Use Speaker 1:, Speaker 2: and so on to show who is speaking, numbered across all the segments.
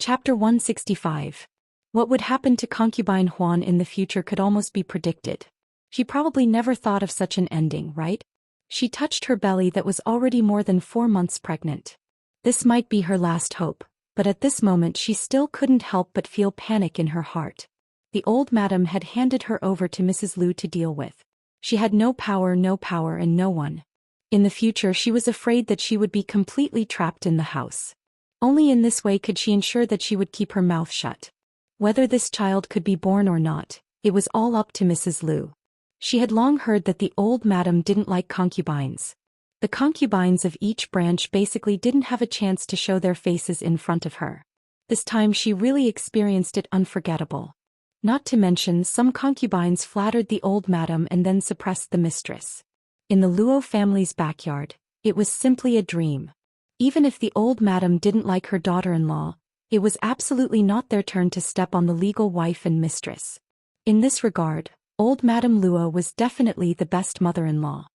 Speaker 1: Chapter 165. What would happen to concubine Huan in the future could almost be predicted. She probably never thought of such an ending, right? She touched her belly that was already more than 4 months pregnant. This might be her last hope, but at this moment she still couldn't help but feel panic in her heart. The old madam had handed her over to Mrs. Lu to deal with. She had no power and no one. In the future she was afraid that she would be completely trapped in the house. Only in this way could she ensure that she would keep her mouth shut. Whether this child could be born or not, it was all up to Mrs. Lu. She had long heard that the old madam didn't like concubines. The concubines of each branch basically didn't have a chance to show their faces in front of her. This time she really experienced it unforgettable. Not to mention some concubines flattered the old madam and then suppressed the mistress. In the Luo family's backyard, it was simply a dream. Even if the old madam didn't like her daughter-in-law, it was absolutely not their turn to step on the legal wife and mistress. In this regard, old Madame Luo was definitely the best mother-in-law.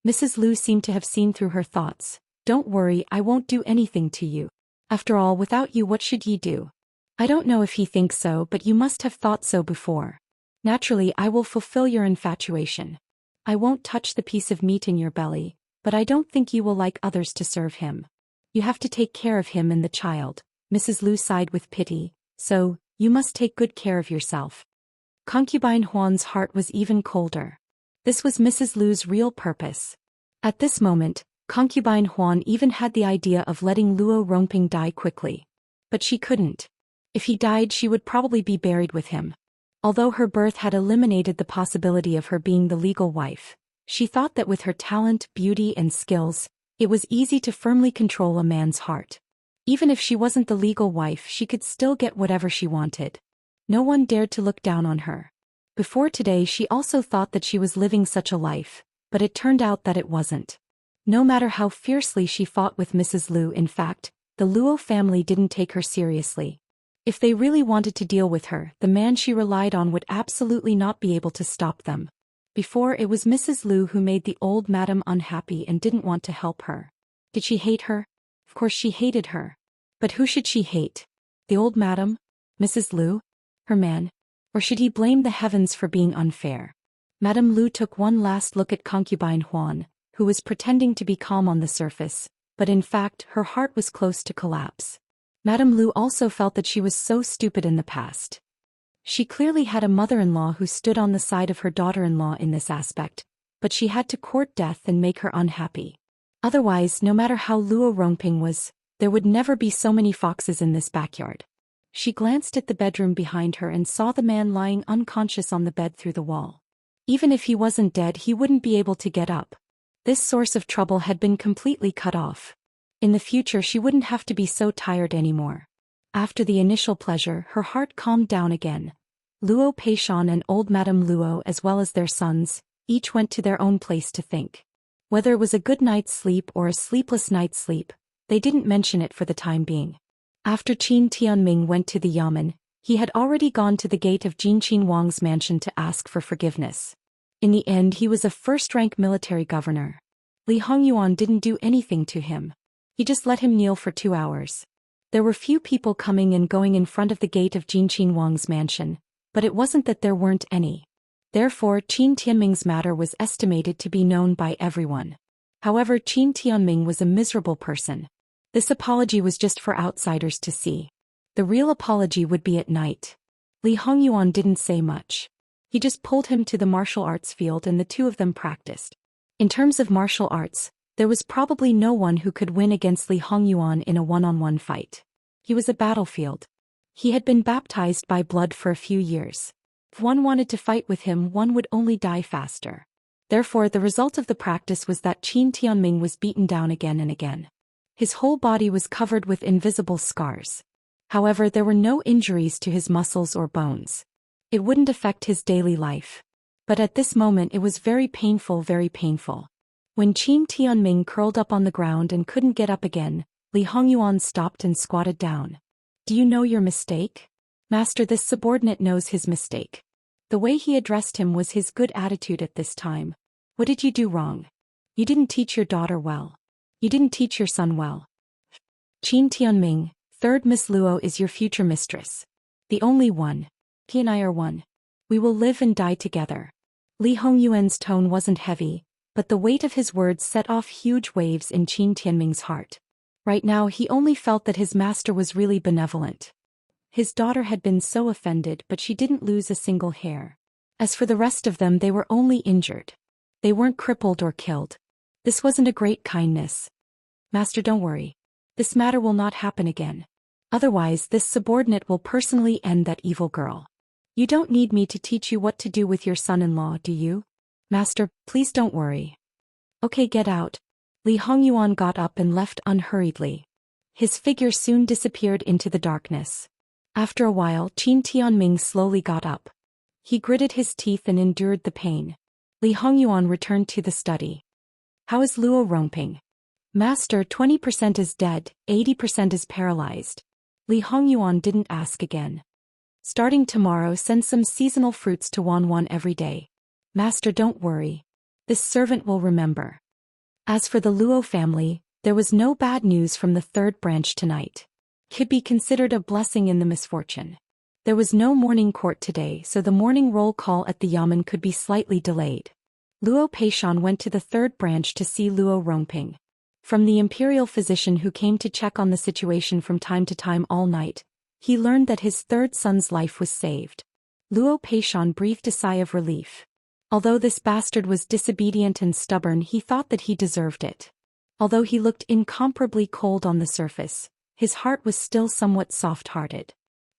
Speaker 1: Mrs. Lu seemed to have seen through her thoughts. "Don't worry, I won't do anything to you. After all, without you what should ye do? I don't know if he thinks so, but you must have thought so before. Naturally, I will fulfill your infatuation. I won't touch the piece of meat in your belly, but I don't think you will like others to serve him. You have to take care of him and the child." Mrs. Lu sighed with pity. "So, you must take good care of yourself." Concubine Huan's heart was even colder. This was Mrs. Lu's real purpose. At this moment, concubine Huan even had the idea of letting Luo Rongping die quickly. But she couldn't. If he died, she would probably be buried with him. Although her birth had eliminated the possibility of her being the legal wife, she thought that with her talent, beauty and skills, it was easy to firmly control a man's heart. Even if she wasn't the legal wife, she could still get whatever she wanted. No one dared to look down on her. Before today she also thought that she was living such a life, but it turned out that it wasn't. No matter how fiercely she fought with Mrs. Lu, in fact, the Luo family didn't take her seriously. If they really wanted to deal with her, the man she relied on would absolutely not be able to stop them. Before, it was Mrs. Lu who made the old madam unhappy and didn't want to help her. Did she hate her? Of course she hated her. But who should she hate? The old madam? Mrs. Lu? Her man? Or should he blame the heavens for being unfair? Madame Lu took one last look at concubine Huan, who was pretending to be calm on the surface, but in fact her heart was close to collapse. Madame Lu also felt that she was so stupid in the past. She clearly had a mother-in-law who stood on the side of her daughter-in-law in this aspect, but she had to court death and make her unhappy. Otherwise, no matter how Luo Rongping was, there would never be so many foxes in this backyard. She glanced at the bedroom behind her and saw the man lying unconscious on the bed through the wall. Even if he wasn't dead, he wouldn't be able to get up. This source of trouble had been completely cut off. In the future she wouldn't have to be so tired anymore. After the initial pleasure, her heart calmed down again. Luo Peishan and old Madame Luo, as well as their sons, each went to their own place to think. Whether it was a good night's sleep or a sleepless night's sleep, they didn't mention it for the time being. After Qin Tianming went to the yamen, he had already gone to the gate of Jin Qin Wang's mansion to ask for forgiveness. In the end, he was a first-rank military governor. Li Hongyuan didn't do anything to him. He just let him kneel for 2 hours. There were few people coming and going in front of the gate of Jin Qin Wang's mansion, but it wasn't that there weren't any. Therefore, Qin Tianming's matter was estimated to be known by everyone. However, Qin Tianming was a miserable person. This apology was just for outsiders to see. The real apology would be at night. Li Hongyuan didn't say much. He just pulled him to the martial arts field and the two of them practiced. In terms of martial arts, there was probably no one who could win against Li Hongyuan in a one-on-one fight. He was a battlefield. He had been baptized by blood for a few years. If one wanted to fight with him, one would only die faster. Therefore, the result of the practice was that Qin Tianming was beaten down again and again. His whole body was covered with invisible scars. However, there were no injuries to his muscles or bones. It wouldn't affect his daily life. But at this moment it was very painful, very painful. When Qin Tianming curled up on the ground and couldn't get up again, Li Hongyuan stopped and squatted down. "Do you know your mistake?" "Master, this subordinate knows his mistake." The way he addressed him was his good attitude at this time. "What did you do wrong? You didn't teach your daughter well. You didn't teach your son well." Qin Tianming, Third Miss Luo is your future mistress. The only one. He and I are one. We will live and die together. Li Hongyuan's tone wasn't heavy, but the weight of his words set off huge waves in Qin Tianming's heart. Right now he only felt that his master was really benevolent. His daughter had been so offended, but she didn't lose a single hair. As for the rest of them, they were only injured. They weren't crippled or killed. This wasn't a great kindness. Master, don't worry. This matter will not happen again. Otherwise, this subordinate will personally end that evil girl. You don't need me to teach you what to do with your son-in-law, do you? Master, please don't worry. Okay, get out. Li Hongyuan got up and left unhurriedly. His figure soon disappeared into the darkness. After a while, Qin Tianming slowly got up. He gritted his teeth and endured the pain. Li Hongyuan returned to the study. How is Luo Rongping? Master, 20% is dead, 80% is paralyzed. Li Hongyuan didn't ask again. Starting tomorrow, send some seasonal fruits to Wanwan every day. Master, don't worry. This servant will remember. As for the Luo family, there was no bad news from the third branch tonight. Could be considered a blessing in the misfortune. There was no morning court today, so the morning roll call at the Yamen could be slightly delayed. Luo Peishan went to the third branch to see Luo Rongping. From the imperial physician who came to check on the situation from time to time all night, he learned that his third son's life was saved. Luo Peishan breathed a sigh of relief. Although this bastard was disobedient and stubborn, he thought that he deserved it. Although he looked incomparably cold on the surface, his heart was still somewhat soft-hearted.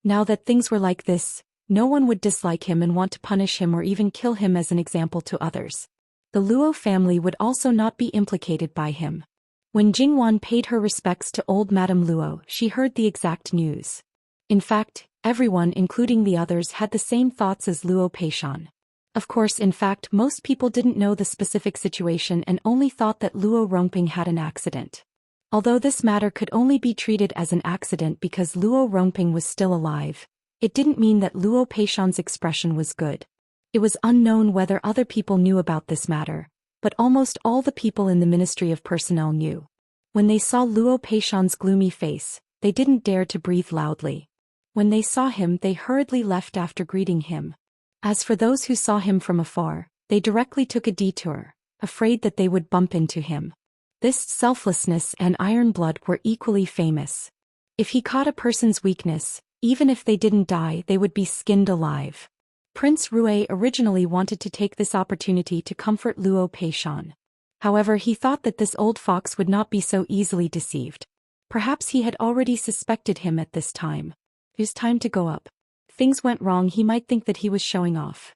Speaker 1: Now that things were like this, no one would dislike him and want to punish him or even kill him as an example to others. The Luo family would also not be implicated by him. When Jingwan paid her respects to old Madame Luo, she heard the exact news. In fact, everyone, including the others, had the same thoughts as Luo Peishan. Of course, in fact, most people didn't know the specific situation and only thought that Luo Rongping had an accident. Although this matter could only be treated as an accident because Luo Rongping was still alive, it didn't mean that Luo Peishan's expression was good. It was unknown whether other people knew about this matter, but almost all the people in the Ministry of Personnel knew. When they saw Luo Peishan's gloomy face, they didn't dare to breathe loudly. When they saw him, they hurriedly left after greeting him. As for those who saw him from afar, they directly took a detour, afraid that they would bump into him. This selflessness and iron blood were equally famous. If he caught a person's weakness, even if they didn't die, they would be skinned alive. Prince Rui originally wanted to take this opportunity to comfort Luo Peishan. However, he thought that this old fox would not be so easily deceived. Perhaps he had already suspected him at this time. It was time to go up. Things went wrong, he might think that he was showing off.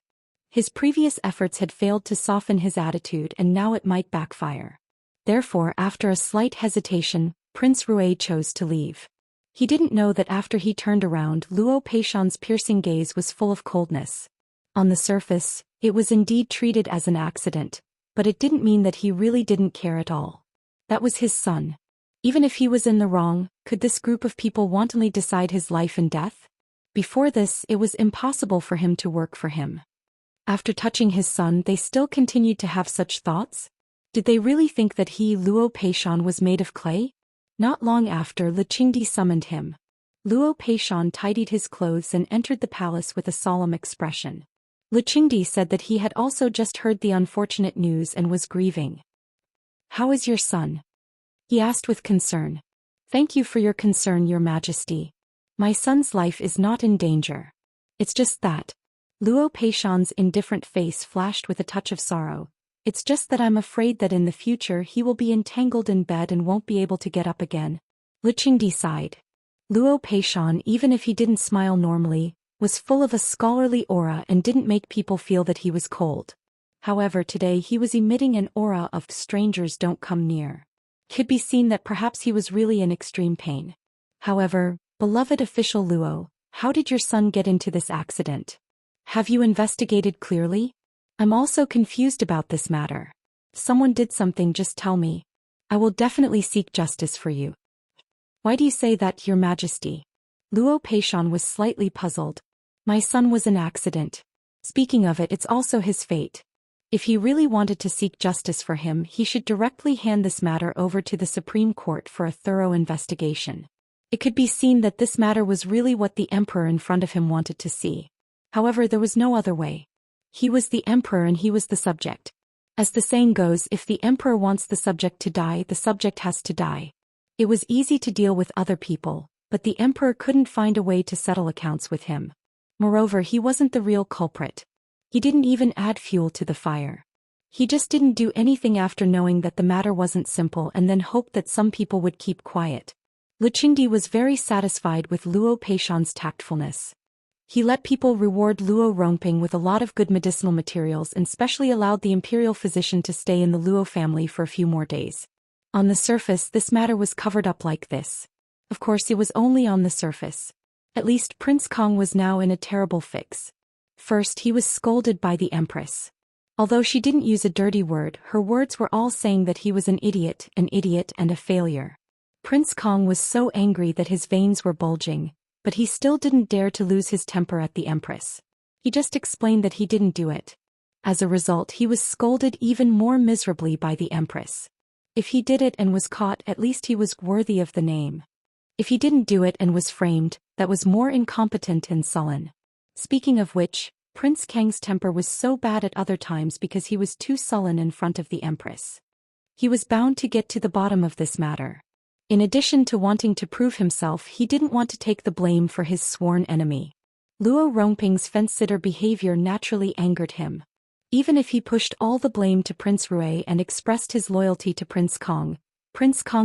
Speaker 1: His previous efforts had failed to soften his attitude and now it might backfire. Therefore, after a slight hesitation, Prince Rui chose to leave. He didn't know that after he turned around, Luo Peishan's piercing gaze was full of coldness. On the surface, it was indeed treated as an accident, but it didn't mean that he really didn't care at all. That was his son. Even if he was in the wrong, could this group of people wantonly decide his life and death? Before this, it was impossible for him to work for him. After touching his son, they still continued to have such thoughts? Did they really think that he, Luo Peishan, was made of clay? Not long after, Le Qingdi summoned him. Luo Peishan tidied his clothes and entered the palace with a solemn expression. Le Qingdi said that he had also just heard the unfortunate news and was grieving. "How is your son?" he asked with concern. "Thank you for your concern, Your Majesty. My son's life is not in danger. It's just that." Luo Peishan's indifferent face flashed with a touch of sorrow. "It's just that I'm afraid that in the future he will be entangled in bed and won't be able to get up again." Le Qingdi sighed. Luo Peishan, even if he didn't smile normally, was full of a scholarly aura and didn't make people feel that he was cold. However, today he was emitting an aura of "strangers don't come near." Could be seen that perhaps he was really in extreme pain. However, beloved official Luo, how did your son get into this accident? Have you investigated clearly? I'm also confused about this matter. If someone did something, just tell me. I will definitely seek justice for you. Why do you say that, Your Majesty? Luo Peishan was slightly puzzled. My son was an accident. Speaking of it, it's also his fate. If he really wanted to seek justice for him, he should directly hand this matter over to the Supreme Court for a thorough investigation. It could be seen that this matter was really what the emperor in front of him wanted to see. However, there was no other way. He was the emperor and he was the subject. As the saying goes, if the emperor wants the subject to die, the subject has to die. It was easy to deal with other people, but the emperor couldn't find a way to settle accounts with him. Moreover, he wasn't the real culprit. He didn't even add fuel to the fire. He just didn't do anything after knowing that the matter wasn't simple and then hoped that some people would keep quiet. Luchingdi was very satisfied with Luo Peishan's tactfulness. He let people reward Luo Rongping with a lot of good medicinal materials and specially allowed the imperial physician to stay in the Luo family for a few more days. On the surface, this matter was covered up like this. Of course, it was only on the surface. At least Prince Kong was now in a terrible fix. First, he was scolded by the Empress. Although she didn't use a dirty word, her words were all saying that he was an idiot, and a failure. Prince Kong was so angry that his veins were bulging, but he still didn't dare to lose his temper at the Empress. He just explained that he didn't do it. As a result, he was scolded even more miserably by the Empress. If he did it and was caught, at least he was worthy of the name. If he didn't do it and was framed, that was more incompetent and sullen. Speaking of which, Prince Kang's temper was so bad at other times because he was too sullen in front of the Empress. He was bound to get to the bottom of this matter. In addition to wanting to prove himself, he didn't want to take the blame for his sworn enemy. Luo Rongping's fence-sitter behavior naturally angered him. Even if he pushed all the blame to Prince Rui and expressed his loyalty to Prince Kong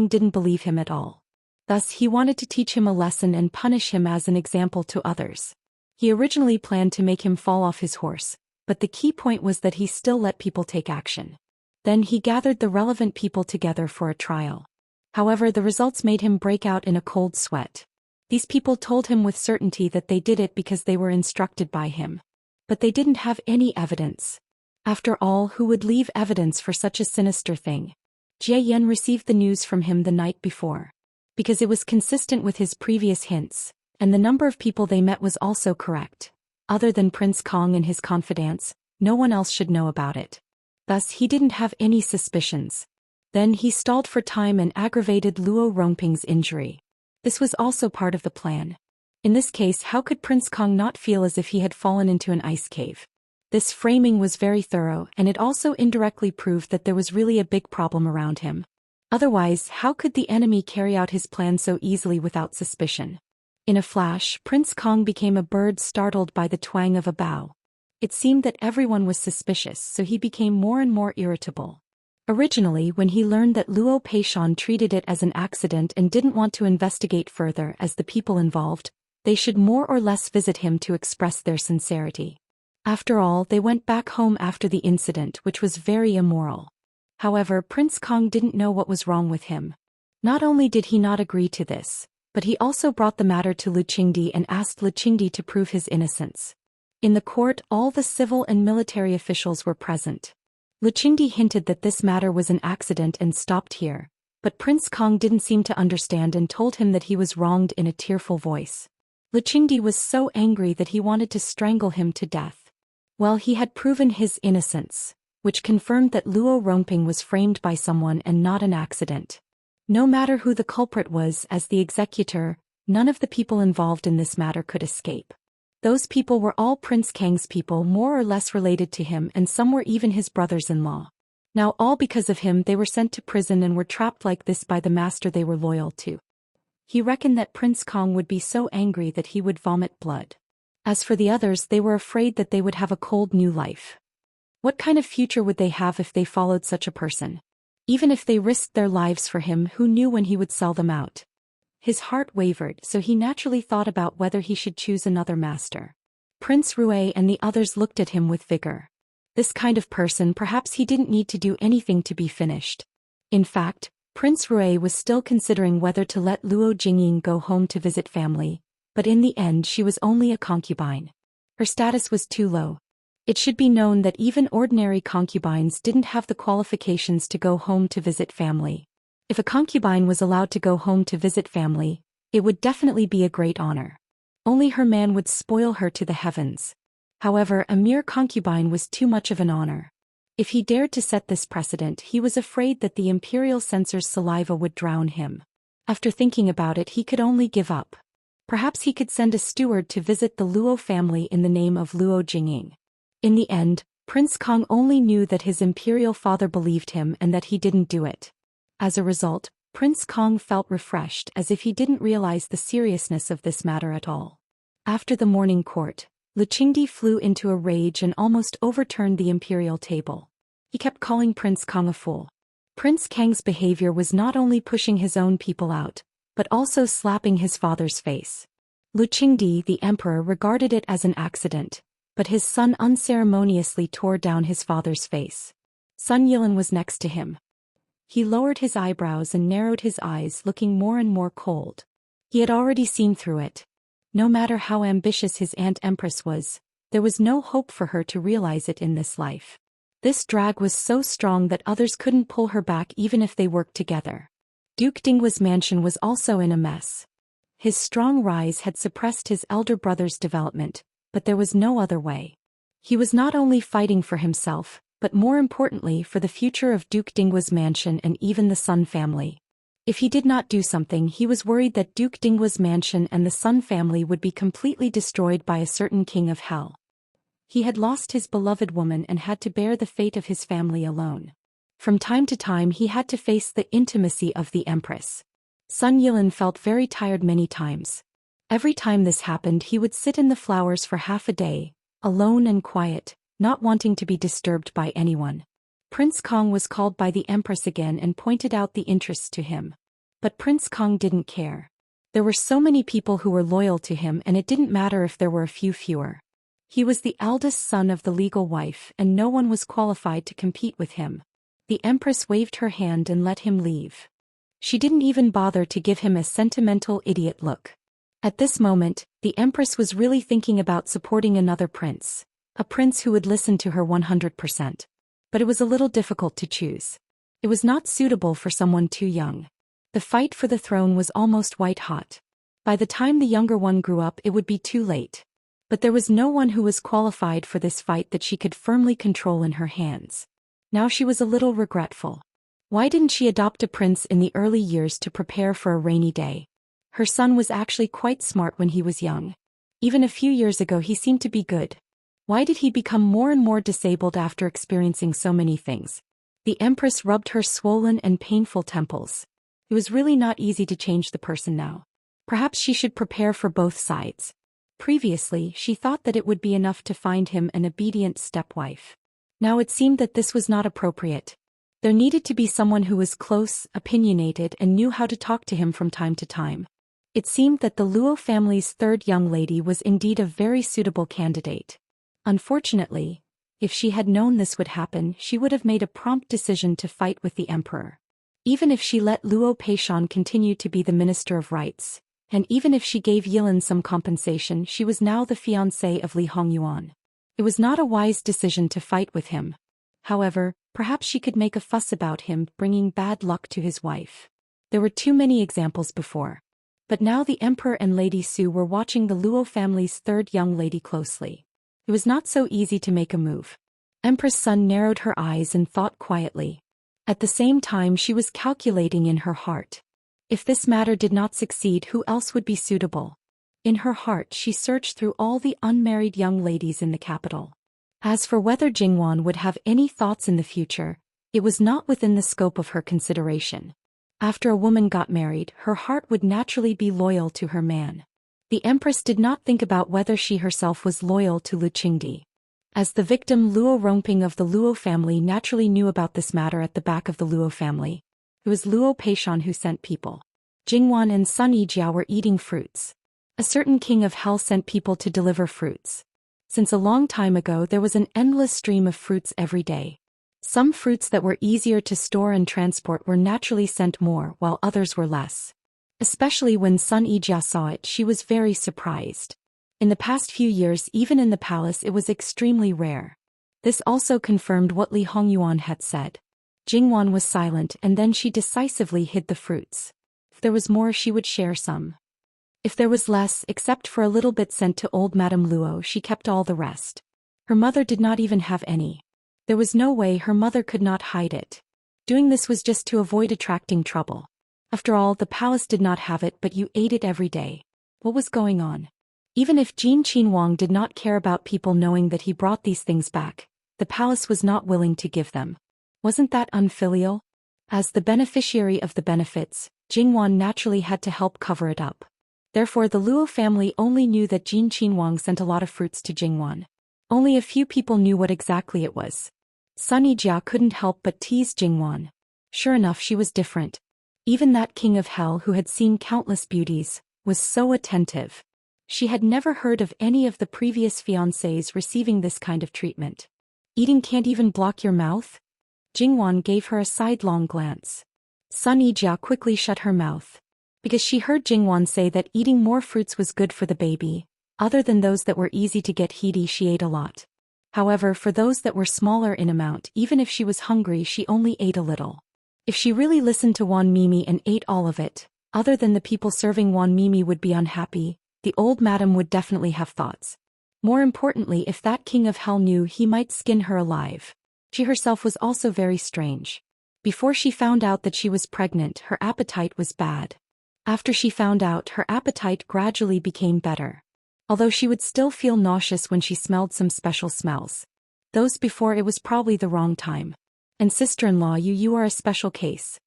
Speaker 1: didn't believe him at all. Thus, he wanted to teach him a lesson and punish him as an example to others. He originally planned to make him fall off his horse, but the key point was that he still let people take action. Then he gathered the relevant people together for a trial. However, the results made him break out in a cold sweat. These people told him with certainty that they did it because they were instructed by him. But they didn't have any evidence. After all, who would leave evidence for such a sinister thing? Jie Yen received the news from him the night before. Because it was consistent with his previous hints, and the number of people they met was also correct. Other than Prince Kong and his confidants, no one else should know about it. Thus, he didn't have any suspicions. Then he stalled for time and aggravated Luo Rongping's injury. This was also part of the plan. In this case, how could Prince Kong not feel as if he had fallen into an ice cave? This framing was very thorough, and it also indirectly proved that there was really a big problem around him. Otherwise, how could the enemy carry out his plan so easily without suspicion? In a flash, Prince Kong became a bird startled by the twang of a bow. It seemed that everyone was suspicious, so he became more and more irritable. Originally, when he learned that Luo Peishan treated it as an accident and didn't want to investigate further as the people involved, they should more or less visit him to express their sincerity. After all, they went back home after the incident, which was very immoral. However, Prince Kong didn't know what was wrong with him. Not only did he not agree to this, but he also brought the matter to Luchingdi and asked Luchingdi to prove his innocence. In the court, all the civil and military officials were present. Luchingdi hinted that this matter was an accident and stopped here, but Prince Kong didn't seem to understand and told him that he was wronged in a tearful voice. Luchingdi was so angry that he wanted to strangle him to death. Well, he had proven his innocence, which confirmed that Luo Rongping was framed by someone and not an accident. No matter who the culprit was, as the executor, none of the people involved in this matter could escape. Those people were all Prince Kang's people, more or less related to him, and some were even his brothers-in-law. Now all because of him they were sent to prison and were trapped like this by the master they were loyal to. He reckoned that Prince Kong would be so angry that he would vomit blood. As for the others, they were afraid that they would have a cold new life. What kind of future would they have if they followed such a person? Even if they risked their lives for him, who knew when he would sell them out? His heart wavered, so he naturally thought about whether he should choose another master. Prince Rui and the others looked at him with vigor. This kind of person, perhaps he didn't need to do anything to be finished. In fact, Prince Rui was still considering whether to let Luo Jingying go home to visit family, but in the end she was only a concubine. Her status was too low. It should be known that even ordinary concubines didn't have the qualifications to go home to visit family. If a concubine was allowed to go home to visit family, it would definitely be a great honor. Only her man would spoil her to the heavens. However, a mere concubine was too much of an honor. If he dared to set this precedent, he was afraid that the imperial censor's saliva would drown him. After thinking about it, he could only give up. Perhaps he could send a steward to visit the Luo family in the name of Luo Jingying. In the end, Prince Kong only knew that his imperial father believed him and that he didn't do it. As a result, Prince Kong felt refreshed, as if he didn't realize the seriousness of this matter at all. After the morning court, Lu Qingdi flew into a rage and almost overturned the imperial table. He kept calling Prince Kong a fool. Prince Kang's behavior was not only pushing his own people out, but also slapping his father's face. Lu Qingdi, the emperor, regarded it as an accident, but his son unceremoniously tore down his father's face. Sun Yilin was next to him. He lowered his eyebrows and narrowed his eyes, looking more and more cold. He had already seen through it. No matter how ambitious his Aunt Empress was, there was no hope for her to realize it in this life. This drag was so strong that others couldn't pull her back even if they worked together. Duke Dinghua's mansion was also in a mess. His strong rise had suppressed his elder brother's development, but there was no other way. He was not only fighting for himself, but more importantly for the future of Duke Dinghua's mansion and even the Sun family. If he did not do something, he was worried that Duke Dinghua's mansion and the Sun family would be completely destroyed by a certain king of hell. He had lost his beloved woman and had to bear the fate of his family alone. From time to time he had to face the intimacy of the Empress. Sun Yilin felt very tired many times. Every time this happened, he would sit in the flowers for half a day, alone and quiet, not wanting to be disturbed by anyone. Prince Kong was called by the Empress again and pointed out the interests to him. But Prince Kong didn't care. There were so many people who were loyal to him, and it didn't matter if there were a few fewer. He was the eldest son of the legal wife, and no one was qualified to compete with him. The Empress waved her hand and let him leave. She didn't even bother to give him a sentimental idiot look. At this moment, the Empress was really thinking about supporting another prince, a prince who would listen to her 100%. But it was a little difficult to choose. It was not suitable for someone too young. The fight for the throne was almost white-hot. By the time the younger one grew up, it would be too late. But there was no one who was qualified for this fight that she could firmly control in her hands. Now she was a little regretful. Why didn't she adopt a prince in the early years to prepare for a rainy day? Her son was actually quite smart when he was young. Even a few years ago he seemed to be good. Why did he become more and more disabled after experiencing so many things? The Empress rubbed her swollen and painful temples. It was really not easy to change the person now. Perhaps she should prepare for both sides. Previously, she thought that it would be enough to find him an obedient stepwife. Now it seemed that this was not appropriate. There needed to be someone who was close, opinionated, and knew how to talk to him from time to time. It seemed that the Luo family's third young lady was indeed a very suitable candidate. Unfortunately, if she had known this would happen, she would have made a prompt decision to fight with the emperor. Even if she let Luo Peishan continue to be the Minister of Rights, and even if she gave Yilin some compensation, she was now the fiancée of Li Hongyuan. It was not a wise decision to fight with him. However, perhaps she could make a fuss about him, bringing bad luck to his wife. There were too many examples before. But now the Emperor and Lady Su were watching the Luo family's third young lady closely. It was not so easy to make a move. Empress Sun narrowed her eyes and thought quietly. At the same time, she was calculating in her heart. If this matter did not succeed, who else would be suitable? In her heart, she searched through all the unmarried young ladies in the capital. As for whether Jingwan would have any thoughts in the future, it was not within the scope of her consideration. After a woman got married, her heart would naturally be loyal to her man. The Empress did not think about whether she herself was loyal to Lu Qingdi. As the victim, Luo Rongping of the Luo family naturally knew about this matter. At the back of the Luo family, it was Luo Peishan who sent people. Jingwan and Sun Yijiao were eating fruits. A certain king of hell sent people to deliver fruits. Since a long time ago, there was an endless stream of fruits every day. Some fruits that were easier to store and transport were naturally sent more, while others were less. Especially when Sun Yijia saw it, she was very surprised. In the past few years, even in the palace, it was extremely rare. This also confirmed what Li Hongyuan had said. Jingwan was silent, and then she decisively hid the fruits. If there was more, she would share some. If there was less, except for a little bit sent to old Madame Luo, she kept all the rest. Her mother did not even have any. There was no way her mother could not hide it. Doing this was just to avoid attracting trouble. After all, the palace did not have it, but you ate it every day. What was going on? Even if Jin Qinhuang did not care about people knowing that he brought these things back, the palace was not willing to give them. Wasn't that unfilial? As the beneficiary of the benefits, Jingwan naturally had to help cover it up. Therefore the Luo family only knew that Jin Qinhuang sent a lot of fruits to Jingwan. Only a few people knew what exactly it was. Sun Yijia couldn't help but tease Jingwan. Sure enough, she was different. Even that king of hell who had seen countless beauties was so attentive. She had never heard of any of the previous fiancés receiving this kind of treatment. Eating can't even block your mouth? Jingwan gave her a sidelong glance. Sun Yijia quickly shut her mouth. Because she heard Jingwan say that eating more fruits was good for the baby. Other than those that were easy to get heady, she ate a lot. However, for those that were smaller in amount, even if she was hungry, she only ate a little. If she really listened to Wan Mimi and ate all of it, other than the people serving Wan Mimi would be unhappy, the old madam would definitely have thoughts. More importantly, if that king of hell knew, he might skin her alive. She herself was also very strange. Before she found out that she was pregnant, her appetite was bad. After she found out, her appetite gradually became better. Although she would still feel nauseous when she smelled some special smells. Those before, it was probably the wrong time. And sister-in-law, you are a special case.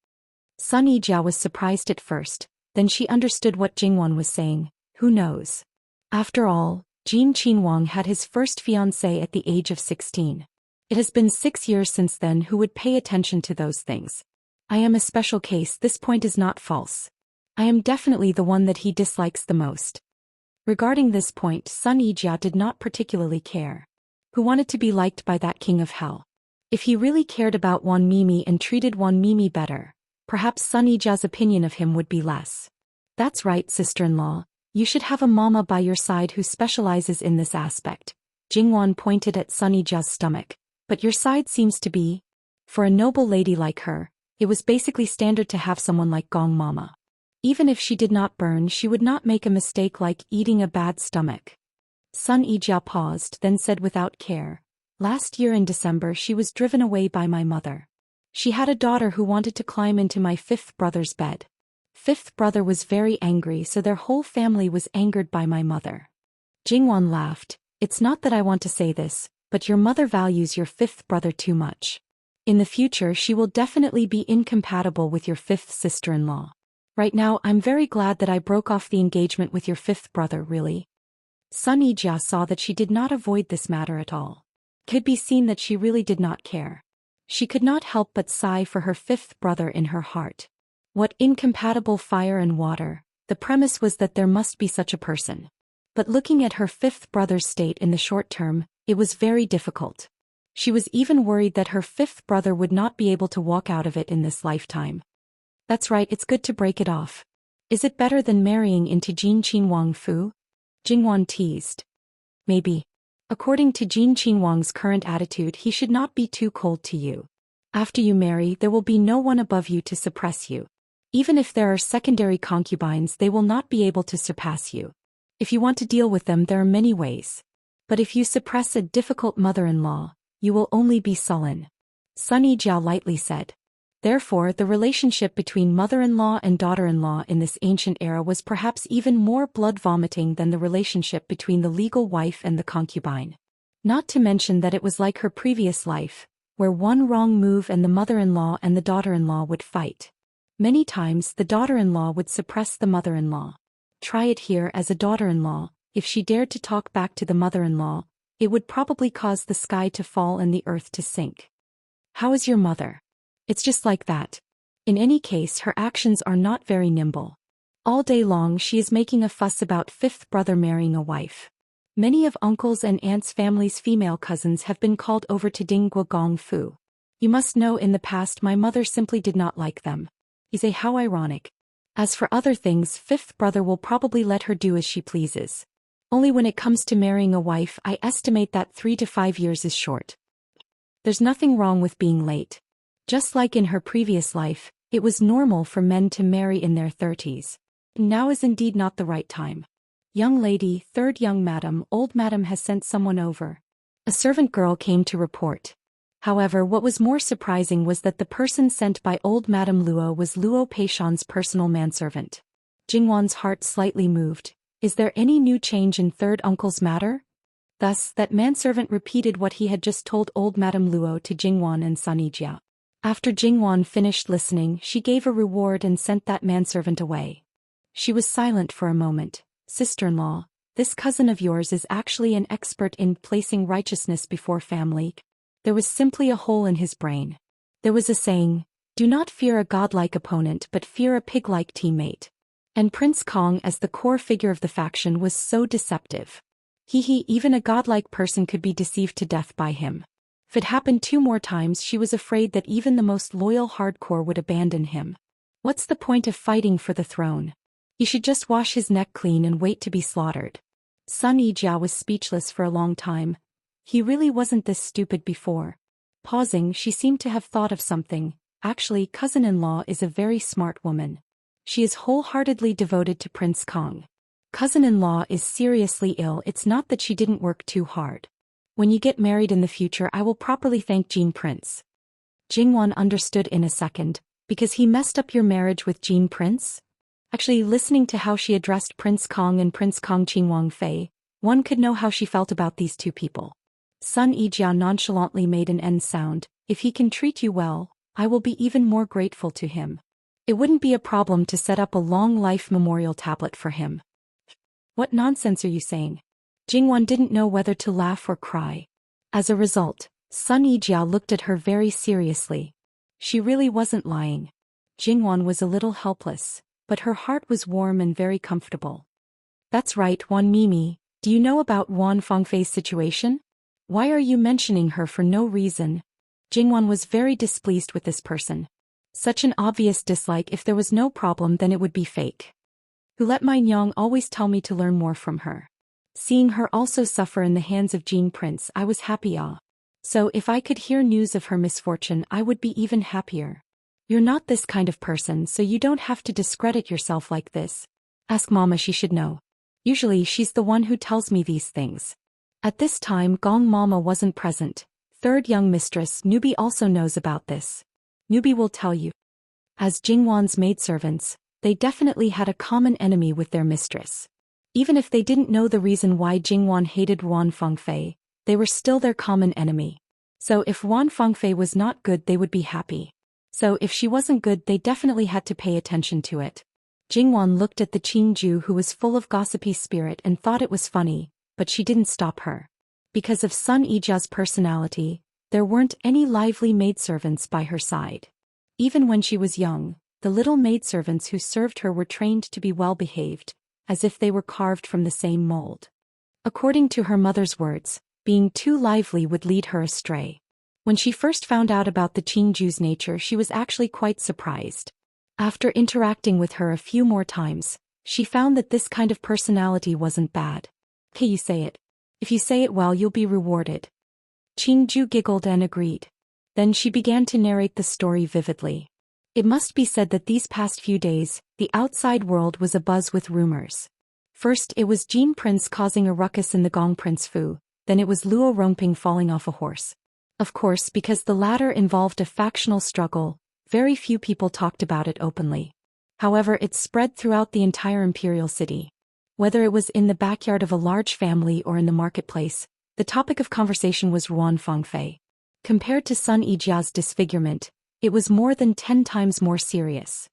Speaker 1: Sun Yijia was surprised at first, then she understood what Jingwan was saying. Who knows? After all, Jin Qinhuang had his first fiancée at the age of 16. It has been 6 years since then. Who would pay attention to those things? I am a special case. This point is not false. I am definitely the one that he dislikes the most. Regarding this point, Sun Yijia did not particularly care. Who wanted to be liked by that king of hell? If he really cared about Wan Mimi and treated Wan Mimi better, perhaps Sun Yijia's opinion of him would be less. That's right, sister-in-law. You should have a mama by your side who specializes in this aspect. Jingwan pointed at Sun Yijia's stomach. But your side seems to be. For a noble lady like her, it was basically standard to have someone like Gong Mama. Even if she did not burn, she would not make a mistake like eating a bad stomach. Sun Yijia paused, then said without care. Last year in December she was driven away by my mother. She had a daughter who wanted to climb into my fifth brother's bed. Fifth brother was very angry, so their whole family was angered by my mother. Jingwan laughed. It's not that I want to say this, but your mother values your fifth brother too much. In the future she will definitely be incompatible with your fifth sister-in-law. Right now I'm very glad that I broke off the engagement with your fifth brother, really. Sun Yijia saw that she did not avoid this matter at all. It could be seen that she really did not care. She could not help but sigh for her fifth brother in her heart. What incompatible fire and water? The premise was that there must be such a person. But looking at her fifth brother's state in the short term, it was very difficult. She was even worried that her fifth brother would not be able to walk out of it in this lifetime. That's right, it's good to break it off. Is it better than marrying into Jin Qinhuang Fu? Jingwan teased. Maybe. According to Jin Qinhuang's current attitude, he should not be too cold to you. After you marry, there will be no one above you to suppress you. Even if there are secondary concubines, they will not be able to surpass you. If you want to deal with them, there are many ways. But if you suppress a difficult mother-in-law, you will only be sullen. Sun Yijia lightly said. Therefore, the relationship between mother-in-law and daughter-in-law in this ancient era was perhaps even more blood-vomiting than the relationship between the legal wife and the concubine. Not to mention that it was like her previous life, where one wrong move and the mother-in-law and the daughter-in-law would fight. Many times the daughter-in-law would suppress the mother-in-law. Try it here as a daughter-in-law. If she dared to talk back to the mother-in-law, it would probably cause the sky to fall and the earth to sink. How is your mother? It's just like that. In any case, her actions are not very nimble. All day long she is making a fuss about fifth brother marrying a wife. Many of uncles and aunts' families' female cousins have been called over to Dingguo Gong Fu. You must know in the past my mother simply did not like them. How ironic. As for other things, fifth brother will probably let her do as she pleases. Only when it comes to marrying a wife, I estimate that 3 to 5 years is short. There's nothing wrong with being late. Just like in her previous life, it was normal for men to marry in their 30s. Now is indeed not the right time. Young lady, third young madam, old madam has sent someone over. A servant girl came to report. However, what was more surprising was that the person sent by old Madame Luo was Luo Peishan's personal manservant. Jingwan's heart slightly moved. Is there any new change in third uncle's matter? Thus, that manservant repeated what he had just told old Madame Luo to Jingwan and Sun Yijia. After Jingwan finished listening, she gave a reward and sent that manservant away. She was silent for a moment. Sister-in-law, this cousin of yours is actually an expert in placing righteousness before family. There was simply a hole in his brain. There was a saying, do not fear a godlike opponent but fear a pig-like teammate. And Prince Kong as the core figure of the faction was so deceptive. Even a godlike person could be deceived to death by him. If it happened 2 more times, she was afraid that even the most loyal hardcore would abandon him. What's the point of fighting for the throne? He should just wash his neck clean and wait to be slaughtered. Sun Yijia was speechless for a long time. He really wasn't this stupid before. Pausing, she seemed to have thought of something. Actually, cousin-in-law is a very smart woman. She is wholeheartedly devoted to Prince Kong. Cousin-in-law is seriously ill. It's not that she didn't work too hard. When you get married in the future, I will properly thank Jean Prince. Jingwan understood in a second, because he messed up your marriage with Jean Prince? Actually, listening to how she addressed Prince Kong and Prince Kong Qingwang Fei, one could know how she felt about these 2 people. Sun Yijia nonchalantly made an end sound. If he can treat you well, I will be even more grateful to him. It wouldn't be a problem to set up a long life memorial tablet for him. What nonsense are you saying? Jingwan didn't know whether to laugh or cry. As a result, Sun Yijia looked at her very seriously. She really wasn't lying. Jingwan was a little helpless, but her heart was warm and very comfortable. That's right, Wan Mimi, do you know about Wan Fengfei's situation? Why are you mentioning her for no reason? Jingwan was very displeased with this person. Such an obvious dislike. If there was no problem, then it would be fake. Who let my Nyang always tell me to learn more from her. Seeing her also suffer in the hands of Jean Prince, I was happy. So if I could hear news of her misfortune, I would be even happier. You're not this kind of person, so you don't have to discredit yourself like this. Ask Mama, she should know. Usually she's the one who tells me these things. At this time, Gong Mama wasn't present. Third young mistress, Newbie, also knows about this. Newbie will tell you. As Jingwan's maidservants, they definitely had a common enemy with their mistress. Even if they didn't know the reason why Jingwan hated Wan Fengfei, they were still their common enemy. So if Wan Fengfei was not good, they would be happy. So if she wasn't good, they definitely had to pay attention to it. Jingwan looked at the Qingju, who was full of gossipy spirit, and thought it was funny, but she didn't stop her. Because of Sun Yijia's personality, there weren't any lively maidservants by her side. Even when she was young, the little maidservants who served her were trained to be well-behaved, as if they were carved from the same mold. According to her mother's words, being too lively would lead her astray. When she first found out about the Qingju's nature, she was actually quite surprised. After interacting with her a few more times, she found that this kind of personality wasn't bad. Okay, you say it. If you say it well, you'll be rewarded. Qingju giggled and agreed. Then she began to narrate the story vividly. It must be said that these past few days, the outside world was abuzz with rumors. First, it was Jean Prince causing a ruckus in the Gong Prince Fu, then it was Luo Rongping falling off a horse. Of course, because the latter involved a factional struggle, very few people talked about it openly. However, it spread throughout the entire imperial city. Whether it was in the backyard of a large family or in the marketplace, the topic of conversation was Wan Fengfei. Compared to Sun Yijia's disfigurement, it was more than 10 times more serious.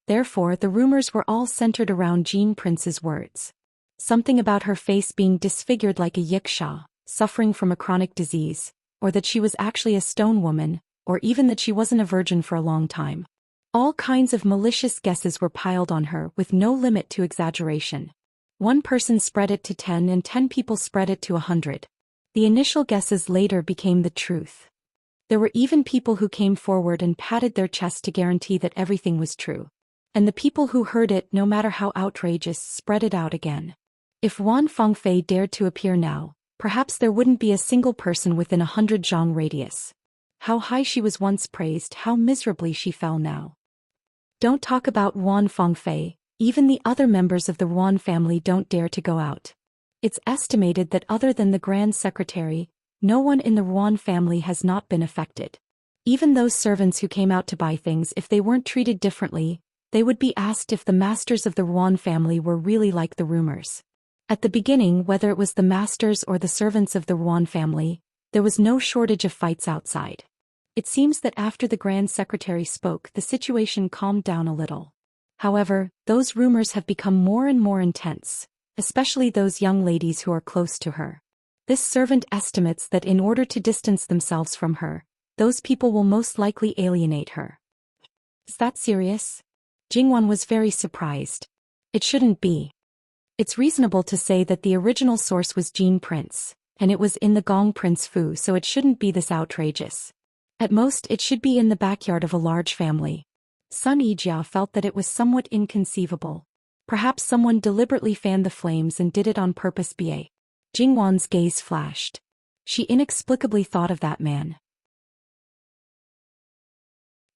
Speaker 1: Therefore, the rumors were all centered around Jean Prince's words. Something about her face being disfigured like a yiksha, suffering from a chronic disease, or that she was actually a stone woman, or even that she wasn't a virgin for a long time. All kinds of malicious guesses were piled on her, with no limit to exaggeration. One person spread it to 10 and 10 people spread it to 100. The initial guesses later became the truth. There were even people who came forward and patted their chest to guarantee that everything was true. And the people who heard it, no matter how outrageous, spread it out again. If Wan Fengfei dared to appear now, perhaps there wouldn't be a single person within 100 zhang radius. How high she was once praised, how miserably she fell now. Don't talk about Wan Fengfei, even the other members of the Wan family don't dare to go out. It's estimated that other than the Grand Secretary, No one in the Ruan family has not been affected. Even those servants who came out to buy things, if they weren't treated differently, they would be asked if the masters of the Ruan family were really like the rumors. At the beginning, whether it was the masters or the servants of the Ruan family, there was no shortage of fights outside. It seems that after the Grand Secretary spoke, the situation calmed down a little. However, those rumors have become more and more intense, especially those young ladies who are close to her. This servant estimates that in order to distance themselves from her, those people will most likely alienate her. Is that serious? Jingwan was very surprised. It shouldn't be. It's reasonable to say that the original source was Jin Prince, and it was in the Gong Prince Fu, so it shouldn't be this outrageous. At most, it should be in the backyard of a large family. Sun Yijia felt that it was somewhat inconceivable. Perhaps someone deliberately fanned the flames and did it on purpose. Jingwan's gaze flashed. She inexplicably thought of that man.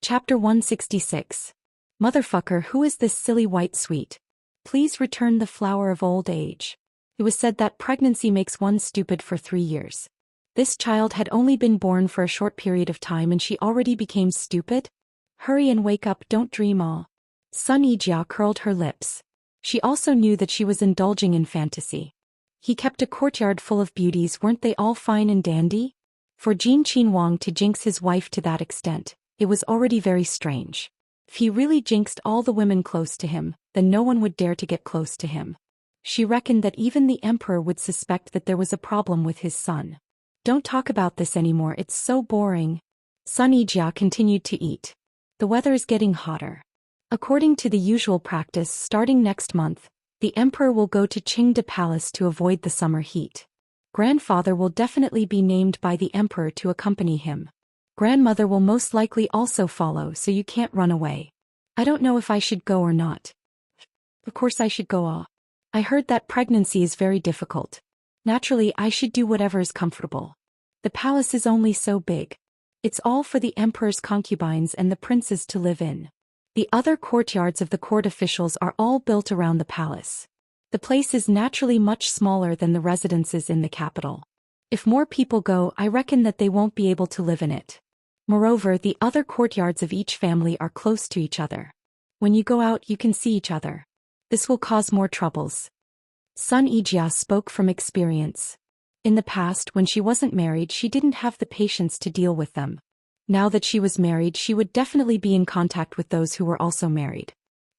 Speaker 1: Chapter 166. Motherfucker, who is this silly white sweet? Please return the flower of old age. It was said that pregnancy makes one stupid for 3 years. This child had only been born for a short period of time and she already became stupid? Hurry and wake up, don't dream all. Sun Yijia curled her lips. She also knew that she was indulging in fantasy. He kept a courtyard full of beauties, weren't they all fine and dandy? For Jin Qinhuang to jinx his wife to that extent, it was already very strange. If he really jinxed all the women close to him, then no one would dare to get close to him. She reckoned that even the emperor would suspect that there was a problem with his son. Don't talk about this anymore, it's so boring. Sun Yijia continued to eat. The weather is getting hotter. According to the usual practice, starting next month, the emperor will go to Qingde Palace to avoid the summer heat. Grandfather will definitely be named by the emperor to accompany him. Grandmother will most likely also follow, so you can't run away. I don't know if I should go or not. Of course I should go. I heard that pregnancy is very difficult. Naturally, I should do whatever is comfortable. The palace is only so big. It's all for the emperor's concubines and the princes to live in. The other courtyards of the court officials are all built around the palace. The place is naturally much smaller than the residences in the capital. If more people go, I reckon that they won't be able to live in it. Moreover, the other courtyards of each family are close to each other. When you go out, you can see each other. This will cause more troubles. Sun Yijia spoke from experience. In the past, when she wasn't married, she didn't have the patience to deal with them. Now that she was married, she would definitely be in contact with those who were also married.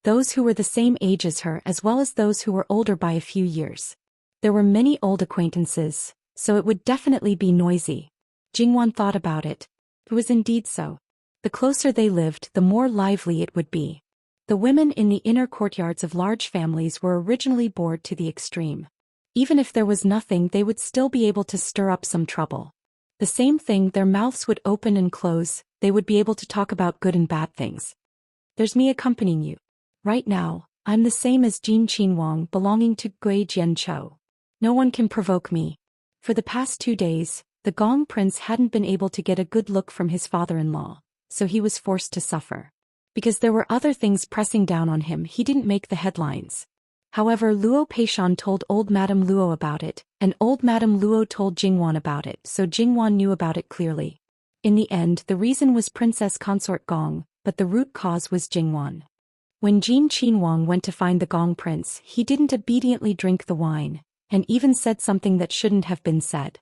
Speaker 1: Those who were the same age as her, as well as those who were older by a few years. There were many old acquaintances, so it would definitely be noisy. Jingwan thought about it. It was indeed so. The closer they lived, the more lively it would be. The women in the inner courtyards of large families were originally bored to the extreme. Even if there was nothing, they would still be able to stir up some trouble. The same thing, their mouths would open and close, they would be able to talk about good and bad things. There's me accompanying you. Right now, I'm the same as Jin Qinhuang belonging to Gui Jianchou. No one can provoke me. For the past 2 days, the Gong Prince hadn't been able to get a good look from his father-in-law, so he was forced to suffer. Because there were other things pressing down on him, he didn't make the headlines. However, Luo Peishan told old Madame Luo about it, and old Madame Luo told Jingwan about it, so Jingwan knew about it clearly. In the end, the reason was Princess Consort Gong, but the root cause was Jingwan. When Jin Qinhuang went to find the Gong Prince, he didn't obediently drink the wine, and even said something that shouldn't have been said.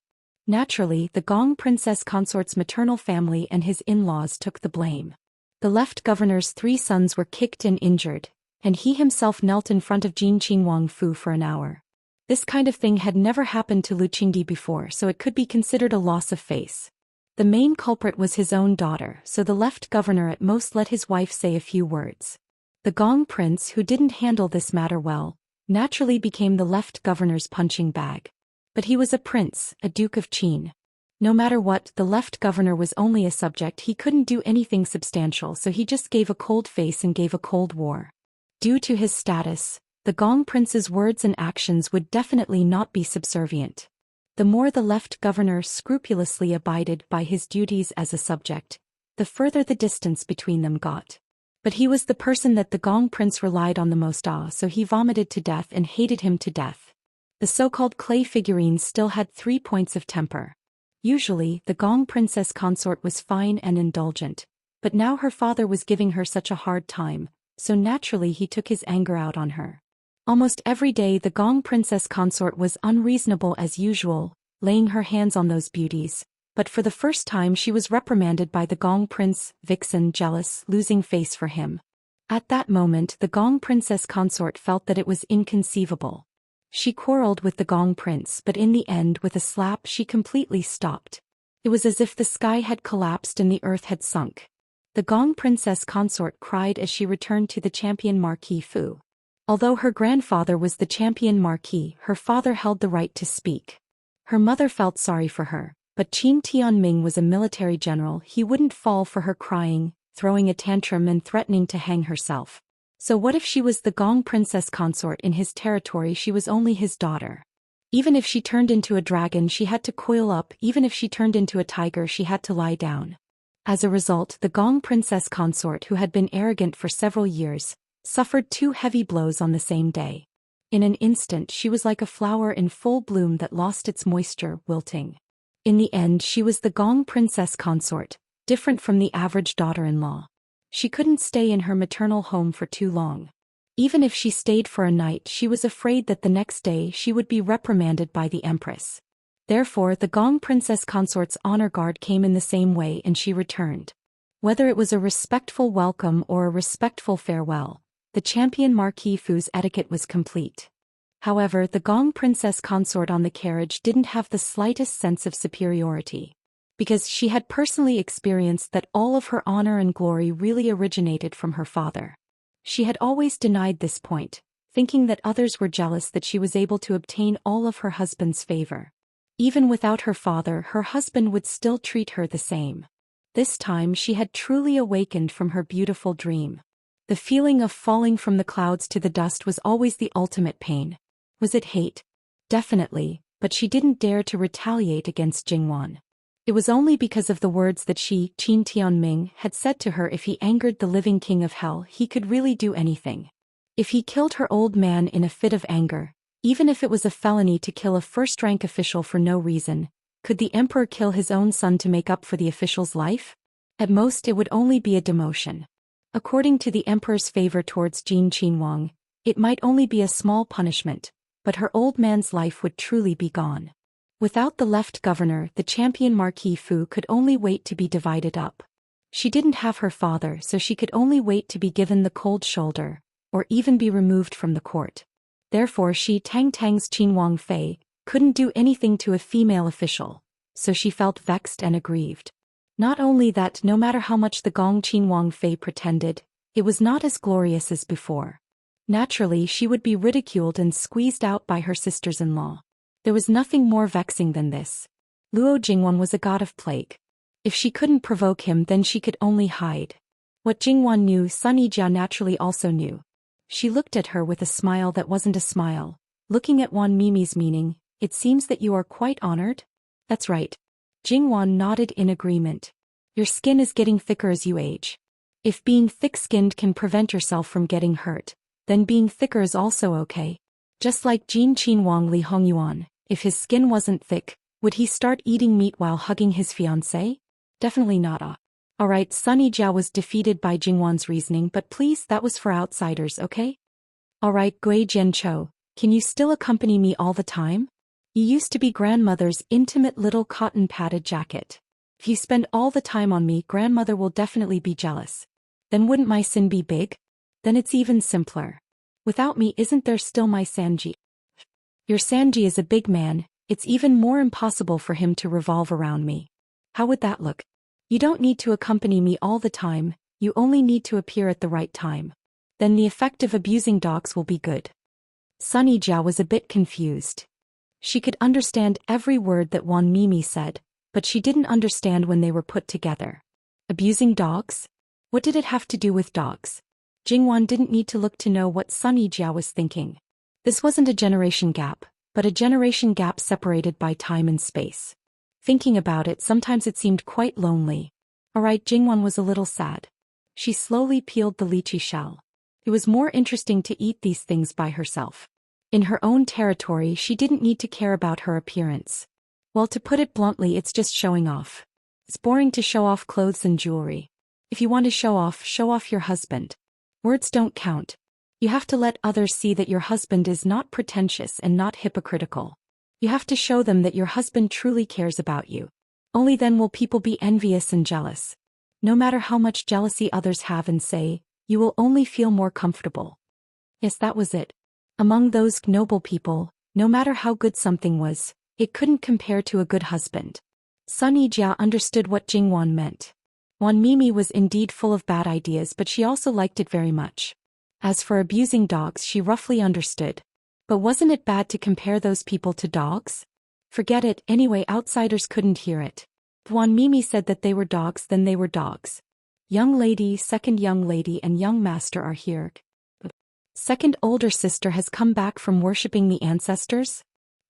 Speaker 1: Naturally, the Gong Princess Consort's maternal family and his in-laws took the blame. The left governor's 3 sons were kicked and injured, and he himself knelt in front of Jin Qinhuang Fu for an hour. This kind of thing had never happened to Lu Qingdi before, so it could be considered a loss of face. The main culprit was his own daughter, so the left governor at most let his wife say a few words. The Gong Prince, who didn't handle this matter well, naturally became the left governor's punching bag. But he was a prince, a Duke of Qin. No matter what, the left governor was only a subject, he couldn't do anything substantial, so he just gave a cold face and gave a cold war. Due to his status, the Gong Prince's words and actions would definitely not be subservient. The more the left governor scrupulously abided by his duties as a subject, the further the distance between them got. But he was the person that the Gong Prince relied on the most, so he vomited to death and hated him to death. The so-called clay figurines still had 3 points of temper. Usually, the Gong Princess Consort was fine and indulgent, but now her father was giving her such a hard time, so naturally he took his anger out on her. Almost every day the Gong Princess Consort was unreasonable as usual, laying her hands on those beauties, but for the first time she was reprimanded by the Gong Prince, vixen jealous, losing face for him. At that moment the Gong Princess Consort felt that it was inconceivable. She quarreled with the Gong Prince, but in the end with a slap she completely stopped. It was as if the sky had collapsed and the earth had sunk. The Gong Princess Consort cried as she returned to the champion Marquis Fu. Although her grandfather was the champion Marquis, her father held the right to speak. Her mother felt sorry for her, but Qin Tianming was a military general. He wouldn't fall for her crying, throwing a tantrum and threatening to hang herself. So what if she was the Gong Princess Consort in his territory? She was only his daughter. Even if she turned into a dragon she had to coil up, even if she turned into a tiger she had to lie down. As a result, the Gong Princess Consort, who had been arrogant for several years, suffered 2 heavy blows on the same day. In an instant she was like a flower in full bloom that lost its moisture, wilting. In the end she was the Gong Princess Consort, different from the average daughter-in-law. She couldn't stay in her maternal home for too long. Even if she stayed for a night she was afraid that the next day she would be reprimanded by the Empress. Therefore the Gong Princess Consort's honor guard came in the same way and she returned. Whether it was a respectful welcome or a respectful farewell, the champion Marquis Fu's etiquette was complete. However, the Gong Princess Consort on the carriage didn't have the slightest sense of superiority. Because she had personally experienced that all of her honor and glory really originated from her father. She had always denied this point, thinking that others were jealous that she was able to obtain all of her husband's favor. Even without her father, her husband would still treat her the same. This time she had truly awakened from her beautiful dream. The feeling of falling from the clouds to the dust was always the ultimate pain. Was it hate? Definitely, but she didn't dare to retaliate against Jingwan. It was only because of the words that she, Qin Tianming, had said to her. If he angered the living king of hell, he could really do anything. If he killed her old man in a fit of anger, even if it was a felony to kill a first-rank official for no reason, could the emperor kill his own son to make up for the official's life? At most it would only be a demotion. According to the emperor's favor towards Jin Qinhuang, it might only be a small punishment, but her old man's life would truly be gone. Without the left governor, the champion Marquis Fu could only wait to be divided up. She didn't have her father, so she could only wait to be given the cold shoulder, or even be removed from the court. Therefore she, Tang's Qinhuang Fei, couldn't do anything to a female official, so she felt vexed and aggrieved. Not only that, no matter how much the Gong Qinhuang Fei pretended, it was not as glorious as before. Naturally she would be ridiculed and squeezed out by her sisters-in-law. There was nothing more vexing than this. Luo Jingwan was a god of plague. If she couldn't provoke him, then she could only hide. What Jingwan knew, Sun Yijia naturally also knew. She looked at her with a smile that wasn't a smile, looking at Wan Mimi's meaning. It seems that you are quite honored? That's right. Jingwan nodded in agreement. Your skin is getting thicker as you age. If being thick-skinned can prevent yourself from getting hurt, then being thicker is also okay. Just like Jin Qinhuang Li Hongyuan, if his skin wasn't thick, would he start eating meat while hugging his fiancée? Definitely not. Alright, Sun Yijia was defeated by Jingwan's reasoning, but please, that was for outsiders, okay? Alright, Gui Jianchou, can you still accompany me all the time? You used to be grandmother's intimate little cotton padded jacket. If you spend all the time on me, grandmother will definitely be jealous. Then wouldn't my sin be big? Then it's even simpler. Without me, isn't there still my Sanji? Your Sanji is a big man, it's even more impossible for him to revolve around me. How would that look? You don't need to accompany me all the time, you only need to appear at the right time. Then the effect of abusing dogs will be good. Sun Yijia was a bit confused. She could understand every word that Wan Mimi said, but she didn't understand when they were put together. Abusing dogs? What did it have to do with dogs? Jingwan didn't need to look to know what Sun Yijia was thinking. This wasn't a generation gap, but a generation gap separated by time and space. Thinking about it, sometimes it seemed quite lonely. Alright, Jingwan was a little sad. She slowly peeled the lychee shell. It was more interesting to eat these things by herself. In her own territory, she didn't need to care about her appearance. Well, to put it bluntly, it's just showing off. It's boring to show off clothes and jewelry. If you want to show off your husband. Words don't count. You have to let others see that your husband is not pretentious and not hypocritical. You have to show them that your husband truly cares about you. Only then will people be envious and jealous. No matter how much jealousy others have and say, you will only feel more comfortable. Yes, that was it. Among those noble people, no matter how good something was, it couldn't compare to a good husband. Sun Yijia understood what Jingwan meant. Wan Mimi was indeed full of bad ideas, but she also liked it very much. As for abusing dogs, she roughly understood. But wasn't it bad to compare those people to dogs? Forget it, anyway, outsiders couldn't hear it. If Wan Mimi said that they were dogs, then they were dogs. Young lady, second young lady and young master are here. Second older sister has come back from worshipping the ancestors?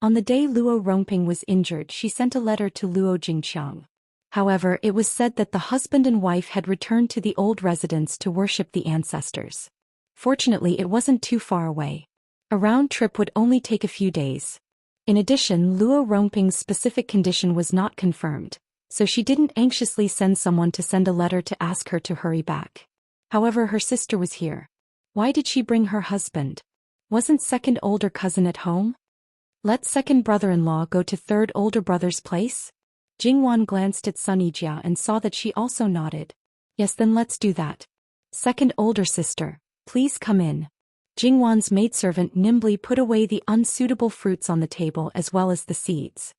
Speaker 1: On the day Luo Rongping was injured, she sent a letter to Luo Jingqiang. However, it was said that the husband and wife had returned to the old residence to worship the ancestors. Fortunately, it wasn't too far away. A round trip would only take a few days. In addition, Luo Rongping's specific condition was not confirmed, so she didn't anxiously send someone to send a letter to ask her to hurry back. However, her sister was here. Why did she bring her husband? Wasn't second older cousin at home? Let second brother-in-law go to third older brother's place? Jingwan glanced at Sun Yijia and saw that she also nodded. Yes, then let's do that. Second older sister, please come in. Jingwan's maidservant nimbly put away the unsuitable fruits on the table as well as the seeds.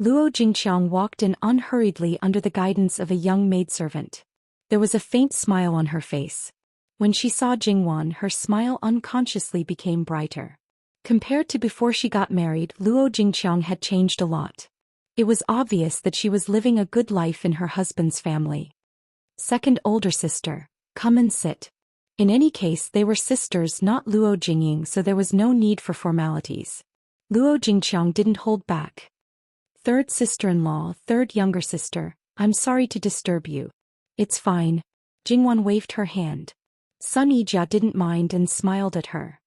Speaker 1: Luo Jingqiang walked in unhurriedly under the guidance of a young maidservant. There was a faint smile on her face. When she saw Jingwan, her smile unconsciously became brighter. Compared to before she got married, Luo Jingqiang had changed a lot. It was obvious that she was living a good life in her husband's family. Second older sister, come and sit. In any case, they were sisters, not Luo Jingying, so there was no need for formalities. Luo Jingqiang didn't hold back. Third sister-in-law, third younger sister, I'm sorry to disturb you. It's fine. Jingwan waved her hand. Sun Yijia didn't mind and smiled at her.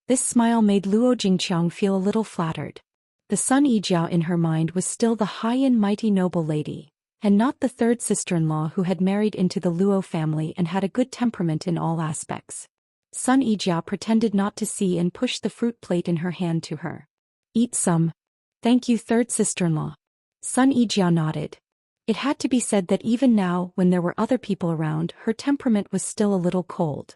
Speaker 1: This smile made Luo Jingqiang feel a little flattered. The Sun Yijia in her mind was still the high and mighty noble lady, and not the third sister-in-law who had married into the Luo family and had a good temperament in all aspects. Sun Yijia pretended not to see and pushed the fruit plate in her hand to her. Eat some. Thank you, third sister-in-law. Sun Yijia nodded. It had to be said that even now, when there were other people around, her temperament was still a little cold.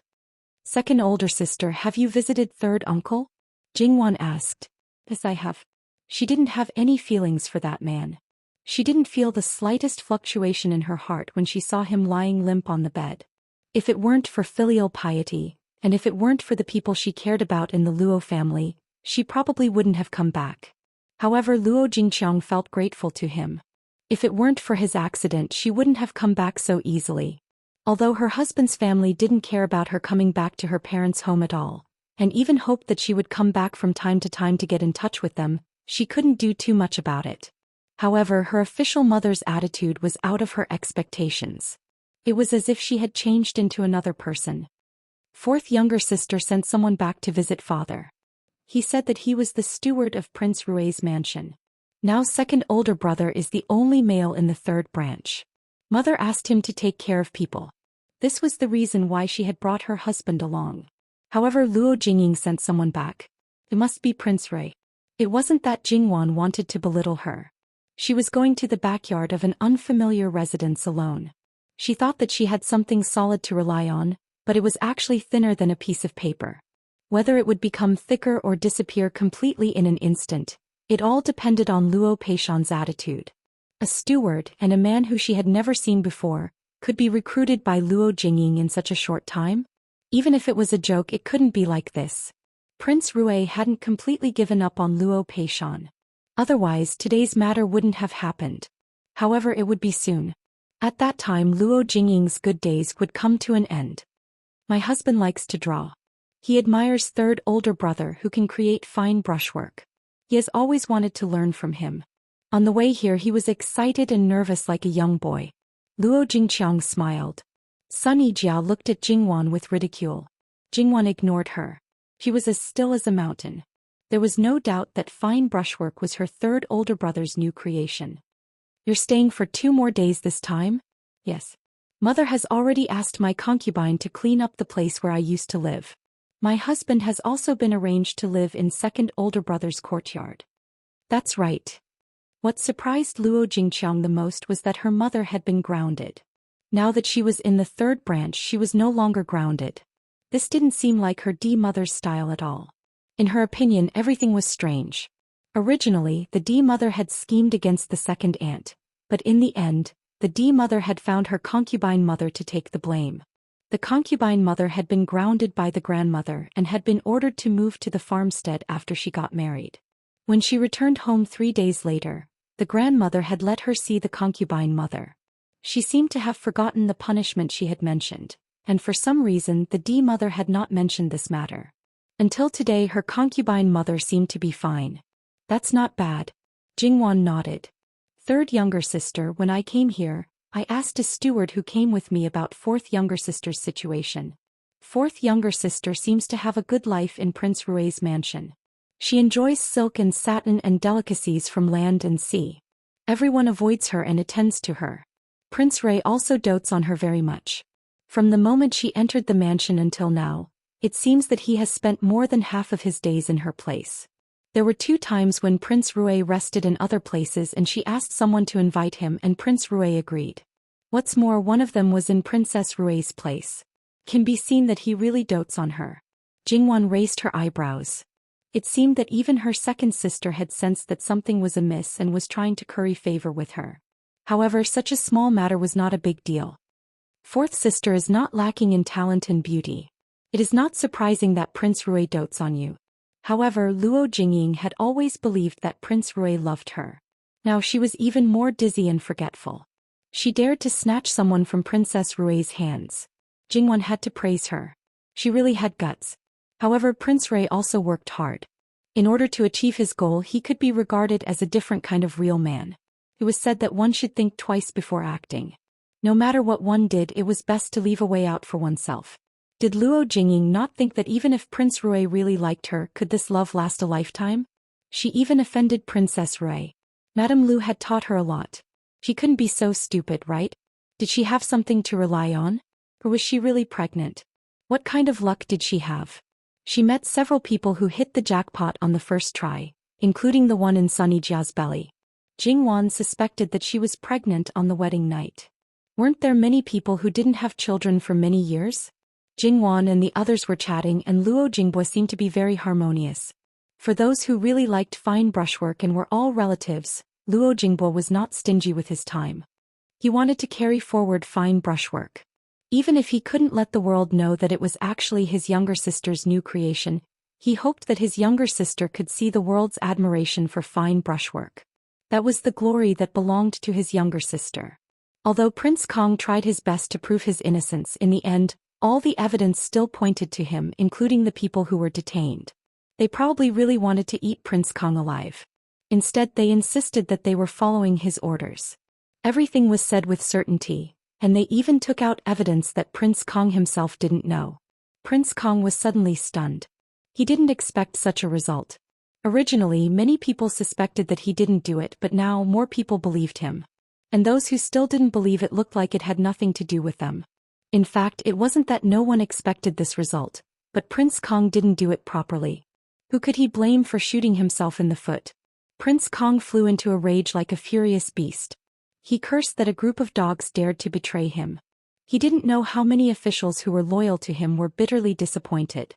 Speaker 1: Second older sister, have you visited third uncle? Jingwan asked. Yes, I have. She didn't have any feelings for that man. She didn't feel the slightest fluctuation in her heart when she saw him lying limp on the bed. If it weren't for filial piety, and if it weren't for the people she cared about in the Luo family, she probably wouldn't have come back. However, Luo Jingqiang felt grateful to him. If it weren't for his accident, she wouldn't have come back so easily. Although her husband's family didn't care about her coming back to her parents' home at all, and even hoped that she would come back from time to time to get in touch with them, she couldn't do too much about it. However, her official mother's attitude was out of her expectations. It was as if she had changed into another person. Fourth younger sister sent someone back to visit father. He said that he was the steward of Prince Rui's mansion. Now second older brother is the only male in the third branch. Mother asked him to take care of people. This was the reason why she had brought her husband along. However, Luo Jingying sent someone back. It must be Prince Rui. It wasn't that Jingwan wanted to belittle her. She was going to the backyard of an unfamiliar residence alone. She thought that she had something solid to rely on, but it was actually thinner than a piece of paper. Whether it would become thicker or disappear completely in an instant, it all depended on Luo Peishan's attitude. A steward, and a man who she had never seen before, could be recruited by Luo Jingying in such a short time? Even if it was a joke, it couldn't be like this. Prince Rui hadn't completely given up on Luo Peishan. Otherwise, today's matter wouldn't have happened. However, it would be soon. At that time, Luo Jingying's good days would come to an end. My husband likes to draw. He admires third older brother who can create fine brushwork. He has always wanted to learn from him. On the way here, he was excited and nervous like a young boy. Luo Jingqiang smiled. Sun Yijia looked at Jingwan with ridicule. Jingwan ignored her. She was as still as a mountain. There was no doubt that fine brushwork was her third older brother's new creation. "You're staying for 2 more days this time?" "Yes. Mother has already asked my concubine to clean up the place where I used to live. My husband has also been arranged to live in second older brother's courtyard." "That's right." What surprised Luo Jingqiang the most was that her mother had been grounded. Now that she was in the third branch, she was no longer grounded. This didn't seem like her D-mother's style at all. In her opinion, everything was strange. Originally, the D-mother had schemed against the second aunt, but in the end, the D-mother had found her concubine mother to take the blame. The concubine mother had been grounded by the grandmother and had been ordered to move to the farmstead after she got married. When she returned home 3 days later, the grandmother had let her see the concubine mother. She seemed to have forgotten the punishment she had mentioned, and for some reason the D-mother had not mentioned this matter. Until today her concubine mother seemed to be fine. "That's not bad." Jingwan nodded. "Third younger sister, when I came here, I asked a steward who came with me about fourth younger sister's situation. Fourth younger sister seems to have a good life in Prince Rui's mansion. She enjoys silk and satin and delicacies from land and sea. Everyone avoids her and attends to her. Prince Rui also dotes on her very much. From the moment she entered the mansion until now, it seems that he has spent more than half of his days in her place. There were 2 times when Prince Rui rested in other places and she asked someone to invite him and Prince Rui agreed. What's more, one of them was in Princess Rui's place. Can be seen that he really dotes on her." Jingwan raised her eyebrows. It seemed that even her second sister had sensed that something was amiss and was trying to curry favor with her. However, such a small matter was not a big deal. Fourth sister is not lacking in talent and beauty. It is not surprising that Prince Rui dotes on you. However, Luo Jingying had always believed that Prince Rui loved her. Now she was even more dizzy and forgetful. She dared to snatch someone from Princess Rui's hands. Jingwan had to praise her. She really had guts. However, Prince Rui also worked hard. In order to achieve his goal, he could be regarded as a different kind of real man. It was said that one should think twice before acting. No matter what one did, it was best to leave a way out for oneself. Did Luo Jingying not think that even if Prince Rui really liked her, could this love last a lifetime? She even offended Princess Rui. Madame Lu had taught her a lot. She couldn't be so stupid, right? Did she have something to rely on? Or was she really pregnant? What kind of luck did she have? She met several people who hit the jackpot on the first try, including the one in Sunny Jia's belly. Jingwan suspected that she was pregnant on the wedding night. Weren't there many people who didn't have children for many years? Jingwan and the others were chatting and Luo Jingbo seemed to be very harmonious. For those who really liked fine brushwork and were all relatives, Luo Jingbo was not stingy with his time. He wanted to carry forward fine brushwork. Even if he couldn't let the world know that it was actually his younger sister's new creation, he hoped that his younger sister could see the world's admiration for fine brushwork. That was the glory that belonged to his younger sister. Although Prince Kong tried his best to prove his innocence, in the end, all the evidence still pointed to him, including the people who were detained. They probably really wanted to eat Prince Kong alive. Instead, they insisted that they were following his orders. Everything was said with certainty, and they even took out evidence that Prince Kong himself didn't know. Prince Kong was suddenly stunned. He didn't expect such a result. Originally, many people suspected that he didn't do it, but now more people believed him. And those who still didn't believe it looked like it had nothing to do with them. In fact, it wasn't that no one expected this result, but Prince Kong didn't do it properly. Who could he blame for shooting himself in the foot? Prince Kong flew into a rage like a furious beast. He cursed that a group of dogs dared to betray him. He didn't know how many officials who were loyal to him were bitterly disappointed.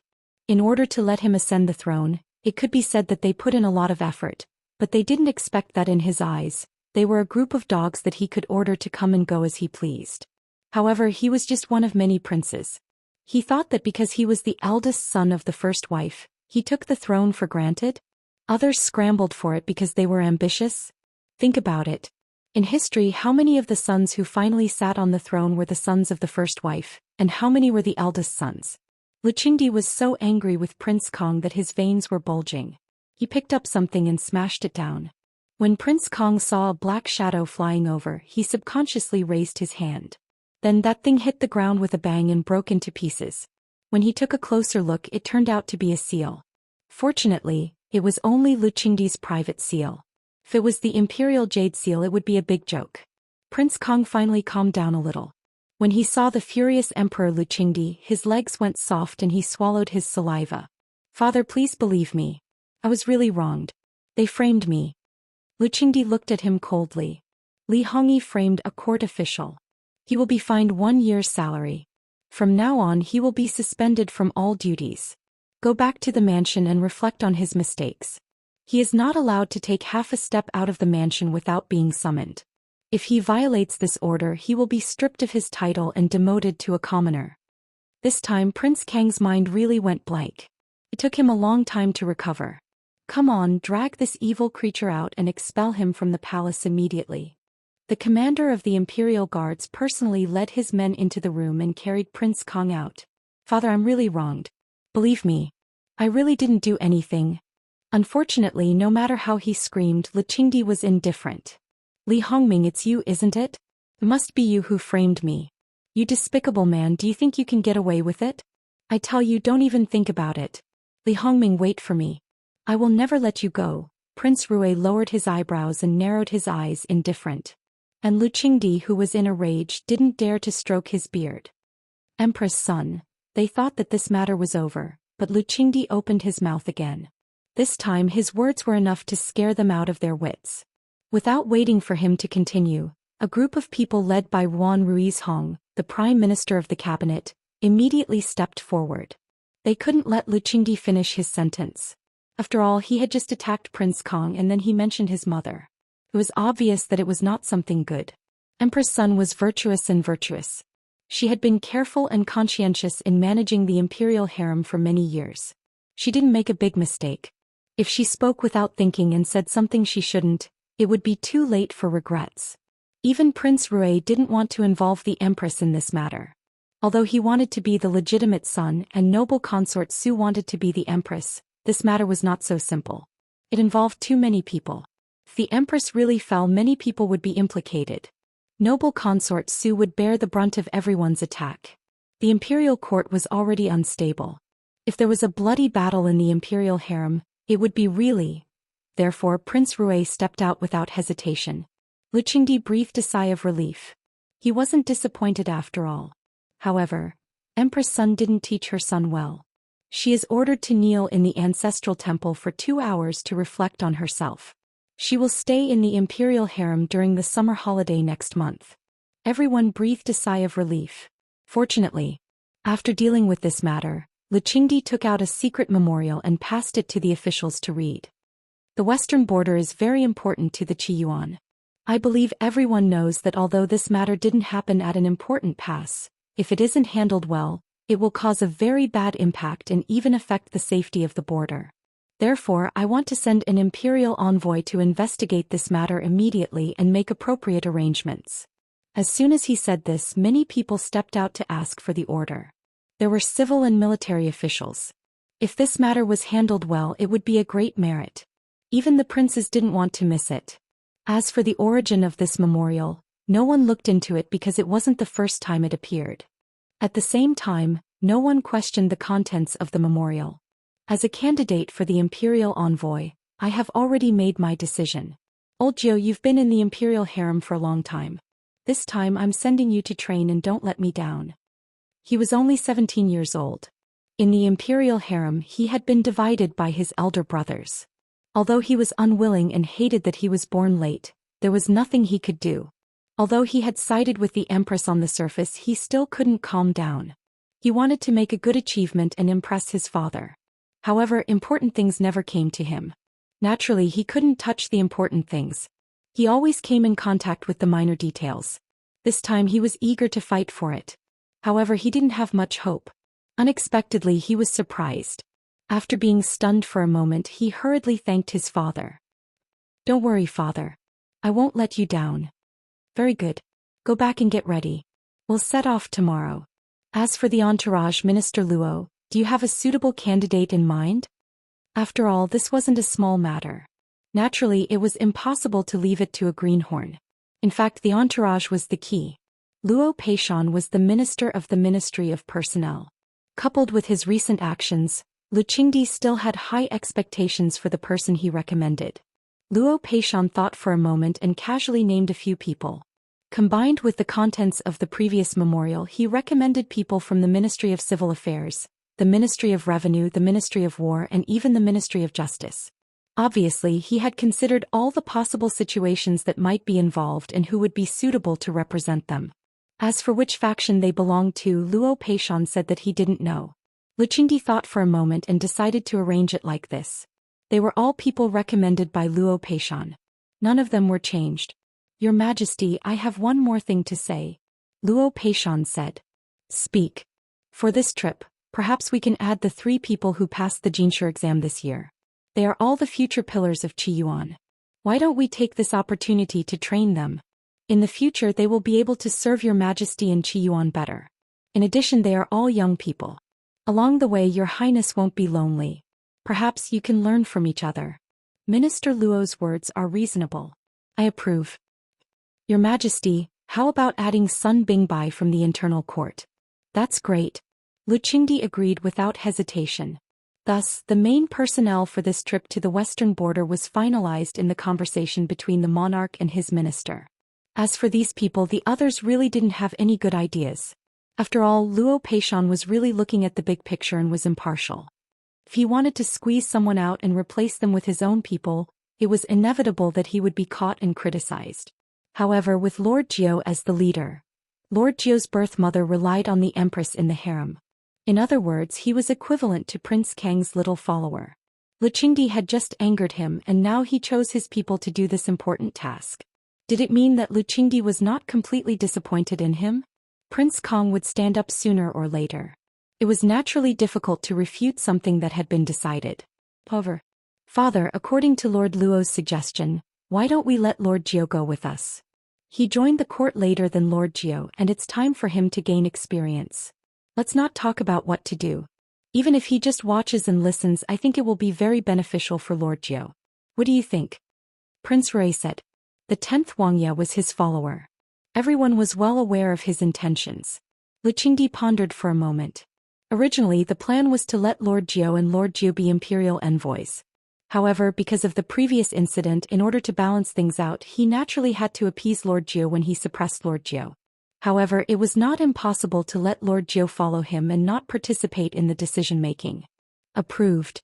Speaker 1: In order to let him ascend the throne, it could be said that they put in a lot of effort, but they didn't expect that in his eyes, they were a group of dogs that he could order to come and go as he pleased. However, he was just one of many princes. He thought that because he was the eldest son of the first wife, he took the throne for granted? Others scrambled for it because they were ambitious? Think about it. In history, how many of the sons who finally sat on the throne were the sons of the first wife, and how many were the eldest sons? Luchingdi was so angry with Prince Kong that his veins were bulging. He picked up something and smashed it down. When Prince Kong saw a black shadow flying over, he subconsciously raised his hand. Then that thing hit the ground with a bang and broke into pieces. When he took a closer look, it turned out to be a seal. Fortunately, It was only Lu Qingdi's private seal. If it was the imperial jade seal, it would be a big joke. Prince Kong finally calmed down a little. When he saw the furious Emperor Lu Qingdi, his legs went soft and he swallowed his saliva. Father, please believe me. I was really wronged. They framed me. Lu Qingdi looked at him coldly. Li Hongyi framed a court official. He will be fined 1 year's salary. From now on he will be suspended from all duties. Go back to the mansion and reflect on his mistakes. He is not allowed to take half a step out of the mansion without being summoned. If he violates this order, he will be stripped of his title and demoted to a commoner. This time Prince Kang's mind really went blank. It took him a long time to recover. Come on, drag this evil creature out and expel him from the palace immediately. The commander of the Imperial Guards personally led his men into the room and carried Prince Kong out. Father, I'm really wronged. Believe me. I really didn't do anything. Unfortunately, no matter how he screamed, Lu Qingdi was indifferent. Li Hongming, it's you, isn't it? It must be you who framed me. You despicable man, do you think you can get away with it? I tell you, don't even think about it. Li Hongming, wait for me. I will never let you go. Prince Rui lowered his eyebrows and narrowed his eyes, indifferent. And Lu Qingdi, who was in a rage, didn't dare to stroke his beard. Empress son. They thought that this matter was over, but Lu Qingdi opened his mouth again. This time his words were enough to scare them out of their wits. Without waiting for him to continue, a group of people led by Yuan Ruizhong, the Prime Minister of the Cabinet, immediately stepped forward. They couldn't let Lu Qingdi finish his sentence. After all, he had just attacked Prince Kong and then he mentioned his mother. It was obvious that it was not something good. Empress Sun was virtuous and virtuous. She had been careful and conscientious in managing the imperial harem for many years. She didn't make a big mistake. If she spoke without thinking and said something she shouldn't, it would be too late for regrets. Even Prince Rui didn't want to involve the Empress in this matter. Although he wanted to be the legitimate son and noble consort Su wanted to be the Empress, this matter was not so simple. It involved too many people. If the Empress really fell, many people would be implicated. Noble consort Su would bear the brunt of everyone's attack. The imperial court was already unstable. If there was a bloody battle in the imperial harem, it would be really. Therefore Prince Rui stepped out without hesitation. Lu Qingdi breathed a sigh of relief. He wasn't disappointed after all. However, Empress Sun didn't teach her son well. She is ordered to kneel in the ancestral temple for 2 hours to reflect on herself. She will stay in the imperial harem during the summer holiday next month. Everyone breathed a sigh of relief. Fortunately, after dealing with this matter, Lu Qingdi took out a secret memorial and passed it to the officials to read. The western border is very important to the Qiyuan. I believe everyone knows that although this matter didn't happen at an important pass, if it isn't handled well, it will cause a very bad impact and even affect the safety of the border. Therefore, I want to send an imperial envoy to investigate this matter immediately and make appropriate arrangements. As soon as he said this, many people stepped out to ask for the order. There were civil and military officials. If this matter was handled well, it would be a great merit. Even the princes didn't want to miss it. As for the origin of this memorial, no one looked into it because it wasn't the first time it appeared. At the same time, no one questioned the contents of the memorial. As a candidate for the imperial envoy, I have already made my decision. Old Jiu, you've been in the imperial harem for a long time. This time I'm sending you to train and don't let me down. He was only 17 years old. In the imperial harem, he had been divided by his elder brothers. Although he was unwilling and hated that he was born late, there was nothing he could do. Although he had sided with the Empress on the surface, he still couldn't calm down. He wanted to make a good achievement and impress his father. However, important things never came to him. Naturally, he couldn't touch the important things. He always came in contact with the minor details. This time he was eager to fight for it. However, he didn't have much hope. Unexpectedly, he was surprised. After being stunned for a moment, he hurriedly thanked his father. Don't worry, father. I won't let you down. Very good. Go back and get ready. We'll set off tomorrow. As for the entourage, Minister Luo, do you have a suitable candidate in mind? After all, this wasn't a small matter. Naturally, it was impossible to leave it to a greenhorn. In fact, the entourage was the key. Luo Peishan was the minister of the Ministry of Personnel. Coupled with his recent actions, Lu Qingdi still had high expectations for the person he recommended. Luo Peishan thought for a moment and casually named a few people. Combined with the contents of the previous memorial, he recommended people from the Ministry of Civil Affairs, the Ministry of Revenue, the Ministry of War, and even the Ministry of Justice. Obviously, he had considered all the possible situations that might be involved and who would be suitable to represent them. As for which faction they belonged to, Luo Peishan said that he didn't know. Lu Qingdi thought for a moment and decided to arrange it like this. They were all people recommended by Luo Peishan. None of them were changed. Your Majesty, I have one more thing to say. Luo Peishan said. Speak. For this trip, perhaps we can add the 3 people who passed the Jinshu exam this year. They are all the future pillars of Qi Yuan. Why don't we take this opportunity to train them? In the future they will be able to serve your Majesty and Qi Yuan better. In addition, they are all young people. Along the way your Highness won't be lonely. Perhaps you can learn from each other. Minister Luo's words are reasonable. I approve. Your Majesty, how about adding Sun Bingbai from the internal court? That's great. Lu Qingdi agreed without hesitation. Thus, the main personnel for this trip to the western border was finalized in the conversation between the monarch and his minister. As for these people, the others really didn't have any good ideas. After all, Luo Peishan was really looking at the big picture and was impartial. If he wanted to squeeze someone out and replace them with his own people, it was inevitable that he would be caught and criticized. However, with Lord Jiu as the leader, Lord Jiu's birth mother relied on the Empress in the harem. In other words, he was equivalent to Prince Kang's little follower. Lu Qingdi had just angered him and now he chose his people to do this important task. Did it mean that Lu Qingdi was not completely disappointed in him? Prince Kang would stand up sooner or later. It was naturally difficult to refute something that had been decided. However, Father, according to Lord Luo's suggestion, why don't we let Lord Jiu go with us? He joined the court later than Lord Jiu and it's time for him to gain experience. Let's not talk about what to do. Even if he just watches and listens, I think it will be very beneficial for Lord Jiu. What do you think? Prince Rui said. The 10th Wangya was his follower. Everyone was well aware of his intentions. Lu Qingdi pondered for a moment. Originally, the plan was to let Lord Jiu and Lord Jiu be imperial envoys. However, because of the previous incident, in order to balance things out, he naturally had to appease Lord Jiu when he suppressed Lord Jiu. However, it was not impossible to let Lord Jiu follow him and not participate in the decision-making. Approved.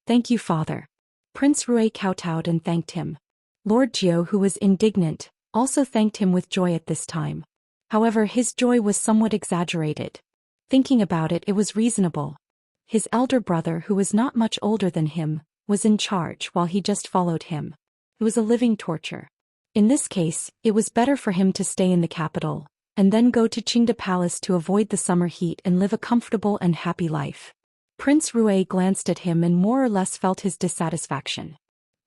Speaker 1: Thank you, Father. Prince Rui kowtowed and thanked him. Lord Jiu, who was indignant, also thanked him with joy at this time. However, his joy was somewhat exaggerated. Thinking about it, it was reasonable. His elder brother, who was not much older than him, was in charge while he just followed him. It was a living torture. In this case, it was better for him to stay in the capital, and then go to Qingda Palace to avoid the summer heat and live a comfortable and happy life. Prince Rui glanced at him and more or less felt his dissatisfaction.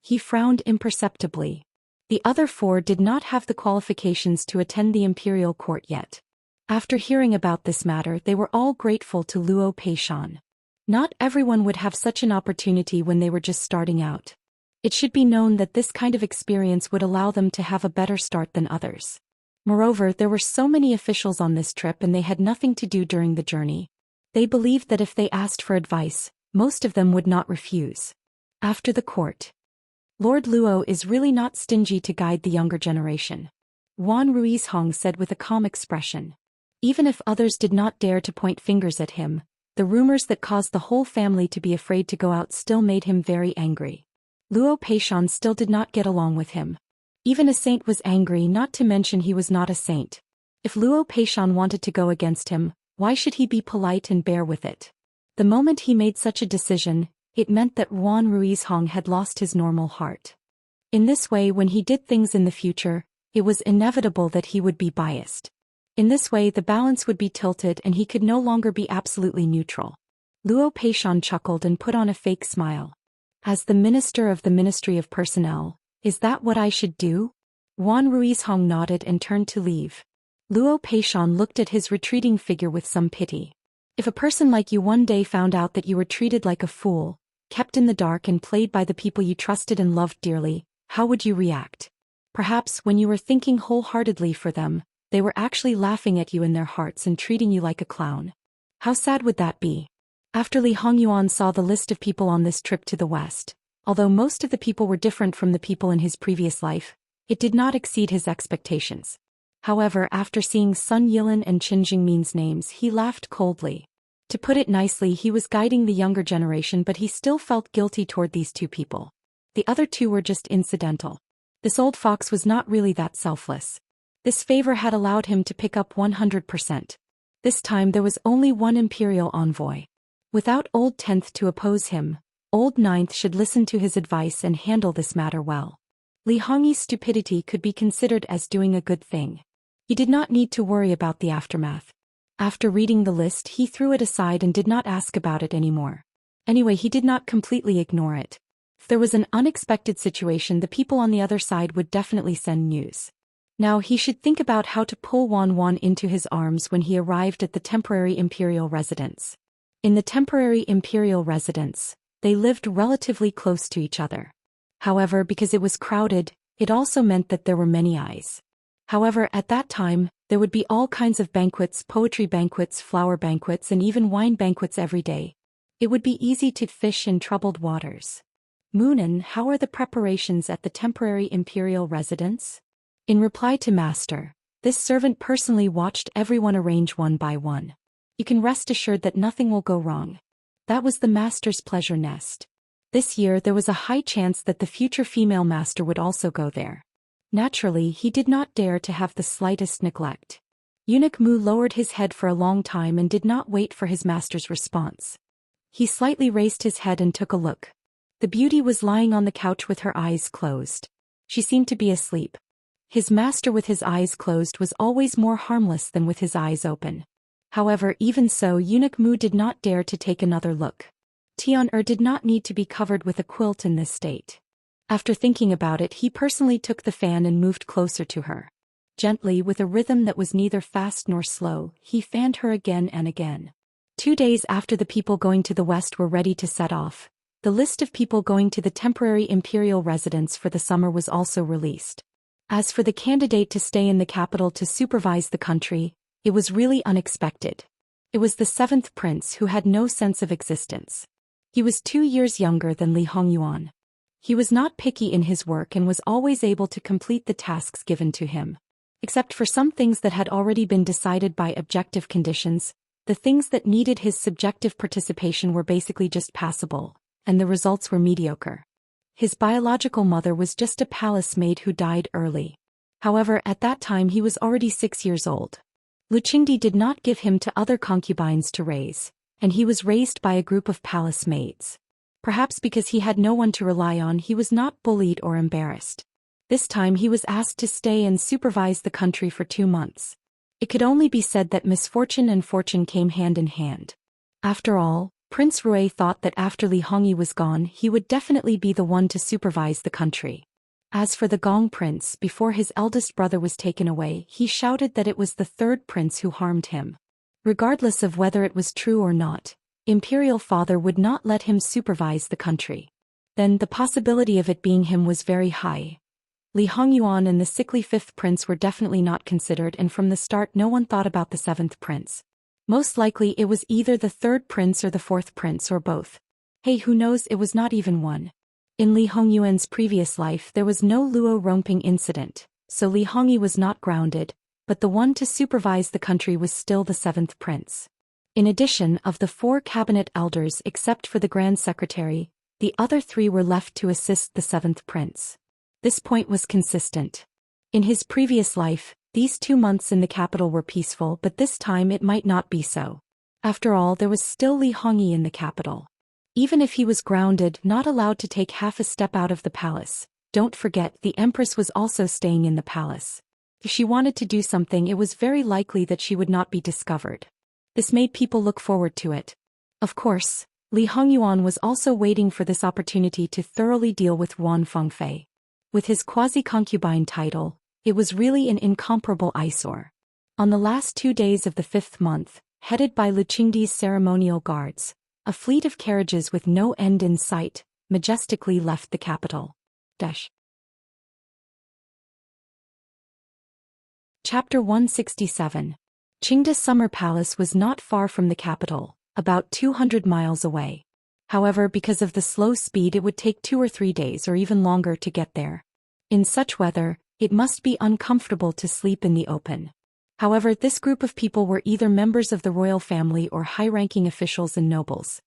Speaker 1: He frowned imperceptibly. The other 4 did not have the qualifications to attend the imperial court yet. After hearing about this matter, they were all grateful to Luo Peishan. Not everyone would have such an opportunity when they were just starting out. It should be known that this kind of experience would allow them to have a better start than others. Moreover, there were so many officials on this trip and they had nothing to do during the journey. They believed that if they asked for advice, most of them would not refuse. After the court, Lord Luo is really not stingy to guide the younger generation. Wan Ruizhong said with a calm expression. Even if others did not dare to point fingers at him, the rumors that caused the whole family to be afraid to go out still made him very angry. Luo Peishan still did not get along with him. Even a saint was angry, not to mention he was not a saint. If Luo Peishan wanted to go against him, why should he be polite and bear with it? The moment he made such a decision, it meant that Wan Ruizhong had lost his normal heart. In this way, when he did things in the future, it was inevitable that he would be biased. In this way, the balance would be tilted and he could no longer be absolutely neutral. Luo Peishan chuckled and put on a fake smile. As the minister of the Ministry of Personnel, is that what I should do? Wan Ruizhong nodded and turned to leave. Luo Peishan looked at his retreating figure with some pity. If a person like you one day found out that you were treated like a fool, kept in the dark and played by the people you trusted and loved dearly, how would you react? Perhaps when you were thinking wholeheartedly for them, they were actually laughing at you in their hearts and treating you like a clown. How sad would that be? After Li Hongyuan saw the list of people on this trip to the west, although most of the people were different from the people in his previous life, it did not exceed his expectations. However, after seeing Sun Yilin and Qin Jingmin's names, he laughed coldly. To put it nicely, he was guiding the younger generation, but he still felt guilty toward these two people. The other two were just incidental. This old fox was not really that selfless. This favor had allowed him to pick up 100%. This time there was only one imperial envoy. Without Old 10th to oppose him, Old 9th should listen to his advice and handle this matter well. Li Hongyi's stupidity could be considered as doing a good thing. He did not need to worry about the aftermath. After reading the list, he threw it aside and did not ask about it anymore. Anyway, he did not completely ignore it. If there was an unexpected situation, the people on the other side would definitely send news. Now he should think about how to pull Wan Wan into his arms when he arrived at the temporary imperial residence. In the temporary imperial residence, they lived relatively close to each other. However, because it was crowded, it also meant that there were many eyes. However, at that time, there would be all kinds of banquets, poetry banquets, flower banquets, and even wine banquets every day. It would be easy to fish in troubled waters. Moonin, how are the preparations at the temporary imperial residence? In reply to Master, this servant personally watched everyone arrange one by one. You can rest assured that nothing will go wrong. That was the Master's pleasure nest. This year there was a high chance that the future female master would also go there. Naturally, he did not dare to have the slightest neglect. Eunuch Mu lowered his head for a long time and did not wait for his master's response. He slightly raised his head and took a look. The beauty was lying on the couch with her eyes closed. She seemed to be asleep. His master with his eyes closed was always more harmless than with his eyes open. However, even so, Eunuch Mu did not dare to take another look. Tian did not need to be covered with a quilt in this state. After thinking about it, he personally took the fan and moved closer to her. Gently, with a rhythm that was neither fast nor slow, he fanned her again and again. 2 days after the people going to the west were ready to set off, the list of people going to the temporary imperial residence for the summer was also released. As for the candidate to stay in the capital to supervise the country, it was really unexpected. It was the 7th prince who had no sense of existence. He was 2 years younger than Li Hongyuan. He was not picky in his work and was always able to complete the tasks given to him. Except for some things that had already been decided by objective conditions, the things that needed his subjective participation were basically just passable, and the results were mediocre. His biological mother was just a palace maid who died early. However, at that time he was already 6 years old. Luqingdi did not give him to other concubines to raise, and he was raised by a group of palace maids. Perhaps because he had no one to rely on, he was not bullied or embarrassed. This time he was asked to stay and supervise the country for 2 months. It could only be said that misfortune and fortune came hand in hand. After all, Prince Rui thought that after Li Hongyi was gone, he would definitely be the one to supervise the country. As for the Gong Prince, before his eldest brother was taken away, he shouted that it was the 3rd prince who harmed him. Regardless of whether it was true or not, Imperial Father would not let him supervise the country. Then the possibility of it being him was very high. Li Hongyuan and the sickly 5th prince were definitely not considered, and from the start no one thought about the 7th prince. Most likely it was either the 3rd prince or the 4th prince or both. Hey, who knows, it was not even one. In Li Hongyuan's previous life there was no Luo Rongping incident, so Li Hongyi was not grounded, but the one to supervise the country was still the 7th prince. In addition, of the 4 cabinet elders except for the Grand Secretary, the other 3 were left to assist the 7th prince. This point was consistent. In his previous life, these 2 months in the capital were peaceful, but this time it might not be so. After all, there was still Li Hongyi in the capital. Even if he was grounded, not allowed to take half a step out of the palace, don't forget the Empress was also staying in the palace. If she wanted to do something, it was very likely that she would not be discovered. This made people look forward to it. Of course, Li Hongyuan was also waiting for this opportunity to thoroughly deal with Wan Fengfei. With his quasi-concubine title, it was really an incomparable eyesore. On the last 2 days of the 5th month, headed by Luqingdi's ceremonial guards, a fleet of carriages with no end in sight majestically left the capital. Chapter 167. Qingda Summer Palace was not far from the capital, about 200 miles away. However, because of the slow speed, it would take 2 or 3 days or even longer to get there. In such weather, it must be uncomfortable to sleep in the open. However, this group of people were either members of the royal family or high-ranking officials and nobles.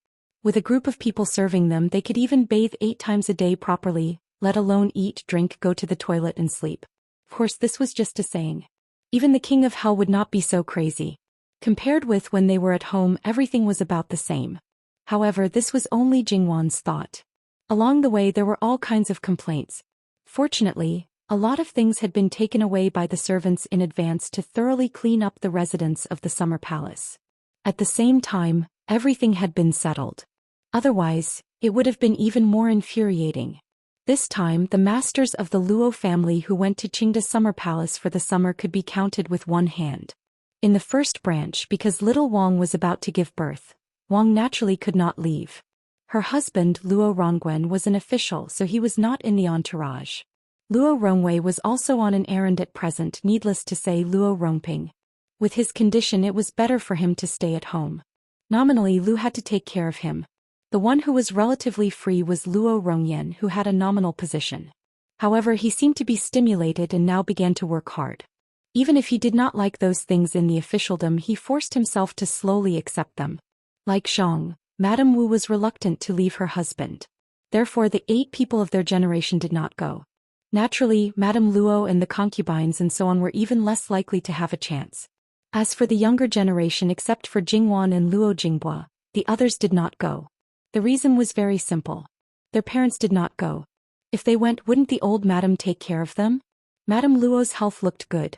Speaker 1: With a group of people serving them, they could even bathe 8 times a day properly, let alone eat, drink, go to the toilet and sleep. Of course, this was just a saying. Even the king of hell would not be so crazy. Compared with when they were at home, everything was about the same. However, this was only Jingwan's thought. Along the way there were all kinds of complaints. Fortunately, a lot of things had been taken away by the servants in advance to thoroughly clean up the residents of the summer palace. At the same time, everything had been settled. Otherwise, it would have been even more infuriating. This time, the masters of the Luo family who went to Qingda Summer Palace for the summer could be counted with one hand. In the first branch, because little Wang was about to give birth, Wang naturally could not leave. Her husband, Luo Rongwen, was an official, so he was not in the entourage. Luo Rongwei was also on an errand at present, needless to say Luo Rongping. With his condition, it was better for him to stay at home. Nominally, Lu had to take care of him. The one who was relatively free was Luo Rongyan, who had a nominal position. However, he seemed to be stimulated and now began to work hard. Even if he did not like those things in the officialdom, he forced himself to slowly accept them. Like Zhang, Madame Wu was reluctant to leave her husband. Therefore, the 8 people of their generation did not go. Naturally, Madame Luo and the concubines and so on were even less likely to have a chance. As for the younger generation, except for Jingwan and Luo Jingbua, the others did not go. The reason was very simple. Their parents did not go. If they went, wouldn't the old madam take care of them? Madame Luo's health looked good.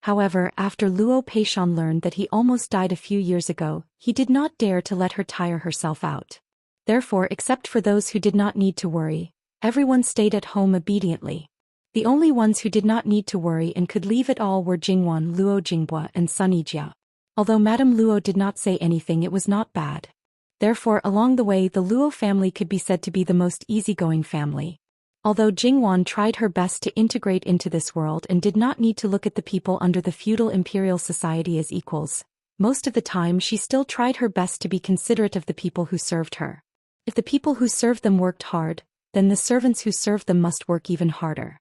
Speaker 1: However, after Luo Peishan learned that he almost died a few years ago, he did not dare to let her tire herself out. Therefore, except for those who did not need to worry, everyone stayed at home obediently. The only ones who did not need to worry and could leave it all were Jingwan, Luo Jingbua, and Sunny Jia. Although Madame Luo did not say anything, it was not bad. Therefore, along the way, the Luo family could be said to be the most easygoing family. Although Jingwan tried her best to integrate into this world and did not need to look at the people under the feudal imperial society as equals, most of the time she still tried her best to be considerate of the people who served her. If the people who served them worked hard, then the servants who served them must work even harder.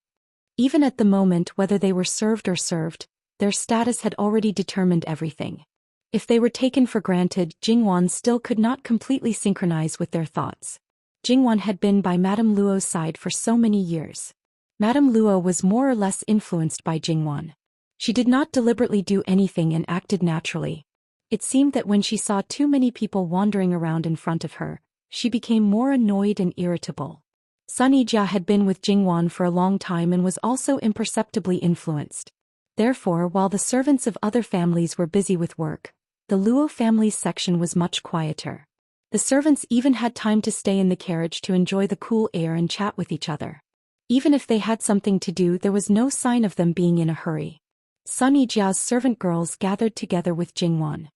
Speaker 1: Even at the moment, whether they were served or served, their status had already determined everything. If they were taken for granted, Jingwan still could not completely synchronize with their thoughts. Jingwan had been by Madame Luo's side for so many years. Madame Luo was more or less influenced by Jingwan. She did not deliberately do anything and acted naturally. It seemed that when she saw too many people wandering around in front of her, she became more annoyed and irritable. Sunny Jia had been with Jingwan for a long time and was also imperceptibly influenced. Therefore, while the servants of other families were busy with work, the Luo family's section was much quieter. The servants even had time to stay in the carriage to enjoy the cool air and chat with each other. Even if they had something to do, there was no sign of them being in a hurry. Sunny Jia's servant girls gathered together with Jingwan.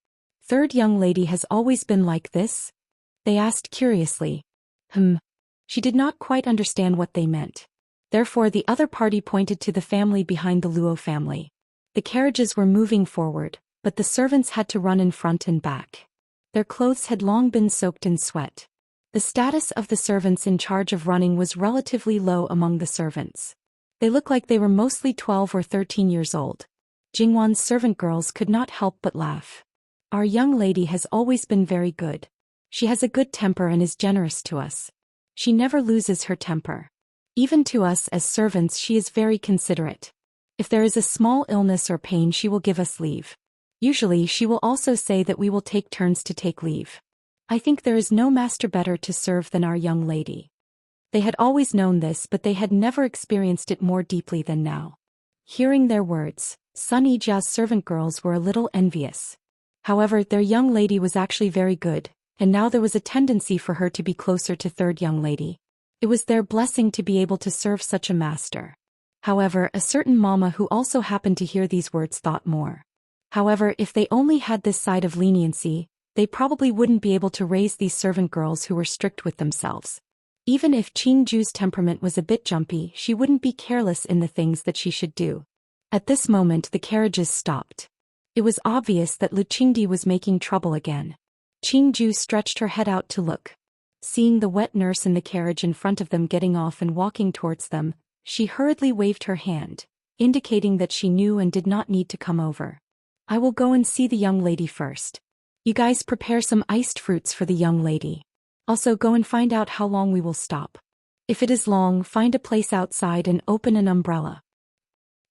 Speaker 1: "Third young lady has always been like this?" they asked curiously. She did not quite understand what they meant. Therefore, the other party pointed to the family behind the Luo family. The carriages were moving forward, but the servants had to run in front and back. Their clothes had long been soaked in sweat. The status of the servants in charge of running was relatively low among the servants. They looked like they were mostly 12 or 13 years old. Jingwan's servant girls could not help but laugh. "Our young lady has always been very good. She has a good temper and is generous to us. She never loses her temper. Even to us as servants she is very considerate. If there is a small illness or pain, she will give us leave. Usually she will also say that we will take turns to take leave. I think there is no master better to serve than our young lady." They had always known this, but they had never experienced it more deeply than now. Hearing their words, Sunny Jia's servant girls were a little envious. However, their young lady was actually very good, and now there was a tendency for her to be closer to third young lady. It was their blessing to be able to serve such a master. However, a certain mama who also happened to hear these words thought more. However, if they only had this side of leniency, they probably wouldn't be able to raise these servant girls who were strict with themselves. Even if Qing Ju's temperament was a bit jumpy, she wouldn't be careless in the things that she should do. At this moment the carriages stopped. It was obvious that Lu Qingdi was making trouble again. Qingju stretched her head out to look. Seeing the wet nurse in the carriage in front of them getting off and walking towards them, she hurriedly waved her hand, indicating that she knew and did not need to come over. I will go and see the young lady first. You guys prepare some iced fruits for the young lady. Also go and find out how long we will stop. If it is long, find a place outside and open an umbrella.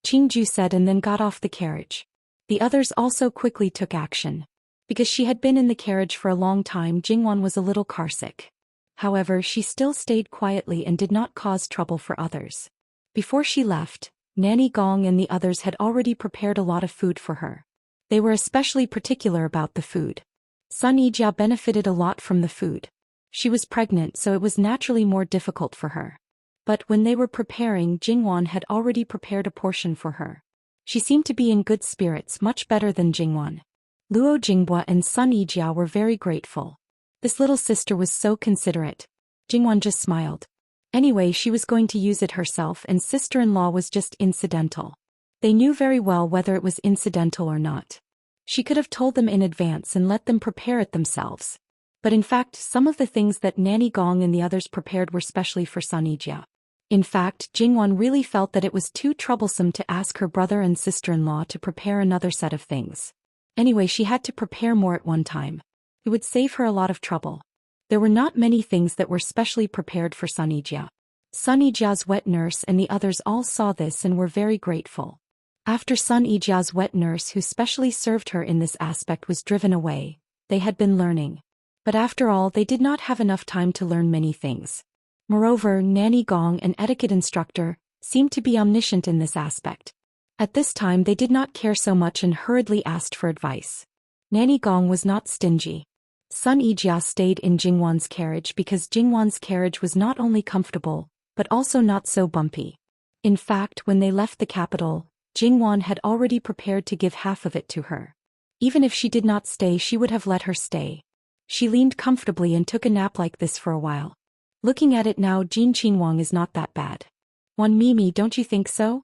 Speaker 1: Qingju said and then got off the carriage. The others also quickly took action. Because she had been in the carriage for a long time, Jingwan was a little carsick. However, she still stayed quietly and did not cause trouble for others. Before she left, Nanny Gong and the others had already prepared a lot of food for her. They were especially particular about the food. Sun Yijia benefited a lot from the food. She was pregnant, so it was naturally more difficult for her. But when they were preparing, Jingwan had already prepared a portion for her. She seemed to be in good spirits, much better than Jingwan. Luo Jingbua and Sun Yijia were very grateful. This little sister was so considerate. Jingwan just smiled. Anyway, she was going to use it herself and sister-in-law was just incidental. They knew very well whether it was incidental or not. She could have told them in advance and let them prepare it themselves. But in fact, some of the things that Nanny Gong and the others prepared were specially for Sun Yijia. In fact, Jingwan really felt that it was too troublesome to ask her brother and sister-in-law to prepare another set of things. Anyway, she had to prepare more at one time. It would save her a lot of trouble. There were not many things that were specially prepared for Sun Yijia. Sun Yijia's wet nurse and the others all saw this and were very grateful. After Sun Yijia's wet nurse, who specially served her in this aspect, was driven away, they had been learning. But after all, they did not have enough time to learn many things. Moreover, Nanny Gong, an etiquette instructor, seemed to be omniscient in this aspect. At this time they did not care so much and hurriedly asked for advice. Nanny Gong was not stingy. Sun Yijia stayed in Jingwan's carriage because Jingwan's carriage was not only comfortable, but also not so bumpy. In fact, when they left the capital, Jingwan had already prepared to give half of it to her. Even if she did not stay, she would have let her stay. She leaned comfortably and took a nap like this for a while. Looking at it now, Jin Qinhuang is not that bad. Wan Mimi, don't you think so?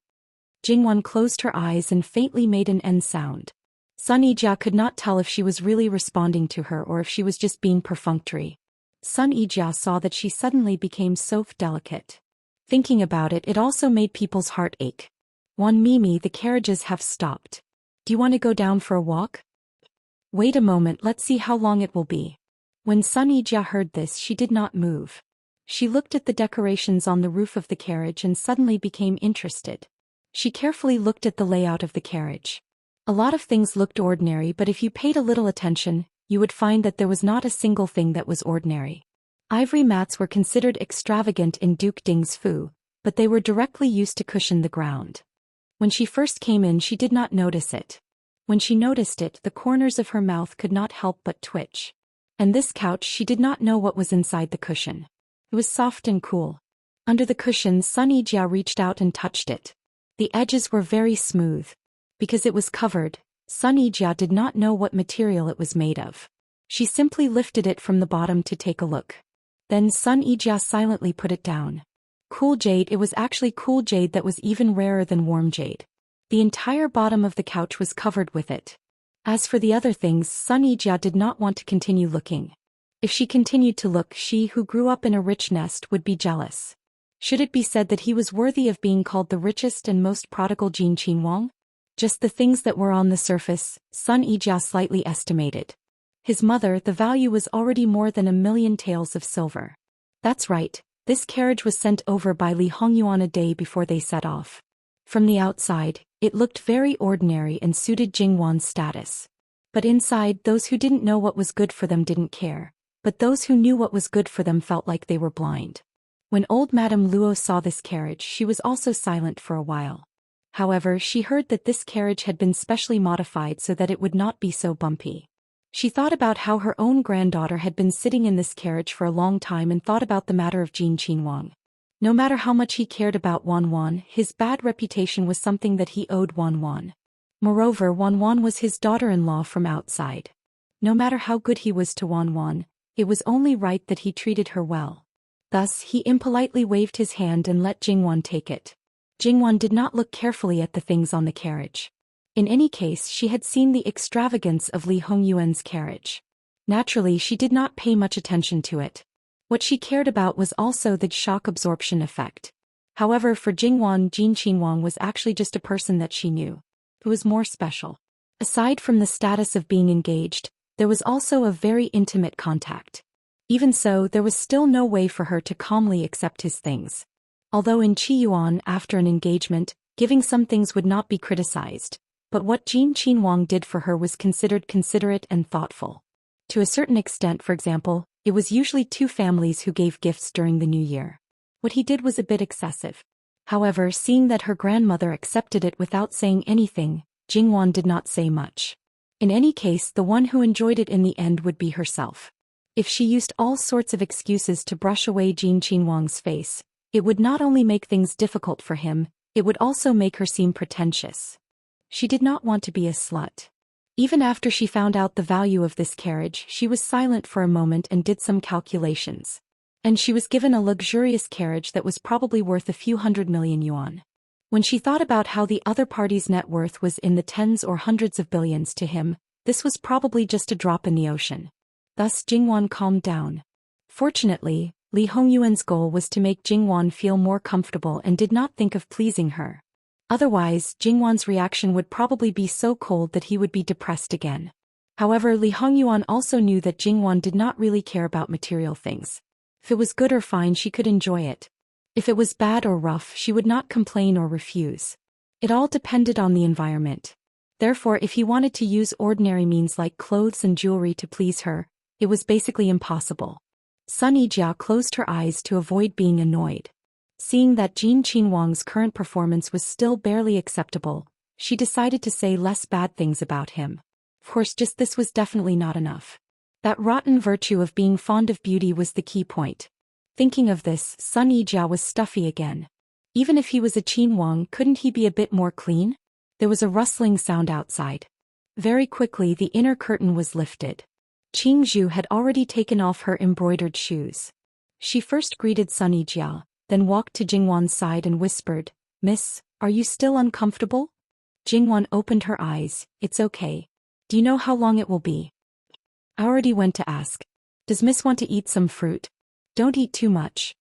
Speaker 1: Jingwan closed her eyes and faintly made an N sound. Sun Yijia could not tell if she was really responding to her or if she was just being perfunctory. Sun Yijia saw that she suddenly became so delicate. Thinking about it, it also made people's heart ache. Wan Mimi, the carriages have stopped. Do you want to go down for a walk? Wait a moment, let's see how long it will be. When Sun Yijia heard this, she did not move. She looked at the decorations on the roof of the carriage and suddenly became interested. She carefully looked at the layout of the carriage. A lot of things looked ordinary, but if you paid a little attention, you would find that there was not a single thing that was ordinary. Ivory mats were considered extravagant in Duke Ding's Fu, but they were directly used to cushion the ground. When she first came in, she did not notice it. When she noticed it, the corners of her mouth could not help but twitch. And this couch, she did not know what was inside the cushion. It was soft and cool. Under the cushion, Sun Yijia reached out and touched it. The edges were very smooth. Because it was covered, Sun Yijia did not know what material it was made of. She simply lifted it from the bottom to take a look. Then Sun Yijia silently put it down. Cool jade. It was actually cool jade that was even rarer than warm jade. The entire bottom of the couch was covered with it. As for the other things, Sun Yijia did not want to continue looking. If she continued to look, she who grew up in a rich nest would be jealous. Should it be said that he was worthy of being called the richest and most prodigal Jin Qinhuang? Just the things that were on the surface, Sun Yijia slightly estimated. His mother, the value was already more than 1,000,000 taels of silver. That's right, this carriage was sent over by Li Hongyuan a day before they set off. From the outside, it looked very ordinary and suited Jingwan's status. But inside, those who didn't know what was good for them didn't care, but those who knew what was good for them felt like they were blind. When old Madame Luo saw this carriage, she was also silent for a while. However, she heard that this carriage had been specially modified so that it would not be so bumpy. She thought about how her own granddaughter had been sitting in this carriage for a long time and thought about the matter of Jin Qinhuang. No matter how much he cared about Wan Wan, his bad reputation was something that he owed Wan Wan. Moreover, Wan Wan was his daughter-in-law from outside. No matter how good he was to Wan Wan, it was only right that he treated her well. Thus, he impolitely waved his hand and let Jingwan take it. Jingwan did not look carefully at the things on the carriage. In any case, she had seen the extravagance of Li Hongyuan's carriage. Naturally, she did not pay much attention to it. What she cared about was also the shock absorption effect. However, for Jingwan, Jin Qinhuang was actually just a person that she knew. Who was more special. Aside from the status of being engaged, there was also a very intimate contact. Even so, there was still no way for her to calmly accept his things. Although in Qiyuan, after an engagement, giving some things would not be criticized, but what Jin Qinhuang did for her was considered considerate and thoughtful. To a certain extent, for example, it was usually two families who gave gifts during the New Year. What he did was a bit excessive. However, seeing that her grandmother accepted it without saying anything, Jingwan did not say much. In any case, the one who enjoyed it in the end would be herself. If she used all sorts of excuses to brush away Jin Qinhuang's face, it would not only make things difficult for him, it would also make her seem pretentious. She did not want to be a slut. Even after she found out the value of this carriage, she was silent for a moment and did some calculations. And she was given a luxurious carriage that was probably worth a few 100 million yuan. When she thought about how the other party's net worth was in the tens or hundreds of billions to him, this was probably just a drop in the ocean. Thus Jingwan calmed down. Fortunately, Li Hongyuan's goal was to make Jingwan feel more comfortable and did not think of pleasing her. Otherwise, Jingwan's reaction would probably be so cold that he would be depressed again. However, Li Hongyuan also knew that Jingwan did not really care about material things. If it was good or fine, she could enjoy it. If it was bad or rough, she would not complain or refuse. It all depended on the environment. Therefore, if he wanted to use ordinary means like clothes and jewelry to please her, it was basically impossible. Sun Yijia closed her eyes to avoid being annoyed. Seeing that Jin Qinhuang's current performance was still barely acceptable, she decided to say less bad things about him. Of course, just this was definitely not enough. That rotten virtue of being fond of beauty was the key point. Thinking of this, Sun Yijia was stuffy again. Even if he was a Qinhuang, couldn't he be a bit more clean? There was a rustling sound outside. Very quickly the inner curtain was lifted. Qing Zhu had already taken off her embroidered shoes. She first greeted Sun Yijia, then walked to Jingwan's side and whispered, "Miss, are you still uncomfortable?" Jingwan opened her eyes. "It's okay. Do you know how long it will be?" "I already went to ask. Does Miss want to eat some fruit?" "Don't eat too much.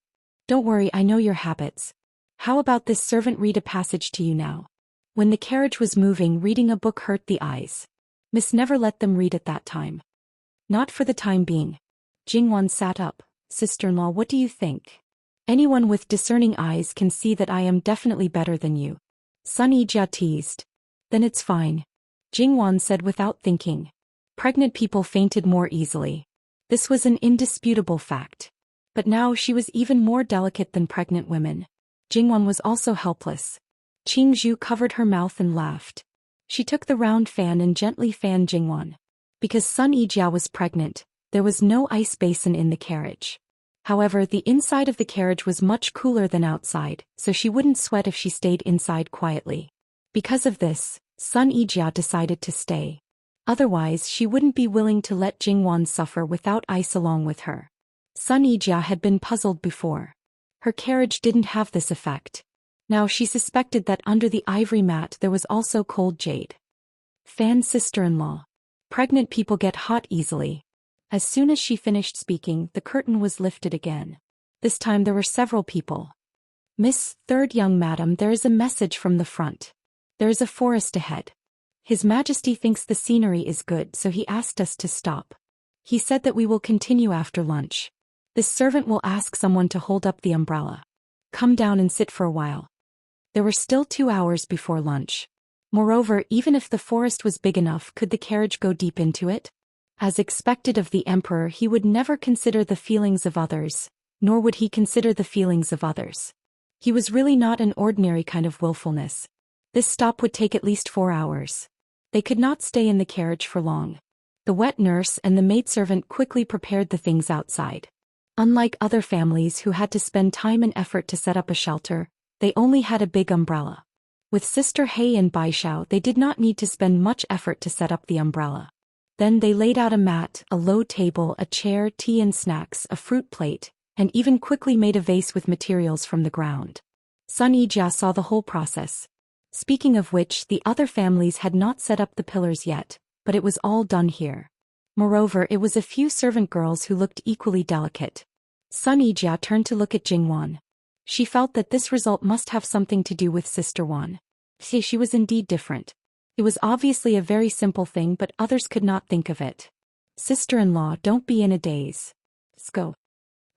Speaker 1: Don't worry, I know your habits. How about this servant read a passage to you now?" When the carriage was moving, reading a book hurt the eyes. Miss never let them read at that time. "Not for the time being." Jingwan sat up. "Sister-in-law, what do you think? Anyone with discerning eyes can see that I am definitely better than you." Sun Yijia teased. "Then it's fine," Jingwan said without thinking. Pregnant people fainted more easily. This was an indisputable fact. But now she was even more delicate than pregnant women. Jingwan was also helpless. Qing Zhu covered her mouth and laughed. She took the round fan and gently fanned Jingwan. Because Sun Yijia was pregnant, there was no ice basin in the carriage. However, the inside of the carriage was much cooler than outside, so she wouldn't sweat if she stayed inside quietly. Because of this, Sun Yijia decided to stay. Otherwise, she wouldn't be willing to let Jingwan suffer without ice along with her. Sun Yijia had been puzzled before. Her carriage didn't have this effect. Now she suspected that under the ivory mat there was also cold jade. Fan sister-in-law. Pregnant people get hot easily. As soon as she finished speaking, the curtain was lifted again. This time there were several people. "Miss, third young madam, there is a message from the front. There is a forest ahead. His Majesty thinks the scenery is good, so he asked us to stop. He said that we will continue after lunch. This servant will ask someone to hold up the umbrella. Come down and sit for a while." There were still 2 hours before lunch. Moreover, even if the forest was big enough, could the carriage go deep into it? As expected of the emperor, he would never consider the feelings of others, nor would he consider the feelings of others. He was really not an ordinary kind of willfulness. This stop would take at least 4 hours. They could not stay in the carriage for long. The wet nurse and the maidservant quickly prepared the things outside. Unlike other families who had to spend time and effort to set up a shelter, they only had a big umbrella. With Sister Hei and Baishao, they did not need to spend much effort to set up the umbrella. Then they laid out a mat, a low table, a chair, tea and snacks, a fruit plate, and even quickly made a vase with materials from the ground. Sun Yijia saw the whole process. Speaking of which, the other families had not set up the pillars yet, but it was all done here. Moreover, it was a few servant girls who looked equally delicate. Sun Yijia turned to look at Jingwan. She felt that this result must have something to do with Sister Wan. She was indeed different. It was obviously a very simple thing, but others could not think of it. Sister-in-law, don't be in a daze. Go.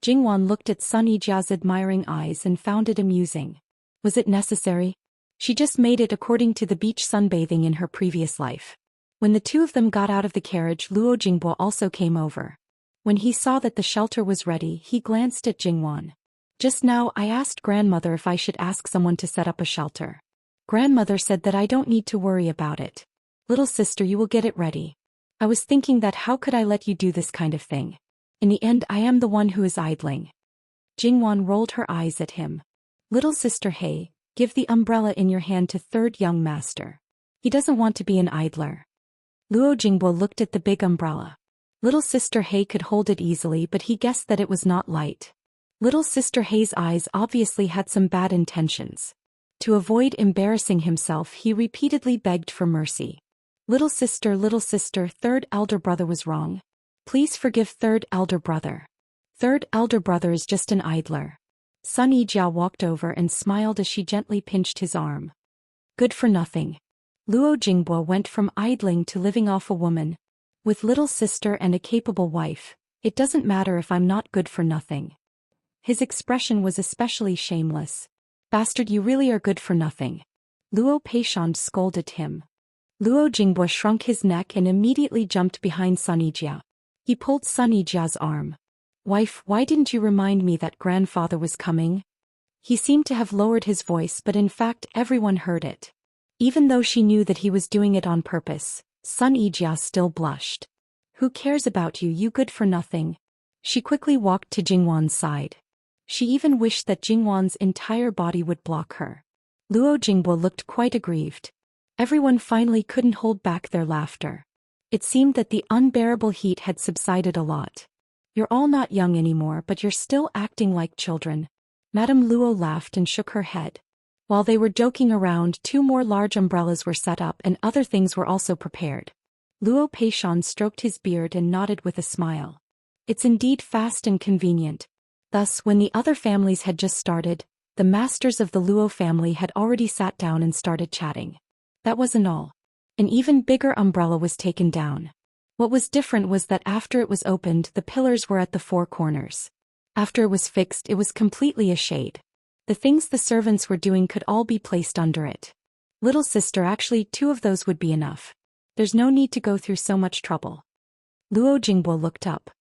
Speaker 1: Jingwan looked at Sun Yijia's admiring eyes and found it amusing. Was it necessary? She just made it according to the beach sunbathing in her previous life. When the two of them got out of the carriage, Luo Jingbo also came over. When he saw that the shelter was ready, he glanced at Jingwan. Just now I asked grandmother if I should ask someone to set up a shelter. Grandmother said that I don't need to worry about it. Little sister, you will get it ready. I was thinking that how could I let you do this kind of thing? In the end, I am the one who is idling. Jingwan rolled her eyes at him. Little sister, hey, give the umbrella in your hand to third young master. He doesn't want to be an idler. Luo Jingbo looked at the big umbrella. Little sister Hei could hold it easily, but he guessed that it was not light. Little sister Hei's eyes obviously had some bad intentions. To avoid embarrassing himself, he repeatedly begged for mercy. Little sister, third elder brother was wrong. Please forgive third elder brother. Third elder brother is just an idler. Sun Yijia walked over and smiled as she gently pinched his arm. Good for nothing. Luo Jingbo went from idling to living off a woman. With little sister and a capable wife, it doesn't matter if I'm not good for nothing. His expression was especially shameless. Bastard, you really are good for nothing. Luo Peichand scolded him. Luo Jingbo shrunk his neck and immediately jumped behind Sun Yijia. He pulled Sun Yijia's arm. Wife, why didn't you remind me that grandfather was coming? He seemed to have lowered his voice, but in fact everyone heard it. Even though she knew that he was doing it on purpose, Sun Yijia still blushed. Who cares about you, you good for nothing? She quickly walked to Jingwan's side. She even wished that Jingwan's entire body would block her. Luo Jingbo looked quite aggrieved. Everyone finally couldn't hold back their laughter. It seemed that the unbearable heat had subsided a lot. You're all not young anymore, but you're still acting like children. Madame Luo laughed and shook her head. While they were joking around, 2 more large umbrellas were set up and other things were also prepared. Luo Peichand stroked his beard and nodded with a smile. It's indeed fast and convenient. Thus, when the other families had just started, the masters of the Luo family had already sat down and started chatting. That wasn't all. An even bigger umbrella was taken down. What was different was that after it was opened, the pillars were at the 4 corners. After it was fixed, it was completely a shade. The things the servants were doing could all be placed under it. Little sister, actually 2 of those would be enough. There's no need to go through so much trouble. Luo Jingbo looked up.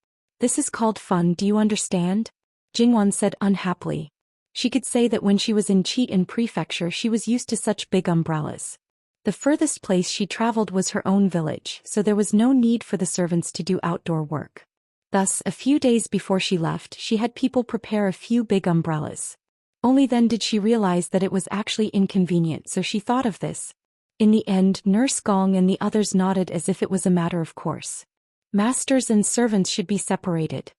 Speaker 1: This is called fun, do you understand? Jingwan said unhappily. She could say that when she was in Chitin Prefecture she was used to such big umbrellas. The furthest place she traveled was her own village, so there was no need for the servants to do outdoor work. Thus, a few days before she left, she had people prepare a few big umbrellas. Only then did she realize that it was actually inconvenient, so she thought of this. In the end, Nurse Gong and the others nodded as if it was a matter of course. Masters and servants should be separated.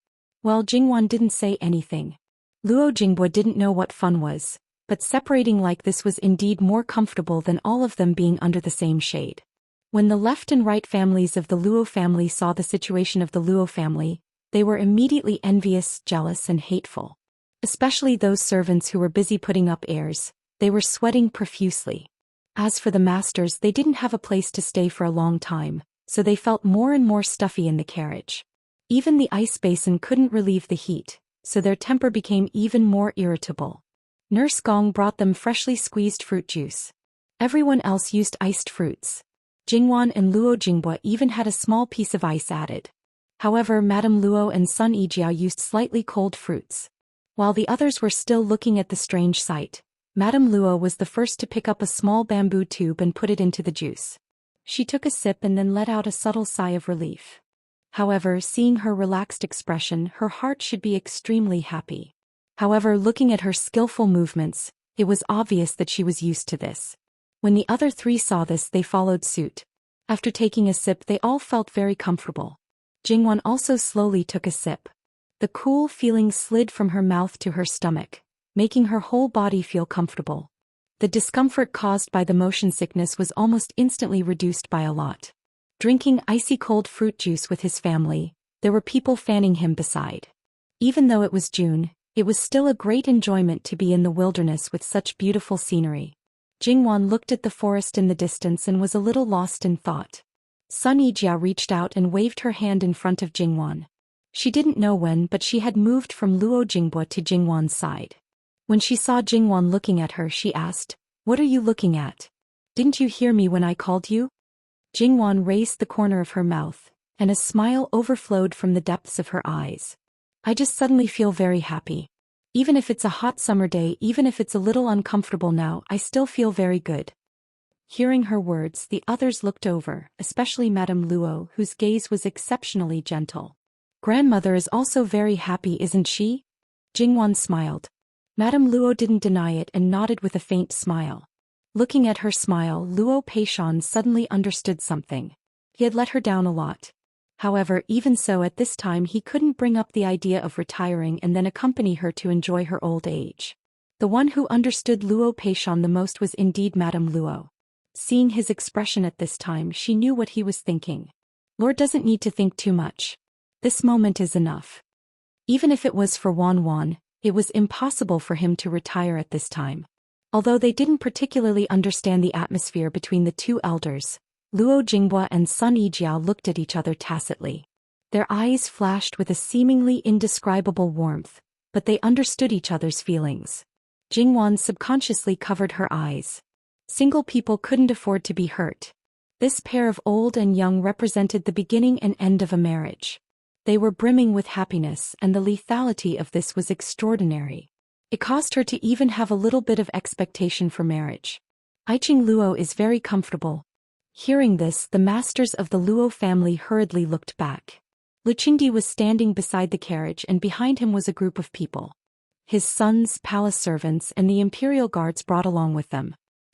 Speaker 1: Well, Jingwan didn't say anything. Luo Jingbo didn't know what fun was, but separating like this was indeed more comfortable than all of them being under the same shade. When the left and right families of the Luo family saw the situation of the Luo family, they were immediately envious, jealous, and hateful. Especially those servants who were busy putting up airs, they were sweating profusely. As for the masters, they didn't have a place to stay for a long time, so they felt more and more stuffy in the carriage. Even the ice basin couldn't relieve the heat, so their temper became even more irritable. Nurse Gong brought them freshly squeezed fruit juice. Everyone else used iced fruits. Jingwan and Luo Jingbo even had a small piece of ice added. However, Madame Luo and Sun Yijia used slightly cold fruits. While the others were still looking at the strange sight, Madame Luo was the first to pick up a small bamboo tube and put it into the juice. She took a sip and then let out a subtle sigh of relief. However, seeing her relaxed expression, her heart should be extremely happy. However, looking at her skillful movements, it was obvious that she was used to this. When the other 3 saw this, they followed suit. After taking a sip, they all felt very comfortable. Jingwan also slowly took a sip. The cool feeling slid from her mouth to her stomach, making her whole body feel comfortable. The discomfort caused by the motion sickness was almost instantly reduced by a lot. Drinking icy cold fruit juice with his family, there were people fanning him beside. Even though it was June, it was still a great enjoyment to be in the wilderness with such beautiful scenery. Jingwan looked at the forest in the distance and was a little lost in thought. Sun Yijia reached out and waved her hand in front of Jingwan. She didn't know when, but she had moved from Luo Jingbo to Jingwan's side. When she saw Jingwan looking at her, she asked, "What are you looking at? Didn't you hear me when I called you?" Jingwan raised the corner of her mouth, and a smile overflowed from the depths of her eyes. "I just suddenly feel very happy. Even if it's a hot summer day, even if it's a little uncomfortable now, I still feel very good." Hearing her words, the others looked over, especially Madame Luo, whose gaze was exceptionally gentle. "Grandmother is also very happy, isn't she?" Jingwan smiled. Madame Luo didn't deny it and nodded with a faint smile. Looking at her smile, Luo Peishan suddenly understood something. He had let her down a lot. However, even so, at this time he couldn't bring up the idea of retiring and then accompany her to enjoy her old age. The one who understood Luo Peishan the most was indeed Madame Luo. Seeing his expression at this time, she knew what he was thinking. Lord doesn't need to think too much. This moment is enough. Even if it was for Wan Wan, it was impossible for him to retire at this time. Although they didn't particularly understand the atmosphere between the two elders, Luo Jingbo and Sun Yijiao looked at each other tacitly. Their eyes flashed with a seemingly indescribable warmth, but they understood each other's feelings. Jingwan subconsciously covered her eyes. Single people couldn't afford to be hurt. This pair of old and young represented the beginning and end of a marriage. They were brimming with happiness, and the lethality of this was extraordinary. It caused her to even have a little bit of expectation for marriage. Iching Luo is very comfortable. Hearing this, the masters of the Luo family hurriedly looked back. Luqingdi was standing beside the carriage, and behind him was a group of people. His sons, palace servants, and the imperial guards brought along with them.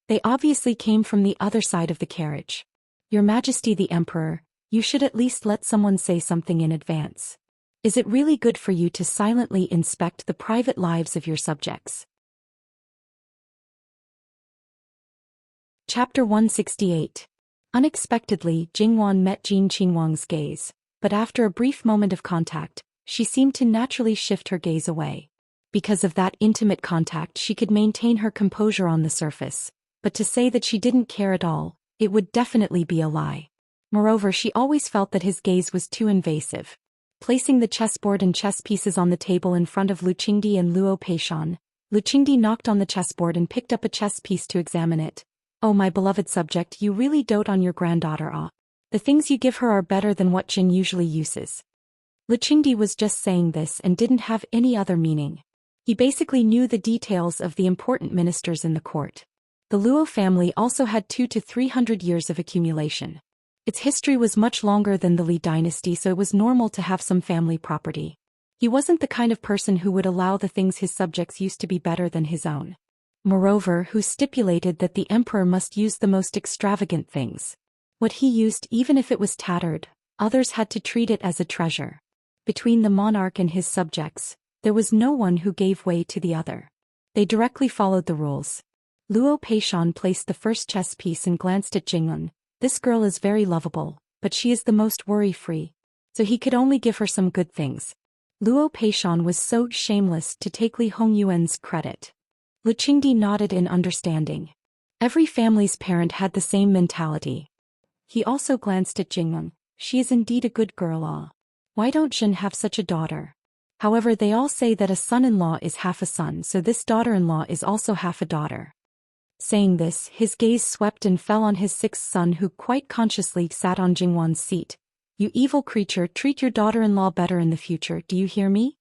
Speaker 1: They obviously came from the other side of the carriage. "Your Majesty the Emperor, you should at least let someone say something in advance. Is it really good for you to silently inspect the private lives of your subjects?" Chapter 168. Unexpectedly, Jingwan met Jin Qingwang's gaze, but after a brief moment of contact, she seemed to naturally shift her gaze away. Because of that intimate contact, she could maintain her composure on the surface, but to say that she didn't care at all, it would definitely be a lie. Moreover, she always felt that his gaze was too invasive. Placing the chessboard and chess pieces on the table in front of Luqingdi and Luo Peishan, Luqingdi knocked on the chessboard and picked up a chess piece to examine it. "Oh, my beloved subject, you really dote on your granddaughter, ah. The things you give her are better than what Jin usually uses." Luqingdi was just saying this and didn't have any other meaning. He basically knew the details of the important ministers in the court. The Luo family also had 200 to 300 years of accumulation. Its history was much longer than the Li dynasty, so it was normal to have some family property. He wasn't the kind of person who would allow the things his subjects used to be better than his own. Moreover, who stipulated that the emperor must use the most extravagant things. What he used, even if it was tattered, others had to treat it as a treasure. Between the monarch and his subjects, there was no one who gave way to the other. They directly followed the rules. Luo Peishan placed the first chess piece and glanced at Jing'un. This girl is very lovable, but she is the most worry-free. So he could only give her some good things. Luo Peishan was so shameless to take Li Hongyuan's credit. Luqingdi nodded in understanding. Every family's parent had the same mentality. He also glanced at Jing'un. She is indeed a good girl, ah. Why don't Jin have such a daughter? However, they all say that a son-in-law is half a son, so this daughter-in-law is also half a daughter. Saying this, his gaze swept and fell on his sixth son, who quite consciously sat on Jingwan's seat. "You evil creature, treat your daughter-in-law better in the future, do you hear me?"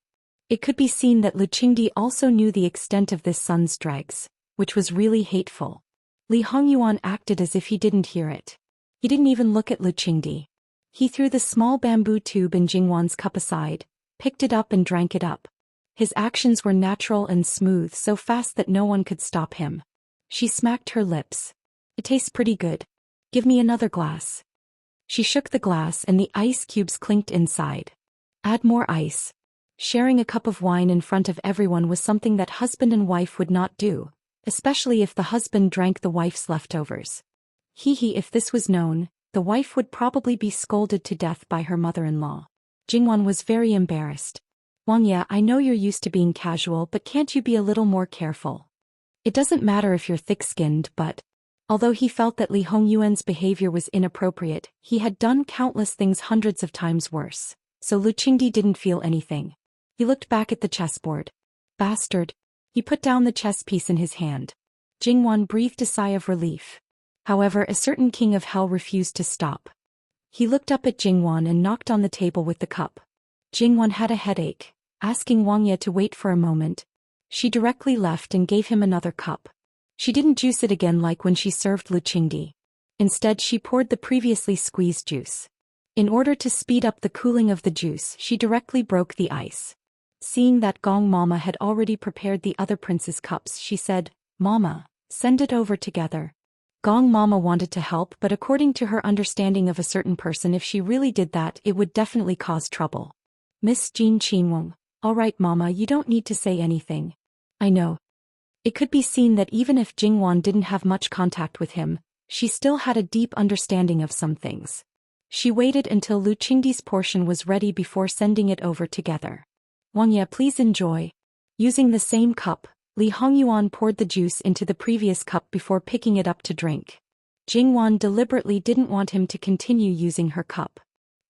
Speaker 1: It could be seen that Luqingdi also knew the extent of this son's dregs, which was really hateful. Li Hongyuan acted as if he didn't hear it. He didn't even look at Luqingdi. He threw the small bamboo tube in Jingwan's cup aside, picked it up and drank it up. His actions were natural and smooth, so fast that no one could stop him. She smacked her lips. "It tastes pretty good. Give me another glass." She shook the glass and the ice cubes clinked inside. "Add more ice." Sharing a cup of wine in front of everyone was something that husband and wife would not do, especially if the husband drank the wife's leftovers. If this was known, the wife would probably be scolded to death by her mother-in-law. Jingwan was very embarrassed. Wang Ye, I know you're used to being casual, but can't you be a little more careful? It doesn't matter if you're thick-skinned, but... Although he felt that Li Hongyuan's behavior was inappropriate, he had done countless things hundreds of times worse, so Lu Qingdi didn't feel anything. He looked back at the chessboard. Bastard. He put down the chess piece in his hand. Jingwan breathed a sigh of relief. However, a certain king of hell refused to stop. He looked up at Jingwan and knocked on the table with the cup. Jingwan had a headache, asking Wang Ye to wait for a moment. She directly left and gave him another cup. She didn't juice it again like when she served Lu Qingdi. Instead, she poured the previously squeezed juice. In order to speed up the cooling of the juice, she directly broke the ice. Seeing that Gong Mama had already prepared the other prince's cups, she said, Mama, send it over together. Gong Mama wanted to help, but according to her understanding of a certain person, if she really did that, it would definitely cause trouble. Miss Jin Qinweng, all right Mama, you don't need to say anything. I know. It could be seen that even if Jingwan didn't have much contact with him, she still had a deep understanding of some things. She waited until Lu Qingdi's portion was ready before sending it over together. Wang Ye, please enjoy. Using the same cup, Li Hongyuan poured the juice into the previous cup before picking it up to drink. Jingwan deliberately didn't want him to continue using her cup.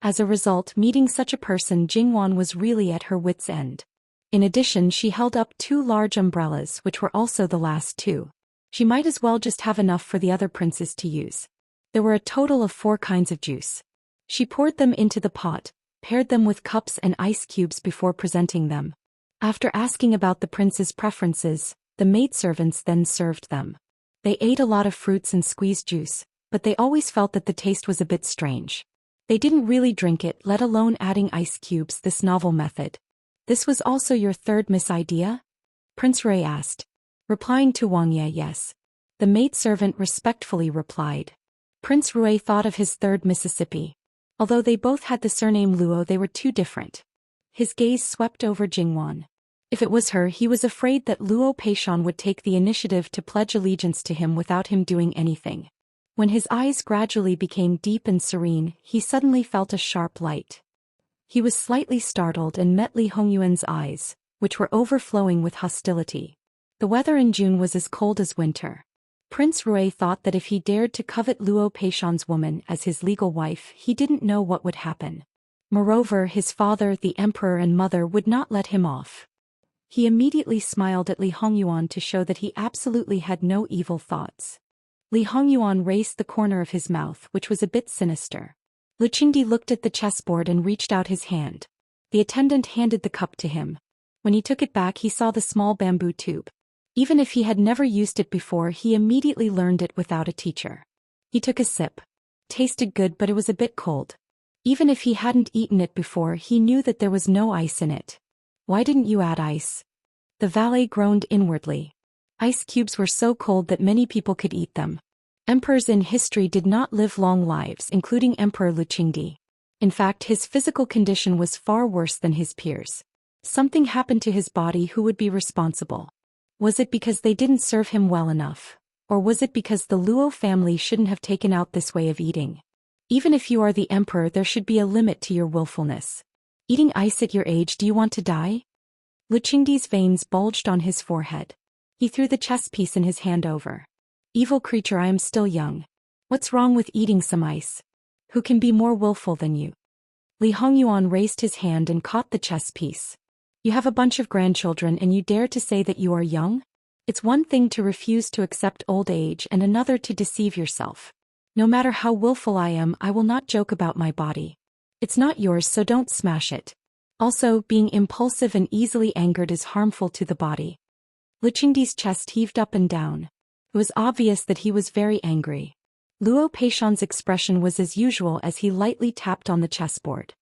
Speaker 1: As a result, meeting such a person, Jingwan was really at her wits' end. In addition, she held up 2 large umbrellas, which were also the last 2. She might as well just have enough for the other princes to use. There were a total of 4 kinds of juice. She poured them into the pot, paired them with cups and ice cubes before presenting them. After asking about the prince's preferences, the maidservants then served them. They ate a lot of fruits and squeezed juice, but they always felt that the taste was a bit strange. They didn't really drink it, let alone adding ice cubes, this novel method. This was also your third miss idea? Prince Rui asked. Replying to Wang Ye, yes. The maidservant respectfully replied. Prince Rui thought of his third Mississippi. Although they both had the surname Luo, they were too different. His gaze swept over Jingwan. If it was her, he was afraid that Luo Peishan would take the initiative to pledge allegiance to him without him doing anything. When his eyes gradually became deep and serene, he suddenly felt a sharp light. He was slightly startled and met Li Hongyuan's eyes, which were overflowing with hostility. The weather in June was as cold as winter. Prince Rui thought that if he dared to covet Luo Peishan's woman as his legal wife, he didn't know what would happen. Moreover, his father, the emperor, and mother would not let him off. He immediately smiled at Li Hongyuan to show that he absolutely had no evil thoughts. Li Hongyuan raised the corner of his mouth, which was a bit sinister. Lu Qingdi looked at the chessboard and reached out his hand. The attendant handed the cup to him. When he took it back, he saw the small bamboo tube. Even if he had never used it before, he immediately learned it without a teacher. He took a sip. Tasted good, but it was a bit cold. Even if he hadn't eaten it before, he knew that there was no ice in it. Why didn't you add ice? The valet groaned inwardly. Ice cubes were so cold that many people could eat them. Emperors in history did not live long lives, including Emperor Lu Qingdi. In fact, his physical condition was far worse than his peers. Something happened to his body. Who would be responsible? Was it because they didn't serve him well enough? Or was it because the Luo family shouldn't have taken out this way of eating? Even if you are the emperor, there should be a limit to your willfulness. Eating ice at your age, do you want to die? Lu Qingdi's veins bulged on his forehead. He threw the chess piece in his hand over. Evil creature, I am still young. What's wrong with eating some ice? Who can be more willful than you? Li Hongyuan raised his hand and caught the chess piece. You have a bunch of grandchildren and you dare to say that you are young? It's one thing to refuse to accept old age and another to deceive yourself. No matter how willful I am, I will not joke about my body. It's not yours, so don't smash it. Also, being impulsive and easily angered is harmful to the body. Lu Qingdi's chest heaved up and down. It was obvious that he was very angry. Luo Peishan's expression was as usual as he lightly tapped on the chessboard.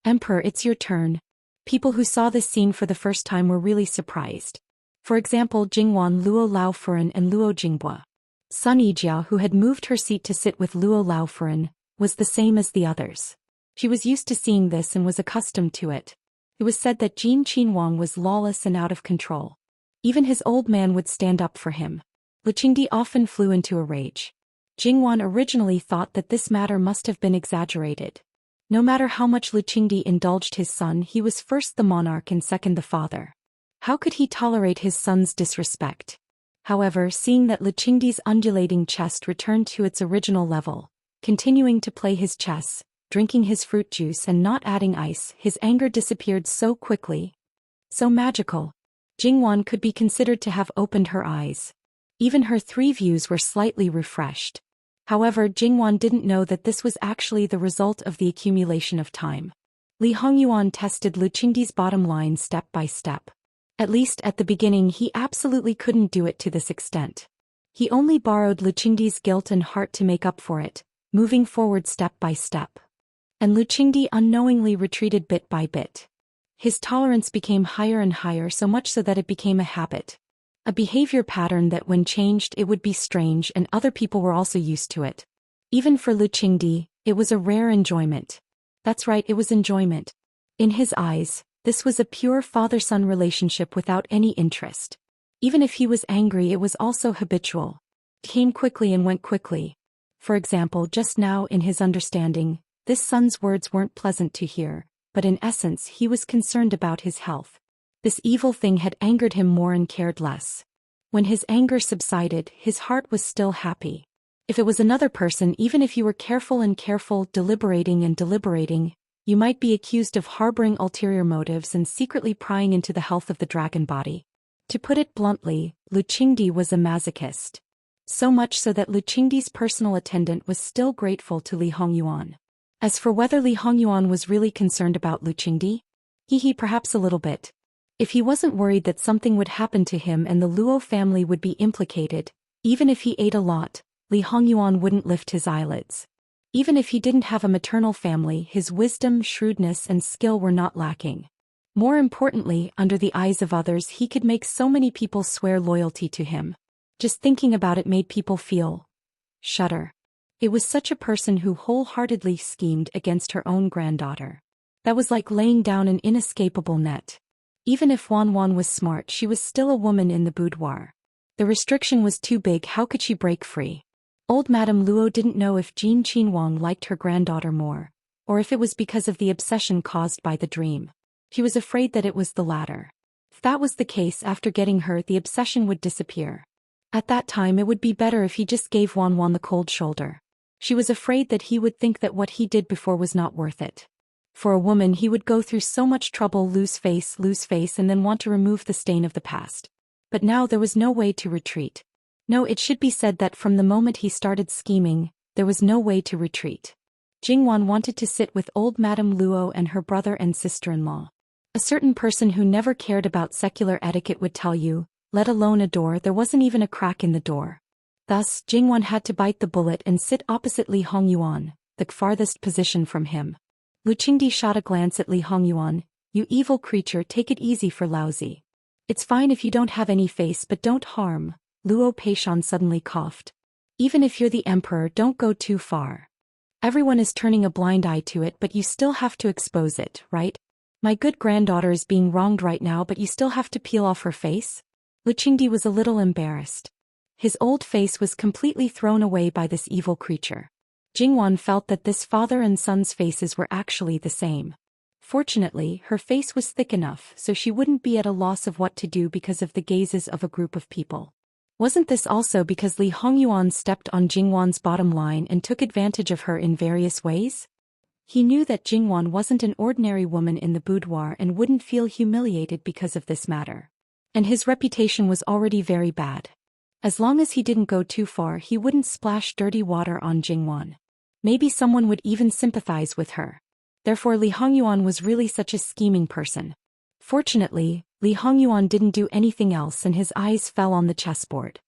Speaker 1: Emperor, it's your turn. People who saw this scene for the first time were really surprised. For example, Jingwan, Luo Laofuran, and Luo Jingbua. Sun Yijiao, who had moved her seat to sit with Luo Laofuran, was the same as the others. She was used to seeing this and was accustomed to it. It was said that Jin Qinwang was lawless and out of control. Even his old man would stand up for him. Lu Qingdi often flew into a rage. Jingwan originally thought that this matter must have been exaggerated. No matter how much Lu Qingdi indulged his son, he was first the monarch and second the father. How could he tolerate his son's disrespect? However, seeing that Lu Qingdi's undulating chest returned to its original level, continuing to play his chess, drinking his fruit juice and not adding ice, his anger disappeared so quickly. So magical. Jingwan could be considered to have opened her eyes. Even her three views were slightly refreshed. However, Jingwan didn't know that this was actually the result of the accumulation of time. Li Hongyuan tested Lu Qingdi's bottom line step by step. At least at the beginning he absolutely couldn't do it to this extent. He only borrowed Lu Qingdi's guilt and heart to make up for it, moving forward step by step. And Lu Qingdi unknowingly retreated bit by bit. His tolerance became higher and higher, so much so that it became a habit. A behavior pattern that when changed it would be strange, and other people were also used to it. Even for Lu Qingdi, it was a rare enjoyment. That's right, it was enjoyment. In his eyes, this was a pure father-son relationship without any interest. Even if he was angry, it was also habitual. It came quickly and went quickly. For example, just now in his understanding, this son's words weren't pleasant to hear, but in essence he was concerned about his health. This evil thing had angered him more and cared less. When his anger subsided, his heart was still happy. If it was another person, even if you were careful and careful, deliberating and deliberating, you might be accused of harboring ulterior motives and secretly prying into the health of the dragon body. To put it bluntly, Lu Qingdi was a masochist. So much so that Lu Qingdi's personal attendant was still grateful to Li Hongyuan. As for whether Li Hongyuan was really concerned about Lu Qingdi? Perhaps a little bit. If he wasn't worried that something would happen to him and the Luo family would be implicated, even if he ate a lot, Li Hongyuan wouldn't lift his eyelids. Even if he didn't have a maternal family, his wisdom, shrewdness and skill were not lacking. More importantly, under the eyes of others he could make so many people swear loyalty to him. Just thinking about it made people shudder. It was such a person who wholeheartedly schemed against her own granddaughter. That was like laying down an inescapable net. Even if Wan Wan was smart, she was still a woman in the boudoir. The restriction was too big, how could she break free? Old Madame Luo didn't know if Jin Qinhuang liked her granddaughter more, or if it was because of the obsession caused by the dream. She was afraid that it was the latter. If that was the case, after getting her, the obsession would disappear. At that time it would be better if he just gave Wan Wan the cold shoulder. She was afraid that he would think that what he did before was not worth it. For a woman, he would go through so much trouble, lose face, and then want to remove the stain of the past. But now there was no way to retreat. No, it should be said that from the moment he started scheming, there was no way to retreat. Jingwan wanted to sit with old Madame Luo and her brother and sister-in-law. A certain person who never cared about secular etiquette would tell you, let alone a door, there wasn't even a crack in the door. Thus, Jingwan had to bite the bullet and sit opposite Li Hongyuan, the farthest position from him. Lu Qingdi shot a glance at Li Hongyuan. You evil creature, take it easy for lousy. It's fine if you don't have any face, but don't harm. Luo Peishan suddenly coughed. Even if you're the emperor, don't go too far. Everyone is turning a blind eye to it, but you still have to expose it, right? My good granddaughter is being wronged right now, but you still have to peel off her face? Lu Qingdi was a little embarrassed. His old face was completely thrown away by this evil creature. Jingwan felt that this father and son's faces were actually the same. Fortunately, her face was thick enough so she wouldn't be at a loss of what to do because of the gazes of a group of people. Wasn't this also because Li Hongyuan stepped on Jingwan's bottom line and took advantage of her in various ways? He knew that Jingwan wasn't an ordinary woman in the boudoir and wouldn't feel humiliated because of this matter. And his reputation was already very bad. As long as he didn't go too far, he wouldn't splash dirty water on Jingwan. Maybe someone would even sympathize with her. Therefore Li Hongyuan was really such a scheming person. Fortunately, Li Hongyuan didn't do anything else and his eyes fell on the chessboard.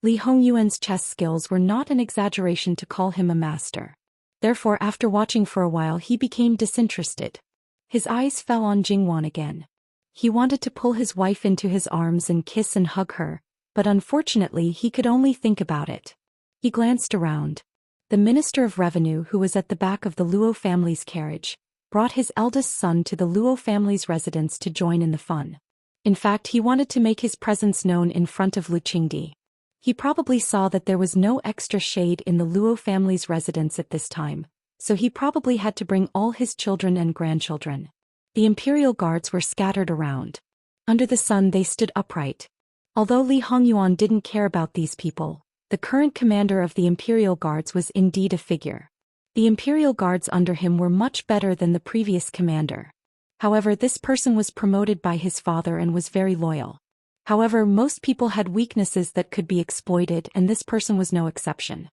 Speaker 1: Li Hongyuan's chess skills were not an exaggeration to call him a master. Therefore after watching for a while he became disinterested. His eyes fell on Jingwan again. He wanted to pull his wife into his arms and kiss and hug her, but unfortunately he could only think about it. He glanced around. The Minister of Revenue, who was at the back of the Luo family's carriage, brought his eldest son to the Luo family's residence to join in the fun. In fact, he wanted to make his presence known in front of Lu Qingdi. He probably saw that there was no extra shade in the Luo family's residence at this time, so he probably had to bring all his children and grandchildren. The imperial guards were scattered around. Under the sun they stood upright. Although Li Hongyuan didn't care about these people, the current commander of the imperial guards was indeed a figure. The imperial guards under him were much better than the previous commander. However, this person was promoted by his father and was very loyal. However, most people had weaknesses that could be exploited, and this person was no exception.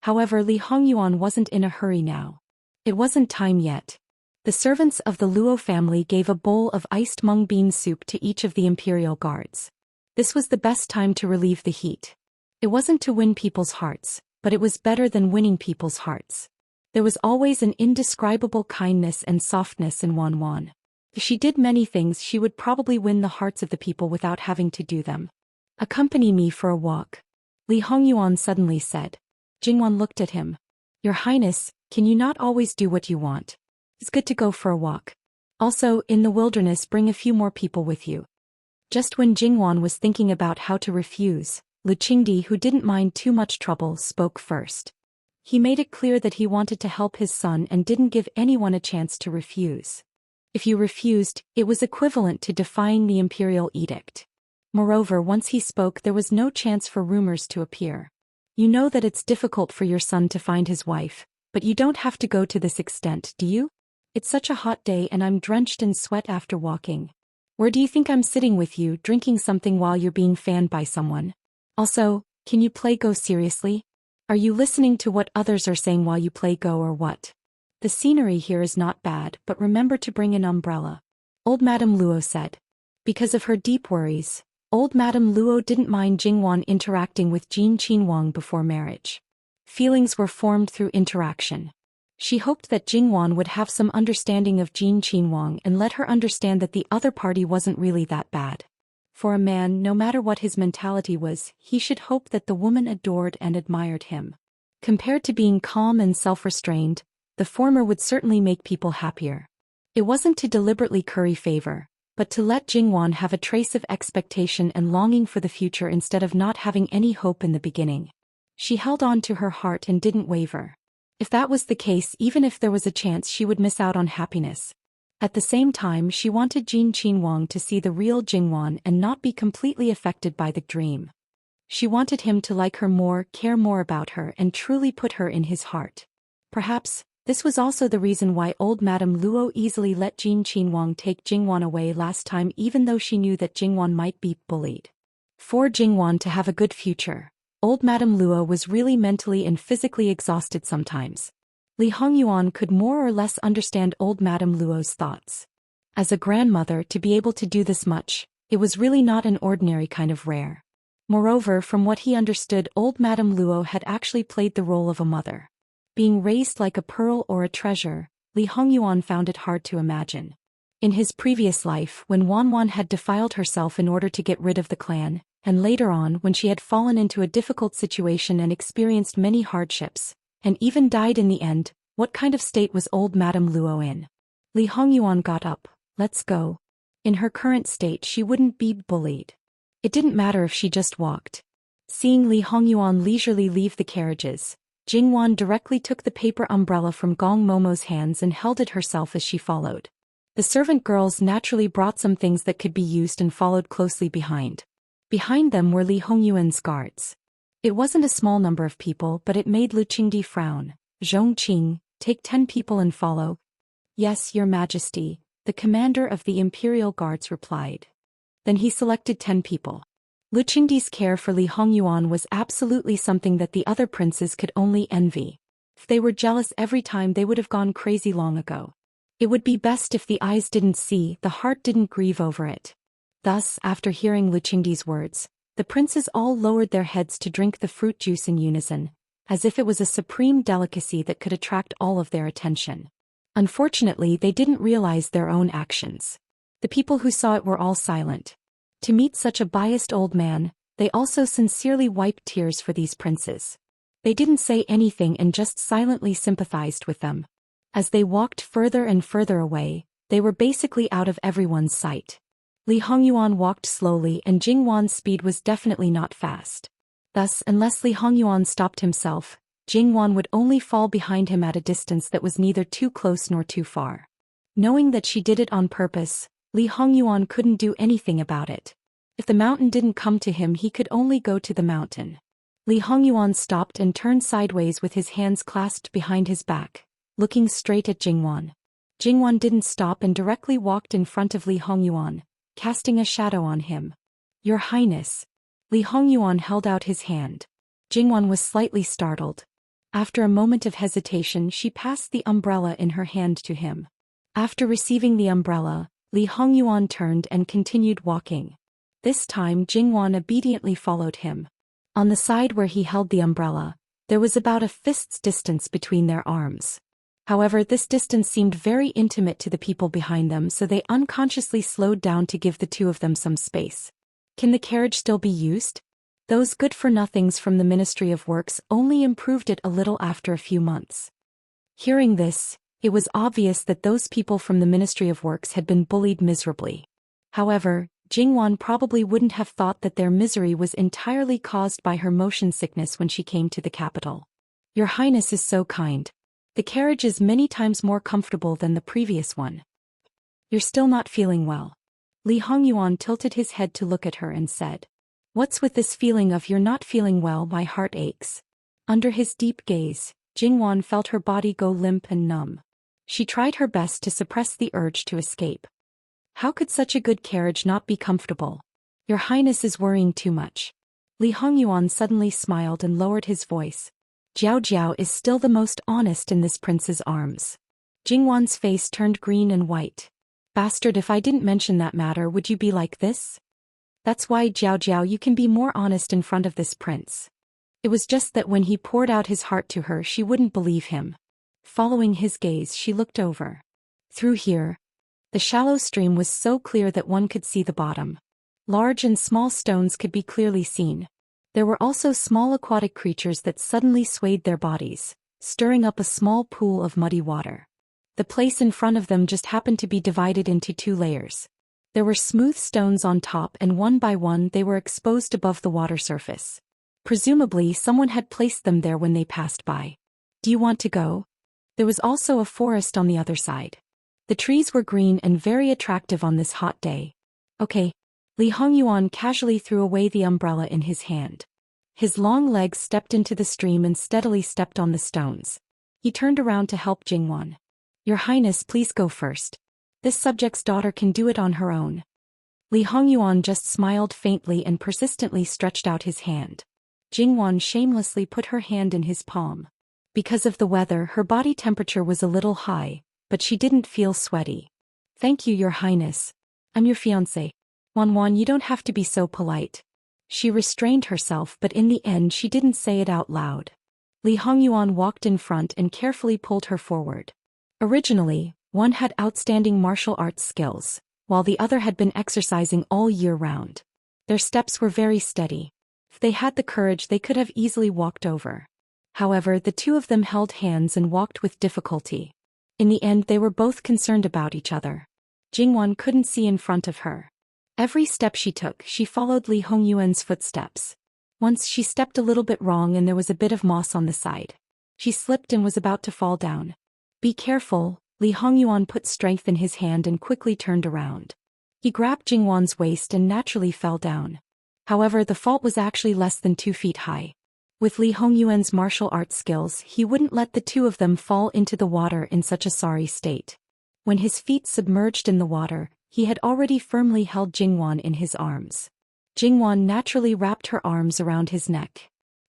Speaker 1: However, Li Hongyuan wasn't in a hurry now. It wasn't time yet. The servants of the Luo family gave a bowl of iced mung bean soup to each of the imperial guards. This was the best time to relieve the heat. It wasn't to win people's hearts, but it was better than winning people's hearts. There was always an indescribable kindness and softness in Wan Wan. If she did many things, she would probably win the hearts of the people without having to do them. "Accompany me for a walk," Li Hongyuan suddenly said. Jingwan looked at him. "Your Highness, can you not always do what you want? It's good to go for a walk. Also, in the wilderness, bring a few more people with you." Just when Jingwan was thinking about how to refuse, Lu Qingdi, who didn't mind too much trouble, spoke first. He made it clear that he wanted to help his son and didn't give anyone a chance to refuse. If you refused, it was equivalent to defying the imperial edict. Moreover, once he spoke, there was no chance for rumors to appear. "You know that it's difficult for your son to find his wife, but you don't have to go to this extent, do you? It's such a hot day and I'm drenched in sweat after walking. Where do you think I'm sitting with you, drinking something while you're being fanned by someone? Also, can you play Go seriously? Are you listening to what others are saying while you play Go or what? The scenery here is not bad, but remember to bring an umbrella," old Madame Luo said. Because of her deep worries, old Madame Luo didn't mind Jingwan interacting with Jin Qinhuang before marriage. Feelings were formed through interaction. She hoped that Jingwan would have some understanding of Jin Qinhuang and let her understand that the other party wasn't really that bad. For a man, no matter what his mentality was, he should hope that the woman adored and admired him. Compared to being calm and self-restrained, the former would certainly make people happier. It wasn't to deliberately curry favor, but to let Jingwan have a trace of expectation and longing for the future instead of not having any hope in the beginning. She held on to her heart and didn't waver. If that was the case, even if there was a chance, she would miss out on happiness. At the same time, she wanted Jin Qinhuang to see the real Jingwan and not be completely affected by the dream. She wanted him to like her more, care more about her, and truly put her in his heart. Perhaps this was also the reason why old Madame Luo easily let Jin Qinhuang take Jingwan away last time, even though she knew that Jingwan might be bullied. For Jingwan to have a good future, old Madame Luo was really mentally and physically exhausted sometimes. Li Hongyuan could more or less understand old Madame Luo's thoughts. As a grandmother, to be able to do this much, it was really not an ordinary kind of rare. Moreover, from what he understood, old Madame Luo had actually played the role of a mother. Being raised like a pearl or a treasure, Li Hongyuan found it hard to imagine. In his previous life, when Wan Wan had defiled herself in order to get rid of the clan, and later on when she had fallen into a difficult situation and experienced many hardships, and even died in the end, what kind of state was old Madame Luo in? Li Hongyuan got up. "Let's go." In her current state, she wouldn't be bullied. It didn't matter if she just walked. Seeing Li Hongyuan leisurely leave the carriages, Jingwan directly took the paper umbrella from Gong Momo's hands and held it herself as she followed. The servant girls naturally brought some things that could be used and followed closely behind. Behind them were Li Hongyuan's guards. It wasn't a small number of people, but it made Lu Qingdi frown. "Zhongqing, take 10 people and follow." "Yes, Your Majesty," the commander of the Imperial Guards replied. Then he selected 10 people. Lu Qingdi's care for Li Hongyuan was absolutely something that the other princes could only envy. If they were jealous every time, they would have gone crazy long ago. It would be best if the eyes didn't see, the heart didn't grieve over it. Thus, after hearing Lu Qingdi's words, the princes all lowered their heads to drink the fruit juice in unison, as if it was a supreme delicacy that could attract all of their attention. Unfortunately, they didn't realize their own actions. The people who saw it were all silent. To meet such a biased old man, they also sincerely wiped tears for these princes. They didn't say anything and just silently sympathized with them. As they walked further and further away, they were basically out of everyone's sight. Li Hongyuan walked slowly and Jingwan's speed was definitely not fast. Thus, unless Li Hongyuan stopped himself, Jingwan would only fall behind him at a distance that was neither too close nor too far. Knowing that she did it on purpose, Li Hongyuan couldn't do anything about it. If the mountain didn't come to him, he could only go to the mountain. Li Hongyuan stopped and turned sideways with his hands clasped behind his back, looking straight at Jingwan. Jingwan didn't stop and directly walked in front of Li Hongyuan, casting a shadow on him. "Your Highness." Li Hongyuan held out his hand. Jingwan was slightly startled. After a moment of hesitation, she passed the umbrella in her hand to him. After receiving the umbrella, Li Hongyuan turned and continued walking. This time Jingwan obediently followed him. On the side where he held the umbrella, there was about a fist's distance between their arms. However, this distance seemed very intimate to the people behind them, so they unconsciously slowed down to give the two of them some space. Can the carriage still be used? Those good-for-nothings from the Ministry of Works only improved it a little after a few months. Hearing this, it was obvious that those people from the Ministry of Works had been bullied miserably. However, Jingwan probably wouldn't have thought that their misery was entirely caused by her motion sickness when she came to the capital. "Your Highness is so kind. The carriage is many times more comfortable than the previous one. You're still not feeling well." Li Hongyuan tilted his head to look at her and said, "What's with this feeling of you're not feeling well? My heart aches." Under his deep gaze, Jingwan felt her body go limp and numb. She tried her best to suppress the urge to escape. How could such a good carriage not be comfortable? "Your Highness is worrying too much." Li Hongyuan suddenly smiled and lowered his voice. "Jiao Jiao is still the most honest in this prince's arms." Jingwan's face turned green and white. "Bastard, if I didn't mention that matter, would you be like this? That's why, Jiao Jiao, you can be more honest in front of this prince." It was just that when he poured out his heart to her, she wouldn't believe him. Following his gaze, she looked over. Through here, the shallow stream was so clear that one could see the bottom. Large and small stones could be clearly seen. There were also small aquatic creatures that suddenly swayed their bodies, stirring up a small pool of muddy water. The place in front of them just happened to be divided into two layers. There were smooth stones on top, and one by one they were exposed above the water surface. Presumably someone had placed them there when they passed by. "Do you want to go?" There was also a forest on the other side. The trees were green and very attractive on this hot day. "Okay." Li Hongyuan casually threw away the umbrella in his hand. His long legs stepped into the stream and steadily stepped on the stones. He turned around to help Jingwan. "Your Highness, please go first. This subject's daughter can do it on her own." Li Hongyuan just smiled faintly and persistently stretched out his hand. Jingwan shamelessly put her hand in his palm. Because of the weather, her body temperature was a little high, but she didn't feel sweaty. "Thank you, Your Highness. I'm your fiancé." "Wan, you don't have to be so polite." She restrained herself, but in the end she didn't say it out loud. Li Hongyuan walked in front and carefully pulled her forward. Originally, one had outstanding martial arts skills, while the other had been exercising all year round. Their steps were very steady. If they had the courage, they could have easily walked over. However, the two of them held hands and walked with difficulty. In the end, they were both concerned about each other. Jingwan couldn't see in front of her. Every step she took, she followed Li Hongyuan's footsteps. Once she stepped a little bit wrong and there was a bit of moss on the side. She slipped and was about to fall down. "Be careful." Li Hongyuan put strength in his hand and quickly turned around. He grabbed Jingwan's waist and naturally fell down. However, the fault was actually less than 2 feet high. With Li Hongyuan's martial arts skills, he wouldn't let the two of them fall into the water in such a sorry state. When his feet submerged in the water, he had already firmly held Jingwan in his arms. Jingwan naturally wrapped her arms around his neck.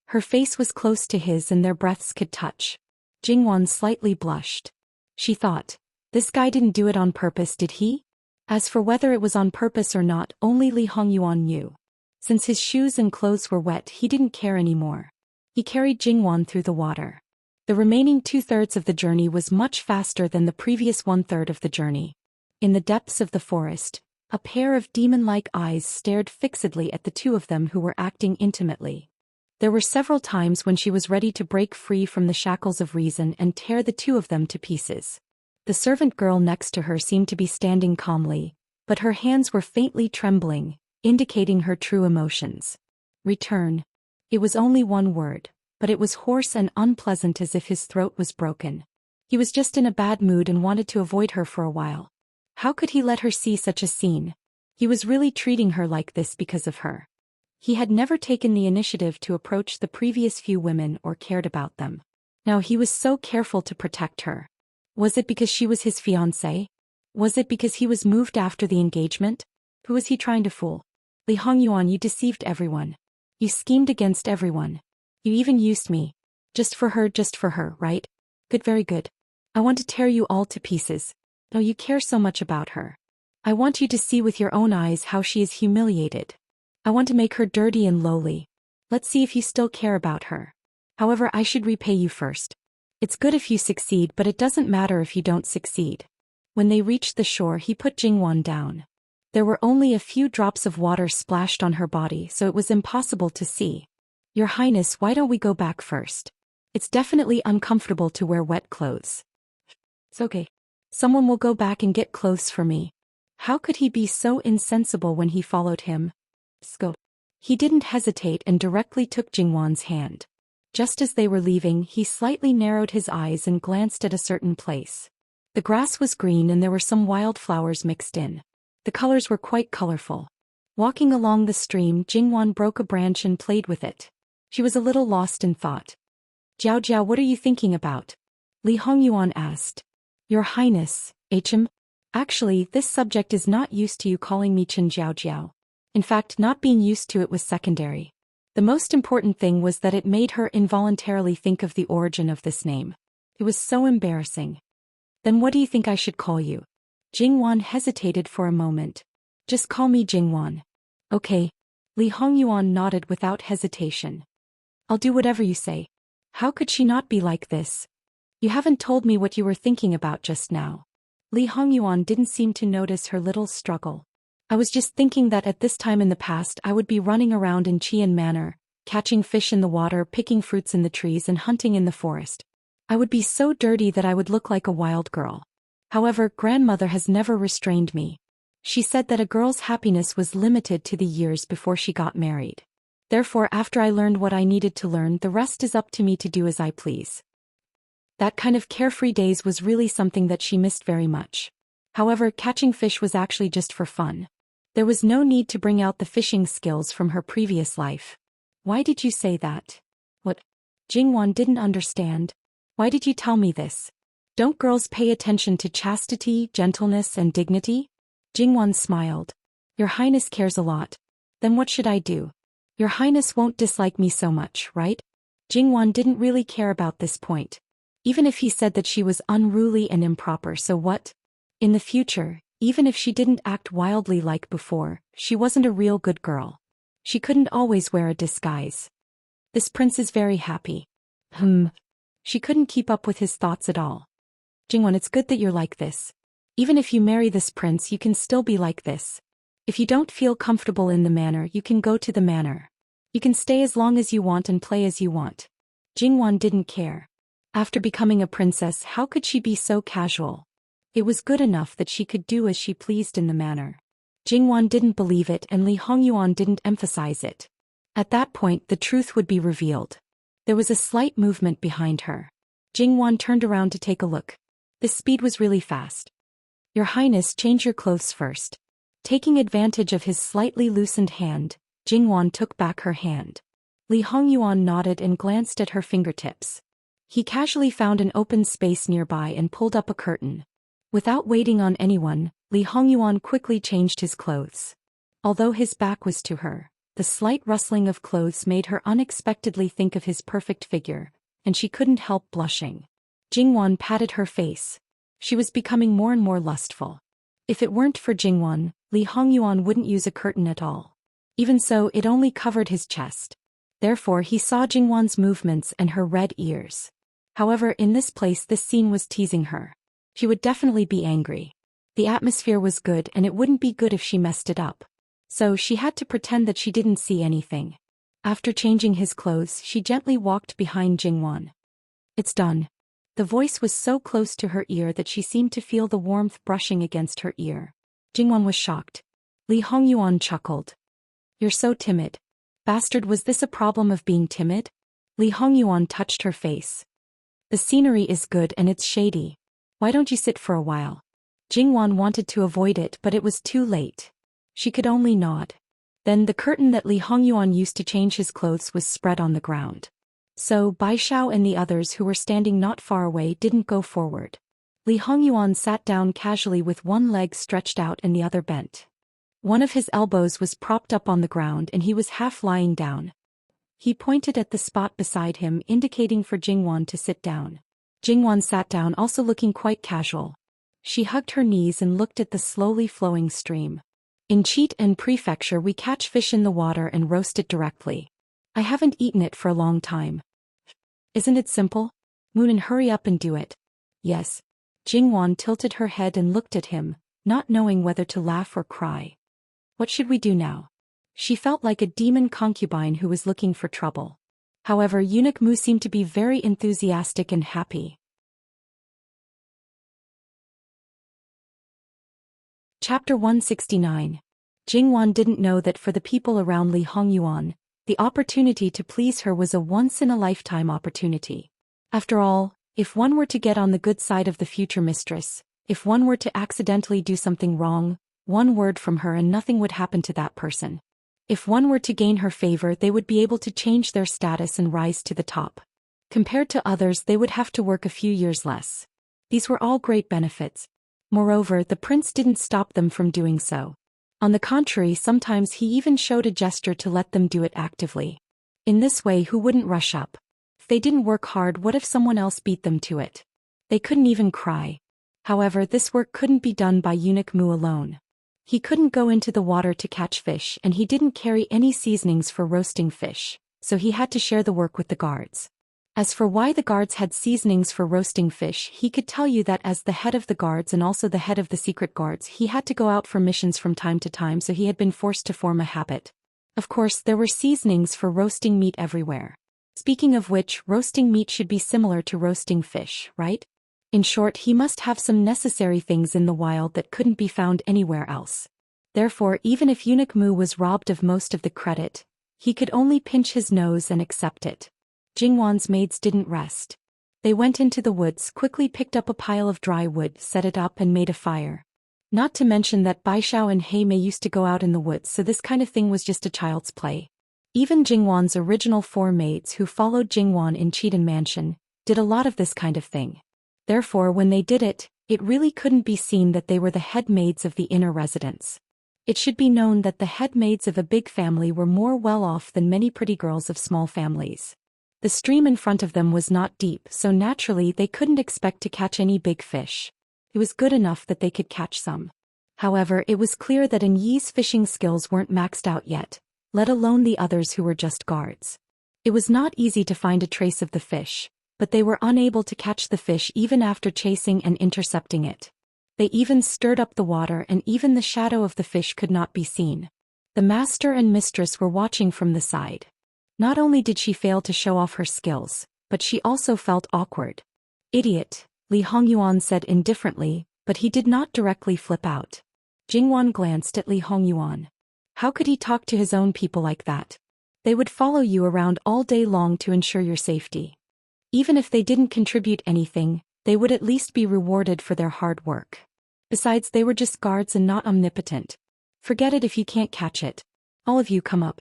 Speaker 1: Her face was close to his and their breaths could touch. Jingwan slightly blushed. She thought, this guy didn't do it on purpose, did he? As for whether it was on purpose or not, only Li Hongyuan knew. Since his shoes and clothes were wet, he didn't care anymore. He carried Jingwan through the water. The remaining 2/3 of the journey was much faster than the previous 1/3 of the journey. In the depths of the forest, a pair of demon-like eyes stared fixedly at the two of them who were acting intimately. There were several times when she was ready to break free from the shackles of reason and tear the two of them to pieces. The servant girl next to her seemed to be standing calmly, but her hands were faintly trembling, indicating her true emotions. "Return." It was only one word, but it was hoarse and unpleasant as if his throat was broken. He was just in a bad mood and wanted to avoid her for a while. How could he let her see such a scene? He was really treating her like this because of her. He had never taken the initiative to approach the previous few women or cared about them. Now he was so careful to protect her. Was it because she was his fiancée? Was it because he was moved after the engagement? Who was he trying to fool? Li Hongyuan, you deceived everyone. You schemed against everyone. You even used me. Just for her, right? Good, very good. I want to tear you all to pieces. Oh, you care so much about her. I want you to see with your own eyes how she is humiliated. I want to make her dirty and lowly. Let's see if you still care about her. However, I should repay you first. It's good if you succeed, but it doesn't matter if you don't succeed. When they reached the shore, he put Jingwan down. There were only a few drops of water splashed on her body, so it was impossible to see. Your Highness, why don't we go back first? It's definitely uncomfortable to wear wet clothes. It's okay. Someone will go back and get clothes for me. How could he be so insensible when he followed him? Go. He didn't hesitate and directly took Jingwan's hand. Just as they were leaving, he slightly narrowed his eyes and glanced at a certain place. The grass was green and there were some wildflowers mixed in. The colors were quite colorful. Walking along the stream, Jingwan broke a branch and played with it. She was a little lost in thought. Jiao Jiao, what are you thinking about? Li Hongyuan asked. Your Highness, HM? Actually, this subject is not used to you calling me Chen Jiao Jiao. In fact, not being used to it was secondary. The most important thing was that it made her involuntarily think of the origin of this name. It was so embarrassing. Then what do you think I should call you? Jingwan hesitated for a moment. Just call me Jingwan. Okay. Li Hongyuan nodded without hesitation. I'll do whatever you say. How could she not be like this? You haven't told me what you were thinking about just now. Li Hongyuan didn't seem to notice her little struggle. I was just thinking that at this time in the past I would be running around in Qian Manor, catching fish in the water, picking fruits in the trees and hunting in the forest. I would be so dirty that I would look like a wild girl. However, grandmother has never restrained me. She said that a girl's happiness was limited to the years before she got married. Therefore, after I learned what I needed to learn, the rest is up to me to do as I please. That kind of carefree days was really something that she missed very much. However, catching fish was actually just for fun. There was no need to bring out the fishing skills from her previous life. Why did you say that? What? Jingwan didn't understand. Why did you tell me this? Don't girls pay attention to chastity, gentleness, and dignity? Jingwan smiled. Your Highness cares a lot. Then what should I do? Your Highness won't dislike me so much, right? Jingwan didn't really care about this point. Even if he said that she was unruly and improper, so what? In the future, even if she didn't act wildly like before, she wasn't a real good girl. She couldn't always wear a disguise. This prince is very happy. She couldn't keep up with his thoughts at all. Jingwan, it's good that you're like this. Even if you marry this prince, you can still be like this. If you don't feel comfortable in the manor, you can go to the manor. You can stay as long as you want and play as you want. Jingwan didn't care. After becoming a princess, how could she be so casual? It was good enough that she could do as she pleased in the manor. Jingwan didn't believe it and Li Hongyuan didn't emphasize it. At that point, the truth would be revealed. There was a slight movement behind her. Jingwan turned around to take a look. The speed was really fast. Your Highness, change your clothes first. Taking advantage of his slightly loosened hand, Jingwan took back her hand. Li Hongyuan nodded and glanced at her fingertips. He casually found an open space nearby and pulled up a curtain. Without waiting on anyone, Li Hongyuan quickly changed his clothes. Although his back was to her, the slight rustling of clothes made her unexpectedly think of his perfect figure, and she couldn't help blushing. Jingwan patted her face. She was becoming more and more lustful. If it weren't for Jingwan, Li Hongyuan wouldn't use a curtain at all. Even so, it only covered his chest. Therefore, he saw Jingwan's movements and her red ears. However, in this place this scene was teasing her. She would definitely be angry. The atmosphere was good and it wouldn't be good if she messed it up. So she had to pretend that she didn't see anything. After changing his clothes, she gently walked behind Jingwan. It's done. The voice was so close to her ear that she seemed to feel the warmth brushing against her ear. Jingwan was shocked. Li Hongyuan chuckled. You're so timid. Bastard, was this a problem of being timid? Li Hongyuan touched her face. The scenery is good and it's shady. Why don't you sit for a while? Jingwan wanted to avoid it, but it was too late. She could only nod. Then the curtain that Li Hongyuan used to change his clothes was spread on the ground. So Bai Xiao and the others who were standing not far away didn't go forward. Li Hongyuan sat down casually with one leg stretched out and the other bent. One of his elbows was propped up on the ground and he was half lying down. He pointed at the spot beside him, indicating for Jingwan to sit down. Jingwan sat down, also looking quite casual. She hugged her knees and looked at the slowly flowing stream. In Cheat-en Prefecture we catch fish in the water and roast it directly. I haven't eaten it for a long time. Isn't it simple? Moonin, hurry up and do it. Yes. Jingwan tilted her head and looked at him, not knowing whether to laugh or cry. What should we do now? She felt like a demon concubine who was looking for trouble. However, Eunuch Mu seemed to be very enthusiastic and happy. Chapter 169. Jingwan didn't know that for the people around Li Hongyuan, the opportunity to please her was a once-in-a-lifetime opportunity. After all, if one were to get on the good side of the future mistress, if one were to accidentally do something wrong, one word from her and nothing would happen to that person. If one were to gain her favor, they would be able to change their status and rise to the top. Compared to others, they would have to work a few years less. These were all great benefits. Moreover, the prince didn't stop them from doing so. On the contrary, sometimes he even showed a gesture to let them do it actively. In this way, who wouldn't rush up? If they didn't work hard, what if someone else beat them to it? They couldn't even cry. However, this work couldn't be done by Eunuch Mu alone. He couldn't go into the water to catch fish, and he didn't carry any seasonings for roasting fish, so he had to share the work with the guards. As for why the guards had seasonings for roasting fish, he could tell you that as the head of the guards and also the head of the secret guards, he had to go out for missions from time to time, so he had been forced to form a habit. Of course, there were seasonings for roasting meat everywhere. Speaking of which, roasting meat should be similar to roasting fish, right? In short, he must have some necessary things in the wild that couldn't be found anywhere else. Therefore, even if Eunuch Mu was robbed of most of the credit, he could only pinch his nose and accept it. Jingwan's maids didn't rest. They went into the woods, quickly picked up a pile of dry wood, set it up and made a fire. Not to mention that Bai Xiao and Hei Mei used to go out in the woods, so this kind of thing was just a child's play. Even Jingwan's original 4 maids who followed Jingwan in Cheat-en Mansion did a lot of this kind of thing. Therefore, when they did it, it really couldn't be seen that they were the head maids of the inner residence. It should be known that the head maids of a big family were more well off than many pretty girls of small families. The stream in front of them was not deep, so naturally they couldn't expect to catch any big fish. It was good enough that they could catch some. However, it was clear that Yi's fishing skills weren't maxed out yet, let alone the others who were just guards. It was not easy to find a trace of the fish, but they were unable to catch the fish even after chasing and intercepting it. They even stirred up the water, and even the shadow of the fish could not be seen. The master and mistress were watching from the side. Not only did she fail to show off her skills, but she also felt awkward. Idiot, Li Hongyuan said indifferently, but he did not directly flip out. Jingwan glanced at Li Hongyuan. How could he talk to his own people like that? They would follow you around all day long to ensure your safety. Even if they didn't contribute anything, they would at least be rewarded for their hard work. Besides, they were just guards and not omnipotent. Forget it if you can't catch it. All of you come up.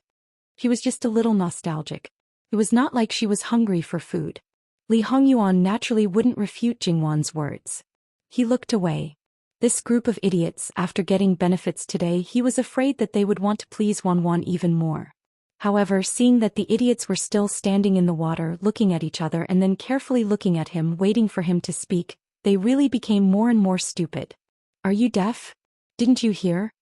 Speaker 1: He was just a little nostalgic. It was not like she was hungry for food. Li Hongyuan naturally wouldn't refute Jingwan's words. He looked away. This group of idiots, after getting benefits today, he was afraid that they would want to please Wanwan even more. However, seeing that the idiots were still standing in the water, looking at each other and then carefully looking at him, waiting for him to speak, they really became more and more stupid. Are you deaf? Didn't you hear?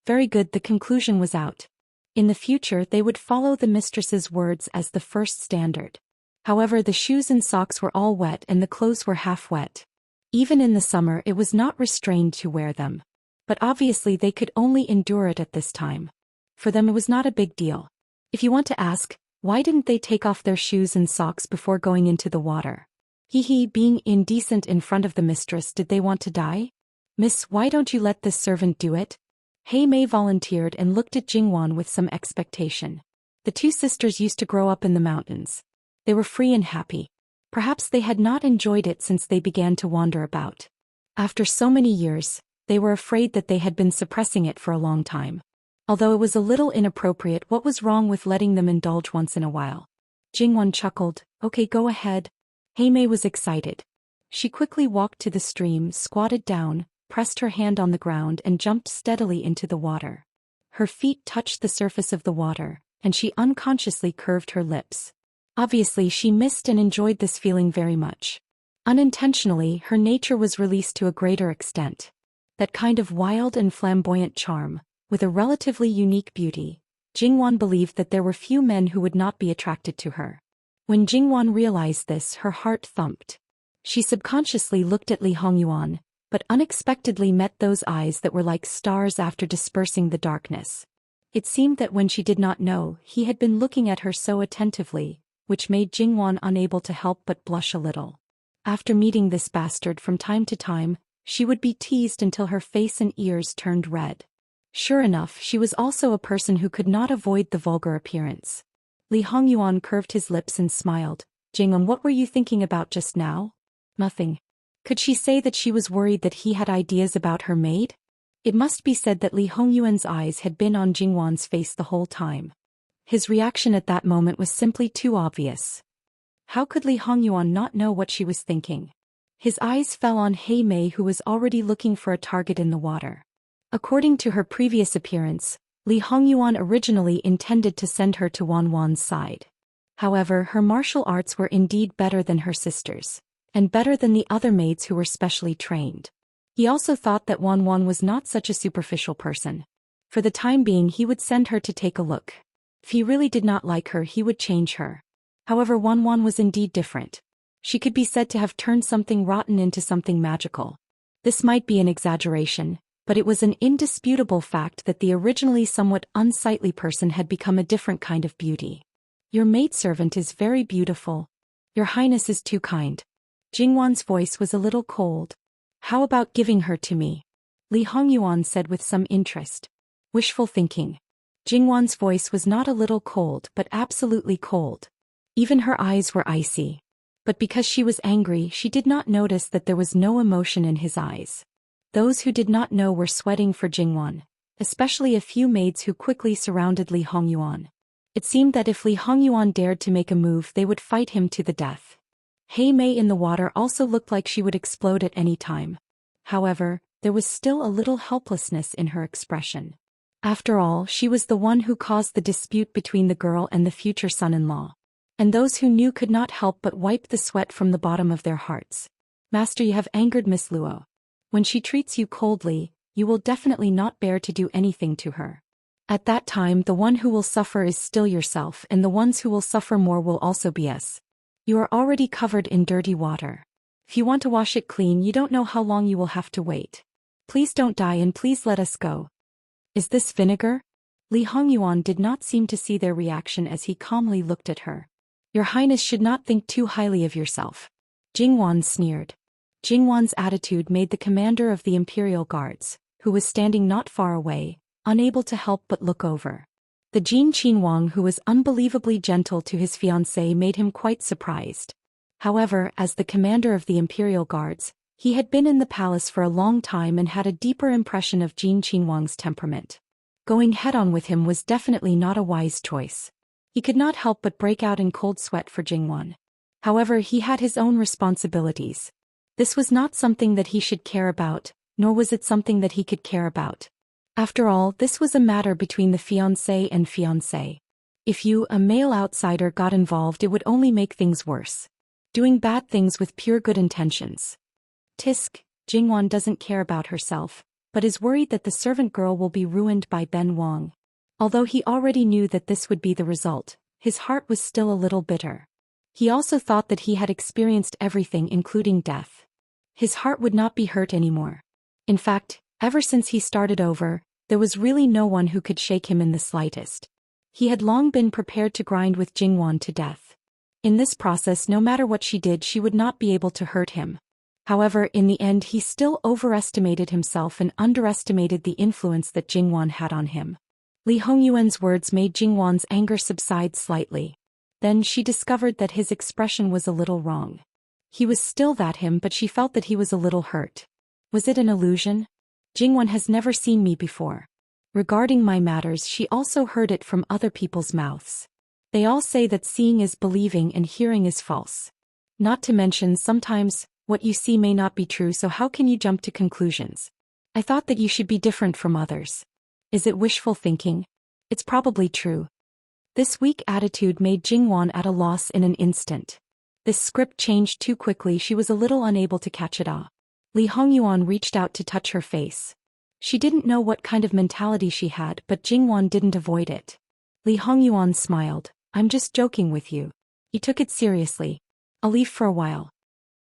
Speaker 1: Very good, the conclusion was out. In the future, they would follow the mistress's words as the first standard. However, the shoes and socks were all wet and the clothes were half wet. Even in the summer, it was not restrained to wear them. But obviously they could only endure it at this time. For them it was not a big deal. If you want to ask, why didn't they take off their shoes and socks before going into the water? Being indecent in front of the mistress, did they want to die? Miss, why don't you let this servant do it? Hei Mei volunteered and looked at Jingwan with some expectation. The two sisters used to grow up in the mountains. They were free and happy. Perhaps they had not enjoyed it since they began to wander about. After so many years, they were afraid that they had been suppressing it for a long time. Although it was a little inappropriate, what was wrong with letting them indulge once in a while? Jingwon chuckled. Okay, go ahead. Heimei was excited. She quickly walked to the stream, squatted down, pressed her hand on the ground and jumped steadily into the water. Her feet touched the surface of the water, and she unconsciously curved her lips. Obviously, she missed and enjoyed this feeling very much. Unintentionally, her nature was released to a greater extent. That kind of wild and flamboyant charm, with a relatively unique beauty, Jingwon believed that there were few men who would not be attracted to her. When Jingwon realized this, her heart thumped. She subconsciously looked at Li Hongyuan, but unexpectedly met those eyes that were like stars after dispersing the darkness. It seemed that when she did not know, he had been looking at her so attentively, which made Jingwon unable to help but blush a little. After meeting this bastard from time to time, she would be teased until her face and ears turned red. Sure enough, she was also a person who could not avoid the vulgar appearance. Li Hongyuan curved his lips and smiled. Jingwon, what were you thinking about just now? Nothing. Could she say that she was worried that he had ideas about her maid? It must be said that Li Hongyuan's eyes had been on Jingwon's face the whole time. His reaction at that moment was simply too obvious. How could Li Hongyuan not know what she was thinking? His eyes fell on Heimei, who was already looking for a target in the water. According to her previous appearance, Li Hongyuan originally intended to send her to Wanwan's side. However, her martial arts were indeed better than her sister's, and better than the other maids who were specially trained. He also thought that Wanwan was not such a superficial person. For the time being, he would send her to take a look. If he really did not like her, he would change her. However, Wanwan was indeed different. She could be said to have turned something rotten into something magical. This might be an exaggeration, but it was an indisputable fact that the originally somewhat unsightly person had become a different kind of beauty. Your maidservant is very beautiful. Your Highness is too kind. Jingwon's voice was a little cold. How about giving her to me? Li Hongyuan said with some interest. Wishful thinking. Jingwon's voice was not a little cold but absolutely cold. Even her eyes were icy. But because she was angry, she did not notice that there was no emotion in his eyes. Those who did not know were sweating for Jingwon, especially a few maids who quickly surrounded Li Hongyuan. It seemed that if Li Hongyuan dared to make a move, they would fight him to the death. Heimei in the water also looked like she would explode at any time. However, there was still a little helplessness in her expression. After all, she was the one who caused the dispute between the girl and the future son-in-law. And those who knew could not help but wipe the sweat from the bottom of their hearts. Master, you have angered Miss Luo. When she treats you coldly, you will definitely not bear to do anything to her. At that time, the one who will suffer is still yourself, and the ones who will suffer more will also be us. You are already covered in dirty water. If you want to wash it clean, you don't know how long you will have to wait. Please don't die and please let us go. Is this vinegar? Li Hongyuan did not seem to see their reaction as he calmly looked at her. Your Highness should not think too highly of yourself. Jingwon sneered. Jingwon's attitude made the commander of the Imperial Guards, who was standing not far away, unable to help but look over. The Jin Qinhuang, who was unbelievably gentle to his fiancée, made him quite surprised. However, as the commander of the Imperial Guards, he had been in the palace for a long time and had a deeper impression of Jin Qinhuang's temperament. Going head-on with him was definitely not a wise choice. He could not help but break out in cold sweat for Jingwon. However, he had his own responsibilities. This was not something that he should care about, nor was it something that he could care about. After all, this was a matter between the fiancé and fiancée. If you, a male outsider, got involved, it would only make things worse. Doing bad things with pure good intentions. Tisk, Jingwon doesn't care about herself, but is worried that the servant girl will be ruined by Ben Wang. Although he already knew that this would be the result, his heart was still a little bitter. He also thought that he had experienced everything, including death. His heart would not be hurt anymore. In fact, ever since he started over, there was really no one who could shake him in the slightest. He had long been prepared to grind with Jingwon to death. In this process, no matter what she did, she would not be able to hurt him. However, in the end, he still overestimated himself and underestimated the influence that Jingwon had on him. Li Hongyuan's words made Jingwan's anger subside slightly. Then she discovered that his expression was a little wrong. He was still him, but she felt that he was a little hurt. Was it an illusion? Jingwan has never seen me before. Regarding my matters, she also heard it from other people's mouths. They all say that seeing is believing and hearing is false. Not to mention sometimes, what you see may not be true, so how can you jump to conclusions? I thought that you should be different from others. Is it wishful thinking? It's probably true. This weak attitude made Jingwan at a loss in an instant. This script changed too quickly, she was a little unable to catch it all. Li Hongyuan reached out to touch her face. She didn't know what kind of mentality she had, but Jingwan didn't avoid it. Li Hongyuan smiled. I'm just joking with you. He took it seriously. I'll leave for a while.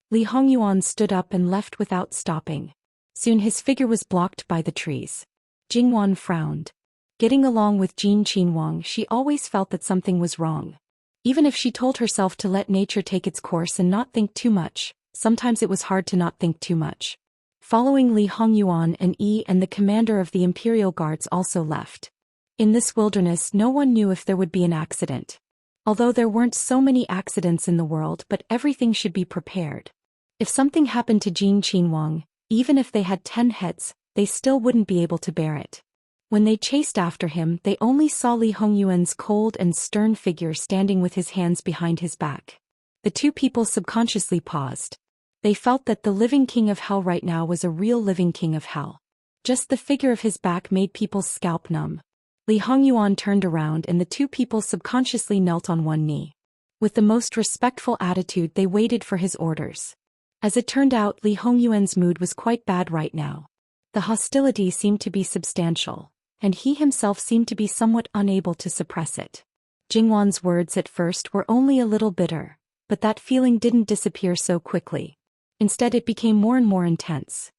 Speaker 1: Li Hongyuan stood up and left without stopping. Soon his figure was blocked by the trees. Jingwan frowned. Getting along with Jin Qinhuang, she always felt that something was wrong. Even if she told herself to let nature take its course and not think too much, sometimes it was hard to not think too much. Following Li Hongyuan and the commander of the Imperial Guards also left. In this wilderness, no one knew if there would be an accident. Although there weren't so many accidents in the world, but everything should be prepared. If something happened to Jin Qinhuang, even if they had 10 heads, they still wouldn't be able to bear it. When they chased after him, they only saw Li Hongyuan's cold and stern figure standing with his hands behind his back. The two people subconsciously paused. They felt that the living king of hell right now was a real living king of hell. Just the figure of his back made people's scalp numb. Li Hongyuan turned around and the two people subconsciously knelt on one knee. With the most respectful attitude, they waited for his orders. As it turned out, Li Hongyuan's mood was quite bad right now. The hostility seemed to be substantial, and he himself seemed to be somewhat unable to suppress it. Jingwan's words at first were only a little bitter, but that feeling didn't disappear so quickly. Instead, it became more and more intense.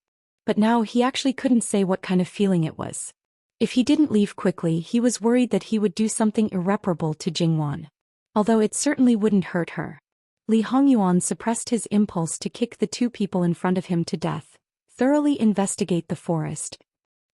Speaker 1: But now he actually couldn't say what kind of feeling it was. If he didn't leave quickly, he was worried that he would do something irreparable to Jingwan. Although it certainly wouldn't hurt her. Li Hongyuan suppressed his impulse to kick the two people in front of him to death. Thoroughly investigate the forest.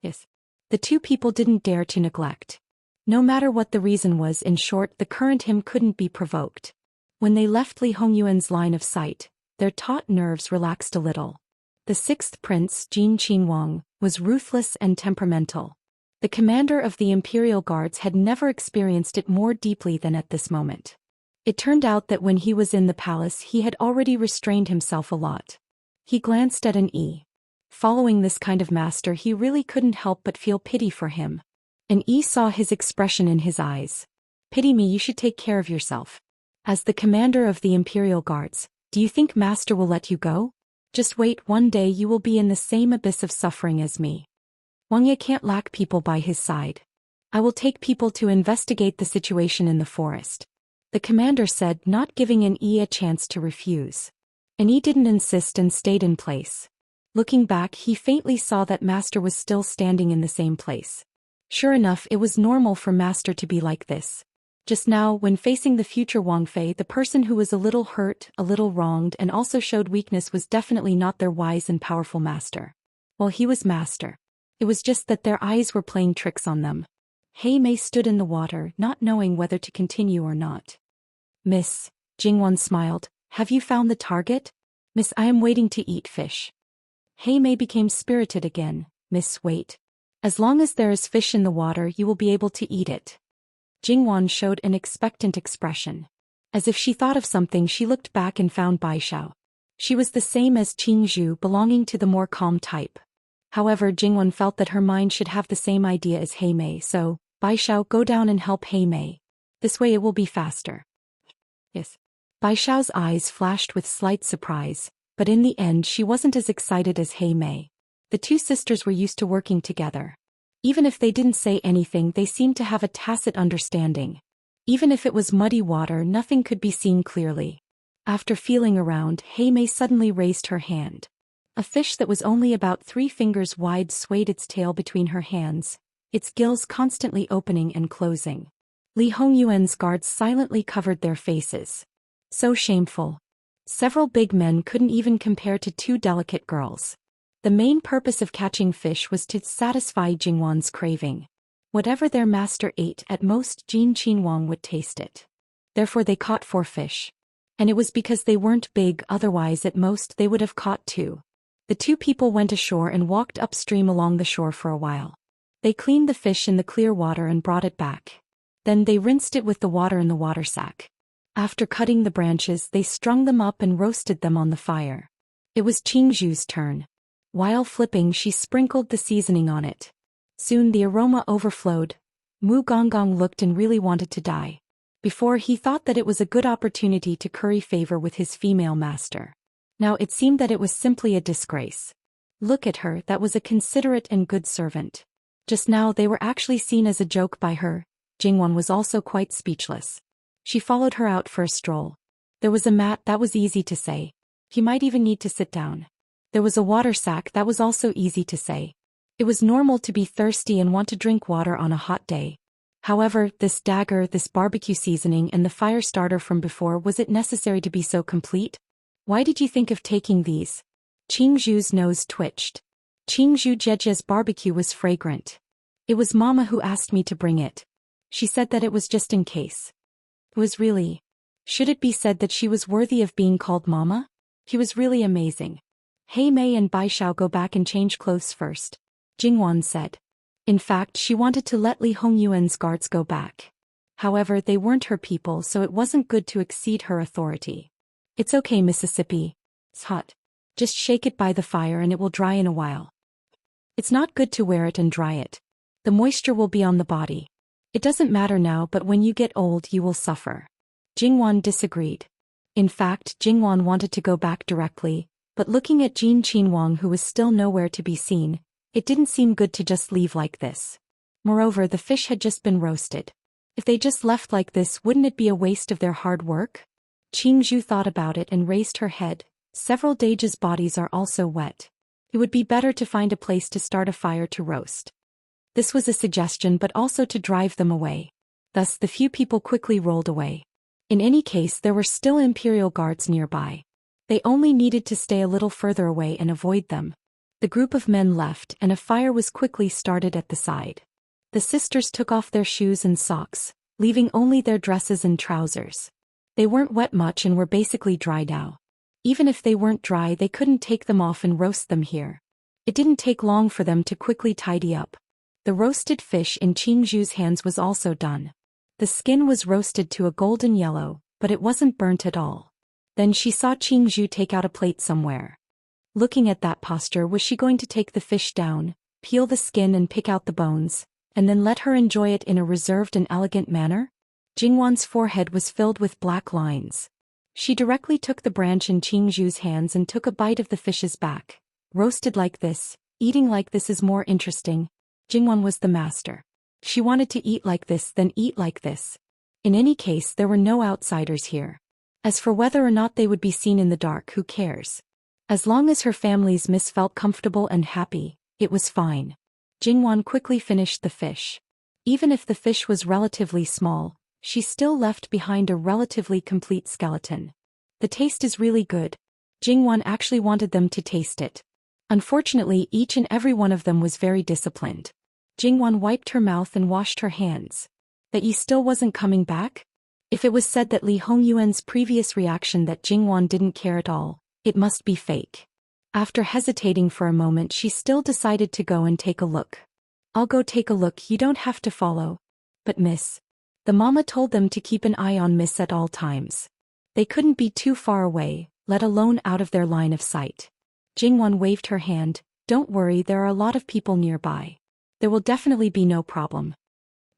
Speaker 1: Yes. The two people didn't dare to neglect. No matter what the reason was, in short, the current him couldn't be provoked. When they left Li Hongyuan's line of sight, their taut nerves relaxed a little. The sixth prince, Jin Qinhuang, was ruthless and temperamental. The commander of the Imperial Guards had never experienced it more deeply than at this moment. It turned out that when he was in the palace, he had already restrained himself a lot. He glanced at Following this kind of master, he really couldn't help but feel pity for him. Saw his expression in his eyes. Pity me, you should take care of yourself. As the commander of the Imperial Guards, do you think master will let you go? Just wait, one day you will be in the same abyss of suffering as me. Wang Ye can't lack people by his side. I will take people to investigate the situation in the forest. The commander said, not giving a chance to refuse. Didn't insist and stayed in place. Looking back, he faintly saw that master was still standing in the same place. Sure enough, it was normal for master to be like this. Just now, when facing the future Wang Fei, the person who was a little hurt, a little wronged, and also showed weakness was definitely not their wise and powerful master. Well, he was master. It was just that their eyes were playing tricks on them. Hei Mei stood in the water, not knowing whether to continue or not. Miss, Jingwan smiled, have you found the target? Miss, I am waiting to eat fish. Hei Mei became spirited again. Miss, wait. As long as there is fish in the water, you will be able to eat it. Jingwan showed an expectant expression. As if she thought of something, she looked back and found Baishao. She was the same as Qingzhu, belonging to the more calm type. However, Jingwan felt that her mind should have the same idea as Hei Mei, so, Baishao, go down and help Hei Mei. This way it will be faster. Yes. Baishao's eyes flashed with slight surprise, but in the end she wasn't as excited as Hei Mei. The two sisters were used to working together. Even if they didn't say anything, they seemed to have a tacit understanding. Even if it was muddy water, nothing could be seen clearly. After feeling around, Hei Mei suddenly raised her hand. A fish that was only about 3 fingers wide swayed its tail between her hands, its gills constantly opening and closing. Li Hongyuan's guards silently covered their faces. So shameful. Several big men couldn't even compare to 2 delicate girls. The main purpose of catching fish was to satisfy Jingwan's craving. Whatever their master ate, at most Jin Qinhuang would taste it. Therefore they caught 4 fish. And it was because they weren't big, otherwise at most they would have caught 2. The 2 people went ashore and walked upstream along the shore for a while. They cleaned the fish in the clear water and brought it back. Then they rinsed it with the water in the water sack. After cutting the branches, they strung them up and roasted them on the fire. It was Qingzhu's turn. While flipping, she sprinkled the seasoning on it. Soon the aroma overflowed. Mu Gonggong looked and really wanted to die. Before, he thought that it was a good opportunity to curry favor with his female master. Now it seemed that it was simply a disgrace. Look at her, that was a considerate and good servant. Just now they were actually seen as a joke by her. Jingwan was also quite speechless. She followed her out for a stroll. There was a mat, that was easy to say. He might even need to sit down. There was a water sack, that was also easy to say. It was normal to be thirsty and want to drink water on a hot day. However, this dagger, this barbecue seasoning and the fire starter from before, was it necessary to be so complete? Why did you think of taking these? Qingzhu's nose twitched. Qingzhu Jeje's barbecue was fragrant. It was Mama who asked me to bring it. She said that it was just in case. It was really. Should it be said that she was worthy of being called Mama? He was really amazing. Hey Mei and Bai Shao, go back and change clothes first, Jingwan said. In fact, she wanted to let Li Hongyuan's guards go back. However, they weren't her people, so it wasn't good to exceed her authority. It's okay, Mississippi. It's hot. Just shake it by the fire and it will dry in a while. It's not good to wear it and dry it. The moisture will be on the body. It doesn't matter now, but when you get old you will suffer. Jingwan disagreed. In fact, Jingwan wanted to go back directly, but looking at Jin Qinhuang, who was still nowhere to be seen, it didn't seem good to just leave like this. Moreover, the fish had just been roasted. If they just left like this, wouldn't it be a waste of their hard work? Qingzhu thought about it and raised her head. Several Dage's bodies are also wet. It would be better to find a place to start a fire to roast. This was a suggestion, but also to drive them away. Thus the few people quickly rolled away. In any case, there were still Imperial guards nearby. They only needed to stay a little further away and avoid them. The group of men left and a fire was quickly started at the side. The sisters took off their shoes and socks, leaving only their dresses and trousers. They weren't wet much and were basically dry now. Even if they weren't dry, they couldn't take them off and roast them here. It didn't take long for them to quickly tidy up. The roasted fish in Qingzhu's hands was also done. The skin was roasted to a golden yellow, but it wasn't burnt at all. Then she saw Qingzhu take out a plate somewhere. Looking at that posture, was she going to take the fish down, peel the skin and pick out the bones, and then let her enjoy it in a reserved and elegant manner? Jingwan's forehead was filled with black lines. She directly took the branch in Qingzhu's hands and took a bite of the fish's back. Roasted like this, eating like this is more interesting. Jingwan was the master. She wanted to eat like this, then eat like this. In any case, there were no outsiders here. As for whether or not they would be seen in the dark, who cares? As long as her family's miss felt comfortable and happy, it was fine. Jingwan quickly finished the fish. Even if the fish was relatively small, she still left behind a relatively complete skeleton. The taste is really good. Jingwan actually wanted them to taste it. Unfortunately, each and every one of them was very disciplined. Jingwan wiped her mouth and washed her hands. That Yi still wasn't coming back? If it was said that Li Hongyuan's previous reaction that Jingwan didn't care at all, it must be fake. After hesitating for a moment, she still decided to go and take a look. I'll go take a look, you don't have to follow. But miss. The mama told them to keep an eye on miss at all times. They couldn't be too far away, let alone out of their line of sight. Jingwan waved her hand. Don't worry, there are a lot of people nearby. There will definitely be no problem.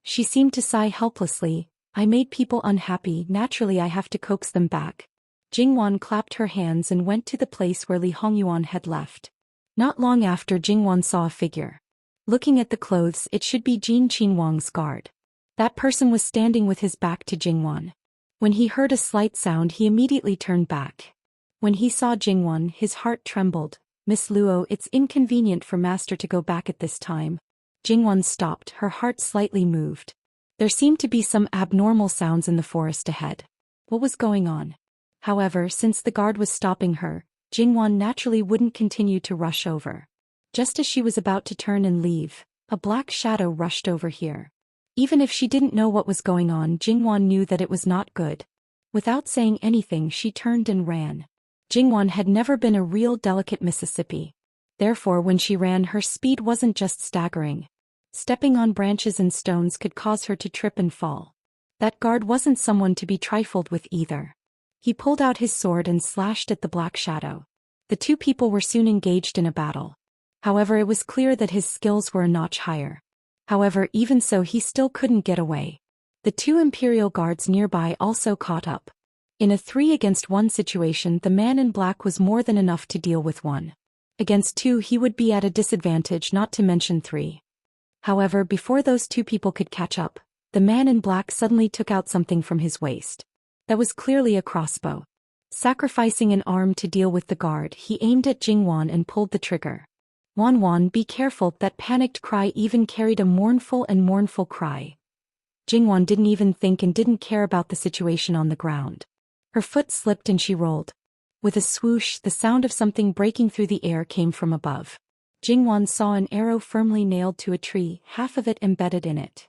Speaker 1: She seemed to sigh helplessly. I made people unhappy, naturally I have to coax them back. Jingwan clapped her hands and went to the place where Li Hongyuan had left. Not long after, Jingwan saw a figure. Looking at the clothes, it should be Jin Qinhuang's guard. That person was standing with his back to Jingwan. When he heard a slight sound, he immediately turned back. When he saw Jingwan, his heart trembled. Miss Luo, it's inconvenient for master to go back at this time. Jingwan stopped, her heart slightly moved. There seemed to be some abnormal sounds in the forest ahead. What was going on? However, since the guard was stopping her, Jingwan naturally wouldn't continue to rush over. Just as she was about to turn and leave, A black shadow rushed over here. Even if she didn't know what was going on, Jingwan knew that it was not good. Without saying anything, she turned and ran. Jingwan had never been a real delicate Mississippi. Therefore, when she ran, her speed wasn't just staggering. Stepping on branches and stones could cause her to trip and fall. That guard wasn't someone to be trifled with either. He pulled out his sword and slashed at the black shadow. The two people were soon engaged in a battle. However, it was clear that his skills were a notch higher. However, even so, he still couldn't get away. The two Imperial guards nearby also caught up. In a 3-against-1 situation, the man in black was more than enough to deal with 1. Against 2, he would be at a disadvantage, not to mention 3. However, before those two people could catch up, the man in black suddenly took out something from his waist. That was clearly a crossbow. Sacrificing an arm to deal with the guard, he aimed at Jingwan and pulled the trigger. Wan, be careful, that panicked cry even carried a mournful cry. Jingwan didn't even think and didn't care about the situation on the ground. Her foot slipped and she rolled. With a swoosh, the sound of something breaking through the air came from above. Jingwan saw an arrow firmly nailed to a tree, half of it embedded in it.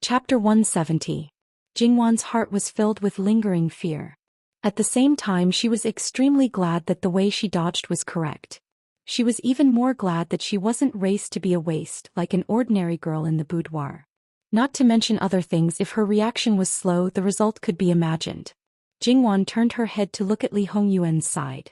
Speaker 1: Chapter 170. Jingwan's heart was filled with lingering fear. At the same time, she was extremely glad that the way she dodged was correct. She was even more glad that she wasn't raised to be a waste like an ordinary girl in the boudoir. Not to mention other things, if her reaction was slow, the result could be imagined. Jingwan turned her head to look at Li Hongyuan's side.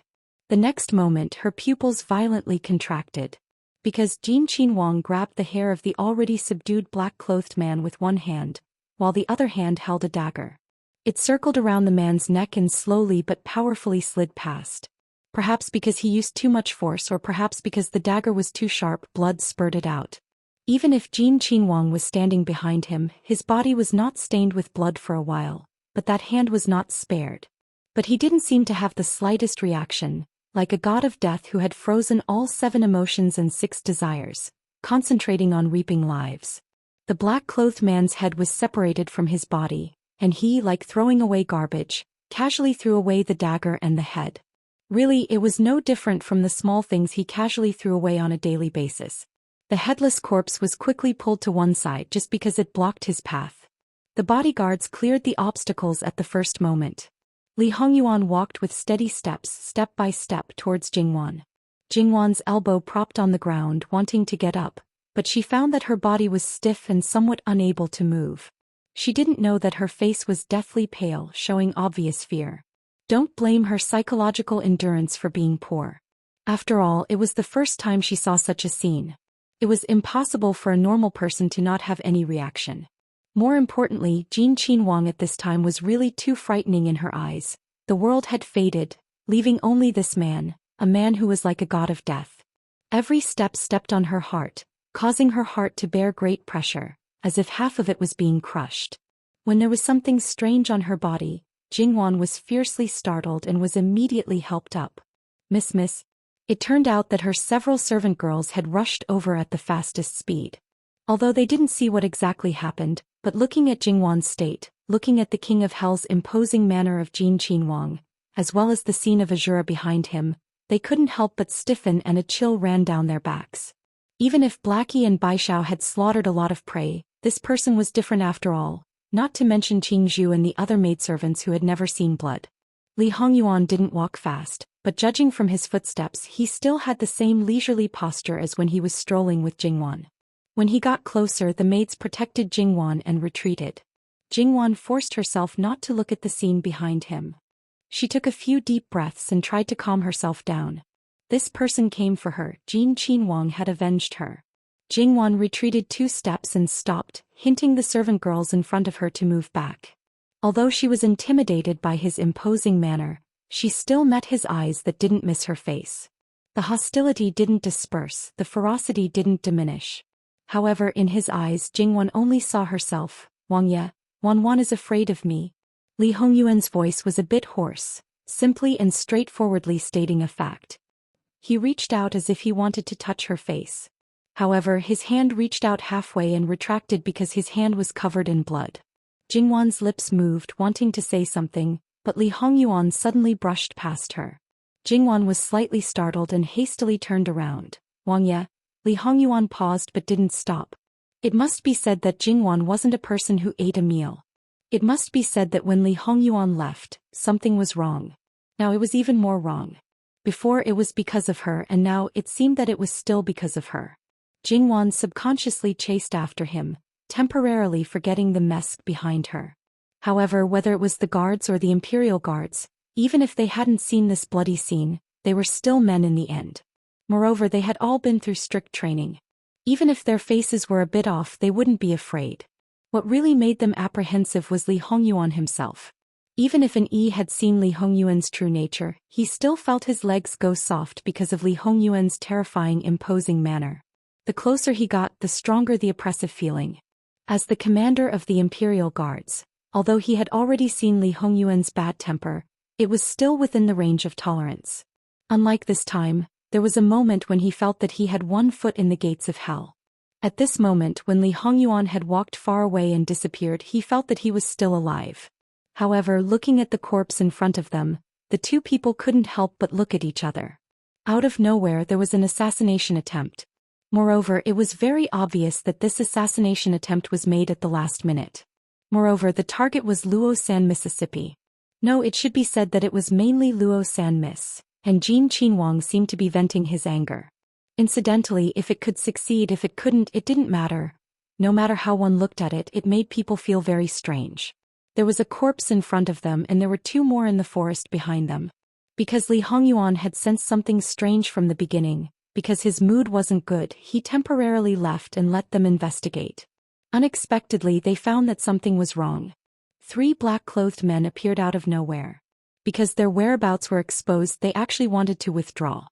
Speaker 1: The next moment, her pupils violently contracted. Because Jin Qinhuang grabbed the hair of the already subdued black-clothed man with one hand, while the other hand held a dagger. It circled around the man's neck and slowly but powerfully slid past. Perhaps because he used too much force, or perhaps because the dagger was too sharp, blood spurted out. Even if Jin Qinhuang was standing behind him, his body was not stained with blood for a while, but that hand was not spared. But he didn't seem to have the slightest reaction, like a god of death who had frozen all 7 emotions and 6 desires, concentrating on reaping lives. The black-clothed man's head was separated from his body, and he, like throwing away garbage, casually threw away the dagger and the head. Really, it was no different from the small things he casually threw away on a daily basis. The headless corpse was quickly pulled to one side just because it blocked his path. The bodyguards cleared the obstacles at the first moment. Li Hongyuan walked with steady steps, step by step, towards Jingwan. Jingwan's elbow propped on the ground, wanting to get up, but she found that her body was stiff and somewhat unable to move. She didn't know that her face was deathly pale, showing obvious fear. Don't blame her psychological endurance for being poor. After all, it was the first time she saw such a scene. It was impossible for a normal person to not have any reaction. More importantly, Jin Qinhuang at this time was really too frightening in her eyes. The world had faded, leaving only this man, a man who was like a god of death. Every step stepped on her heart, causing her heart to bear great pressure, as if half of it was being crushed. When there was something strange on her body, Jingwan was fiercely startled and was immediately helped up. Miss. It turned out that her several servant girls had rushed over at the fastest speed. Although they didn't see what exactly happened, but looking at Jingwan's state, looking at the King of Hell's imposing manner of Jin Qinhuang, as well as the scene of Azura behind him, they couldn't help but stiffen and a chill ran down their backs. Even if Blackie and Baishao had slaughtered a lot of prey, this person was different after all, not to mention Qingzhu and the other maidservants who had never seen blood. Li Hongyuan didn't walk fast, but judging from his footsteps, he still had the same leisurely posture as when he was strolling with Jingwan. When he got closer, the maids protected Jingwan and retreated. Jingwan forced herself not to look at the scene behind him. She took a few deep breaths and tried to calm herself down. This person came for her. Jin Qinhuang had avenged her. Jingwan retreated 2 steps and stopped, hinting the servant girls in front of her to move back. Although she was intimidated by his imposing manner, she still met his eyes that didn't miss her face. The hostility didn't disperse, the ferocity didn't diminish. However, in his eyes, Jingwan only saw herself. Wangye, Wan is afraid of me. Li Hongyuan's voice was a bit hoarse, simply and straightforwardly stating a fact. He reached out as if he wanted to touch her face. However, his hand reached out halfway and retracted because his hand was covered in blood. Jingwan's lips moved, wanting to say something, but Li Hongyuan suddenly brushed past her. Jingwan was slightly startled and hastily turned around. Wang Ye. Li Hongyuan paused but didn't stop. It must be said that Jingwan wasn't a person who ate a meal. It must be said that when Li Hongyuan left, something was wrong. Now it was even more wrong. Before it was because of her and now it seemed that it was still because of her. Jingwan subconsciously chased after him, temporarily forgetting the mess behind her. However, whether it was the guards or the Imperial Guards, even if they hadn't seen this bloody scene, they were still men in the end. Moreover, they had all been through strict training. Even if their faces were a bit off, they wouldn't be afraid. What really made them apprehensive was Li Hongyuan himself. Even if an E had seen Li Hongyuan's true nature, he still felt his legs go soft because of Li Hongyuan's terrifying, imposing manner. The closer he got, the stronger the oppressive feeling. As the commander of the Imperial Guards, although he had already seen Li Hongyuan's bad temper, it was still within the range of tolerance. Unlike this time, there was a moment when he felt that he had one foot in the gates of hell. At this moment, when Li Hongyuan had walked far away and disappeared, he felt that he was still alive. However, looking at the corpse in front of them, the two people couldn't help but look at each other. Out of nowhere, there was an assassination attempt. Moreover, it was very obvious that this assassination attempt was made at the last minute. Moreover, the target was Luo-san, Mississippi. No, it should be said that it was mainly Luo-san, Miss. And Jin Qinhuang seemed to be venting his anger. Incidentally, if it could succeed, if it couldn't, it didn't matter. No matter how one looked at it, it made people feel very strange. There was a corpse in front of them and there were two more in the forest behind them. Because Li Hongyuan had sensed something strange from the beginning, because his mood wasn't good, he temporarily left and let them investigate. Unexpectedly, they found that something was wrong. 3 black-clothed men appeared out of nowhere. Because their whereabouts were exposed, they actually wanted to withdraw.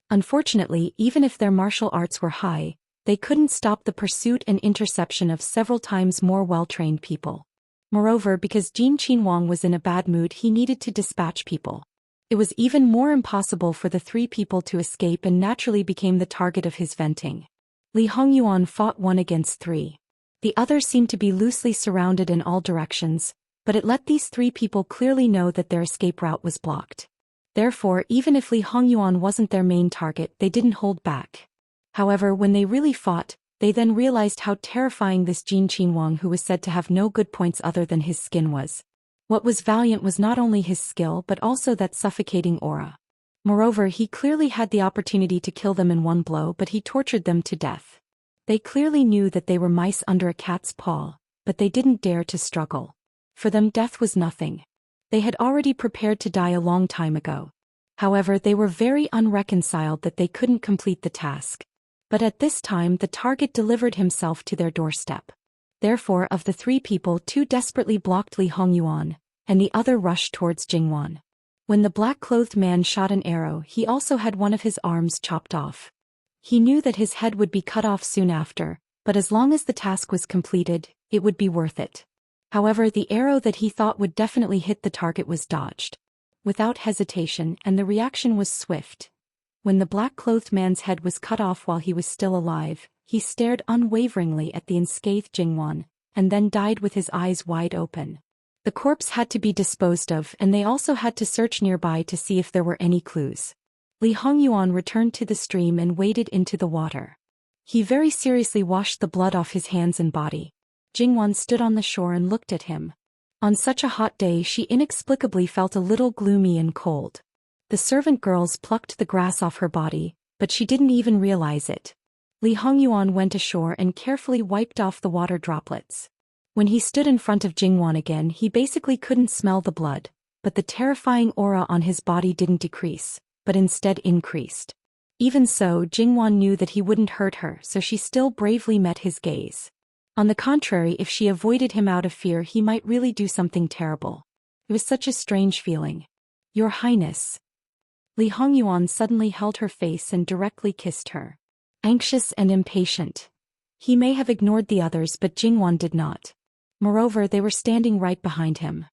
Speaker 1: Unfortunately, even if their martial arts were high, they couldn't stop the pursuit and interception of several times more well-trained people. Moreover, because Jin Qinhuang was in a bad mood, he needed to dispatch people. It was even more impossible for the 3 people to escape and naturally became the target of his venting. Li Hongyuan fought 1 against 3. The others seemed to be loosely surrounded in all directions, but it let these 3 people clearly know that their escape route was blocked. Therefore, even if Li Hongyuan wasn't their main target, they didn't hold back. However, when they really fought, they then realized how terrifying this Jin Qinhuang, who was said to have no good points other than his skin, was. What was valiant was not only his skill but also that suffocating aura. Moreover, he clearly had the opportunity to kill them in one blow, but he tortured them to death. They clearly knew that they were mice under a cat's paw, but they didn't dare to struggle. For them, death was nothing. They had already prepared to die a long time ago. However, they were very unreconciled that they couldn't complete the task. But at this time, the target delivered himself to their doorstep. Therefore, of the 3 people, 2 desperately blocked Li Hongyuan, and the other rushed towards Jingwan. When the black-clothed man shot an arrow, he also had one of his arms chopped off. He knew that his head would be cut off soon after, but as long as the task was completed, it would be worth it. However, the arrow that he thought would definitely hit the target was dodged. Without hesitation, and the reaction was swift. When the black-clothed man's head was cut off while he was still alive, he stared unwaveringly at the unscathed Jingwan, and then died with his eyes wide open. The corpse had to be disposed of, and they also had to search nearby to see if there were any clues. Li Hongyuan returned to the stream and waded into the water. He very seriously washed the blood off his hands and body. Jingwan stood on the shore and looked at him. On such a hot day, she inexplicably felt a little gloomy and cold. The servant girls plucked the grass off her body, but she didn't even realize it. Li Hongyuan went ashore and carefully wiped off the water droplets. When he stood in front of Jingwan again, he basically couldn't smell the blood, but the terrifying aura on his body didn't decrease, but instead increased. Even so, Jingwan knew that he wouldn't hurt her, so she still bravely met his gaze. On the contrary, if she avoided him out of fear, he might really do something terrible. It was such a strange feeling. "Your Highness." Li Hongyuan suddenly held her face and directly kissed her. Anxious and impatient. He may have ignored the others, but Jingwan did not. Moreover, they were standing right behind him.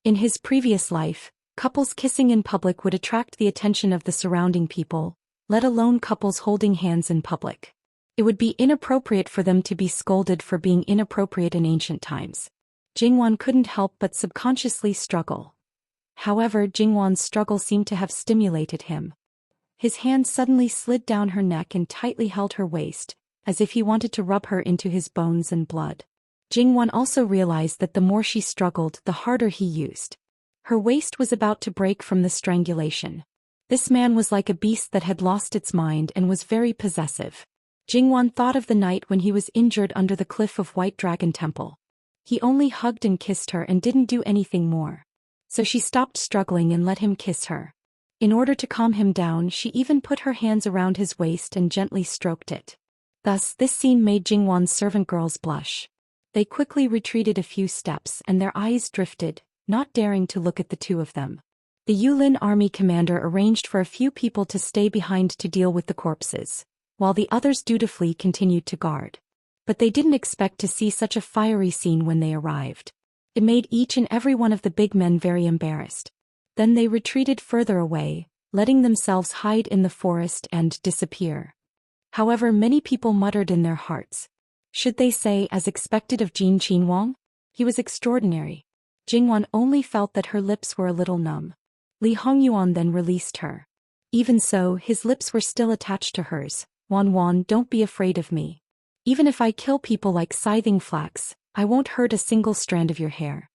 Speaker 1: In his previous life, couples kissing in public would attract the attention of the surrounding people, let alone couples holding hands in public. It would be inappropriate for them to be scolded for being inappropriate in ancient times. Jingwan couldn't help but subconsciously struggle. However, Jingwan's struggle seemed to have stimulated him. His hand suddenly slid down her neck and tightly held her waist, as if he wanted to rub her into his bones and blood. Jingwan also realized that the more she struggled, the harder he used. Her waist was about to break from the strangulation. This man was like a beast that had lost its mind and was very possessive. Jingwan thought of the night when he was injured under the cliff of White Dragon Temple. He only hugged and kissed her and didn't do anything more. So she stopped struggling and let him kiss her. In order to calm him down, she even put her hands around his waist and gently stroked it. Thus, this scene made Jingwan's servant girls blush. They quickly retreated a few steps and their eyes drifted, not daring to look at the two of them. The Yulin army commander arranged for a few people to stay behind to deal with the corpses, while the others dutifully continued to guard. But they didn't expect to see such a fiery scene when they arrived. It made each and every one of the big men very embarrassed. Then they retreated further away, letting themselves hide in the forest and disappear. However, many people muttered in their hearts. Should they say as expected of Jin Qinhuang? He was extraordinary. Jingwan only felt that her lips were a little numb. Li Hongyuan then released her. Even so, his lips were still attached to hers. Wan, don't be afraid of me. Even if I kill people like scything flax, I won't hurt a single strand of your hair.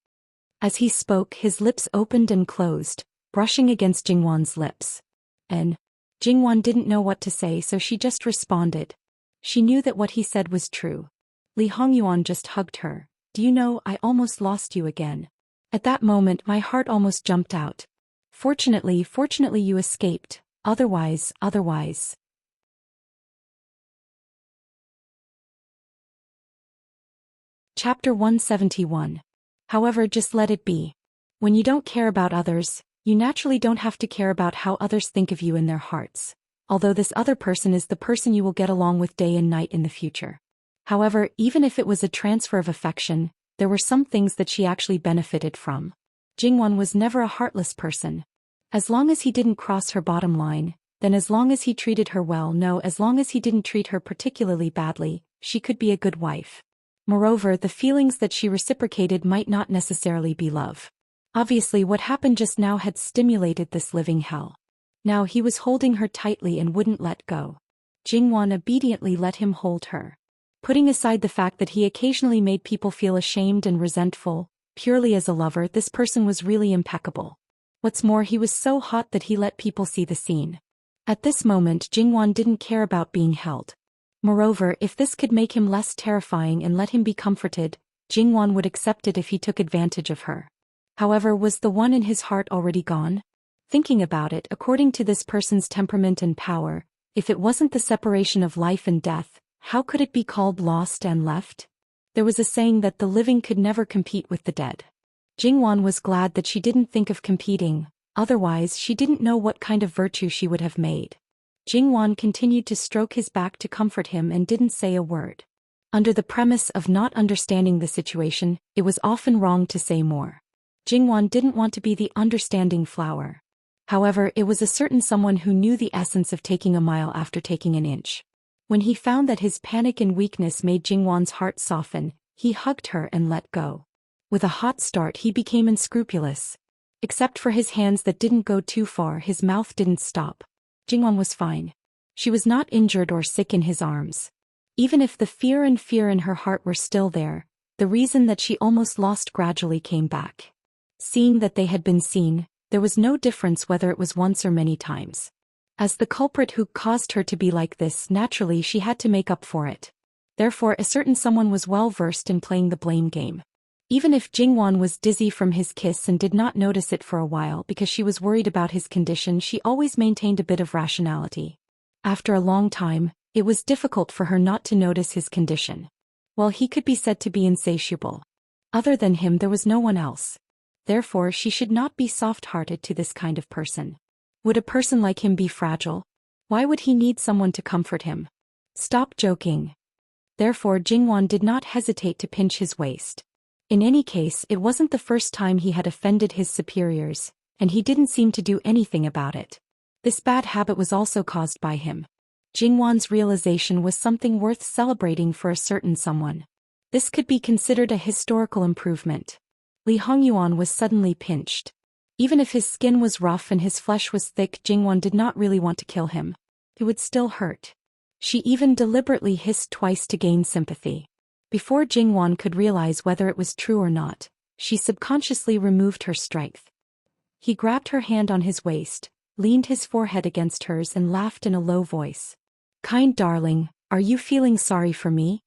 Speaker 1: As he spoke, his lips opened and closed, brushing against Jingwan's lips. And Jingwan didn't know what to say, so she just responded. She knew that what he said was true. Li Hongyuan just hugged her. Do you know, I almost lost you again. At that moment my heart almost jumped out. Fortunately you escaped, otherwise. Chapter 171. However, just let it be. When you don't care about others, you naturally don't have to care about how others think of you in their hearts, although this other person is the person you will get along with day and night in the future. However, even if it was a transfer of affection, there were some things that she actually benefited from. Jingwan was never a heartless person. As long as he didn't cross her bottom line, then as long as he treated her well, as long as he didn't treat her particularly badly, she could be a good wife. Moreover, the feelings that she reciprocated might not necessarily be love. Obviously, what happened just now had stimulated this living hell. Now he was holding her tightly and wouldn't let go. Jingwan obediently let him hold her. Putting aside the fact that he occasionally made people feel ashamed and resentful, purely as a lover, this person was really impeccable. What's more, he was so hot that he let people see the scene. At this moment, Jingwan didn't care about being held. Moreover, if this could make him less terrifying and let him be comforted, Jingwan would accept it if he took advantage of her. However, was the one in his heart already gone? Thinking about it, according to this person's temperament and power, if it wasn't the separation of life and death, how could it be called lost and left? There was a saying that the living could never compete with the dead. Jingwan was glad that she didn't think of competing, otherwise she didn't know what kind of virtue she would have made. Jingwan continued to stroke his back to comfort him and didn't say a word. Under the premise of not understanding the situation, it was often wrong to say more. Jingwan didn't want to be the understanding flower. However, it was a certain someone who knew the essence of taking a mile after taking an inch. When he found that his panic and weakness made Jingwan's heart soften, he hugged her and let go. With a hot start, he became unscrupulous. Except for his hands that didn't go too far, his mouth didn't stop. Jingwan was fine. She was not injured or sick in his arms. Even if the fear in her heart were still there, the reason that she almost lost gradually came back. Seeing that they had been seen, there was no difference whether it was once or many times. As the culprit who caused her to be like this, naturally she had to make up for it. Therefore, a certain someone was well versed in playing the blame game. Even if Jingwan was dizzy from his kiss and did not notice it for a while because she was worried about his condition, she always maintained a bit of rationality. After a long time, it was difficult for her not to notice his condition. While he could be said to be insatiable, other than him there was no one else. Therefore, she should not be soft-hearted to this kind of person. Would a person like him be fragile? Why would he need someone to comfort him? Stop joking. Therefore, Jingwan did not hesitate to pinch his waist. In any case, it wasn't the first time he had offended his superiors, and he didn't seem to do anything about it. This bad habit was also caused by him. Jingwan's realization was something worth celebrating for a certain someone. This could be considered a historical improvement. Li Hongyuan was suddenly pinched. Even if his skin was rough and his flesh was thick, Jingwan did not really want to kill him. It would still hurt. She even deliberately hissed twice to gain sympathy. Before Jingwan could realize whether it was true or not, she subconsciously removed her strength. He grabbed her hand on his waist, leaned his forehead against hers and laughed in a low voice. "Kind darling, are you feeling sorry for me?"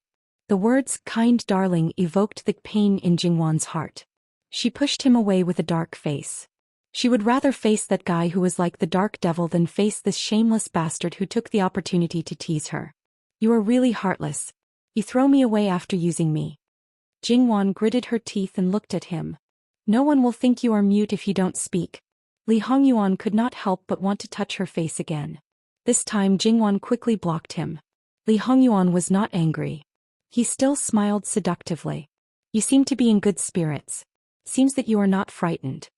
Speaker 1: The words "kind darling" evoked the pain in Jingwan's heart. She pushed him away with a dark face. She would rather face that guy who was like the dark devil than face this shameless bastard who took the opportunity to tease her. "You are really heartless. You throw me away after using me." Jingwan gritted her teeth and looked at him. "No one will think you are mute if you don't speak." Li Hongyuan could not help but want to touch her face again. This time Jingwan quickly blocked him. Li Hongyuan was not angry. He still smiled seductively. "You seem to be in good spirits. Seems that you are not frightened."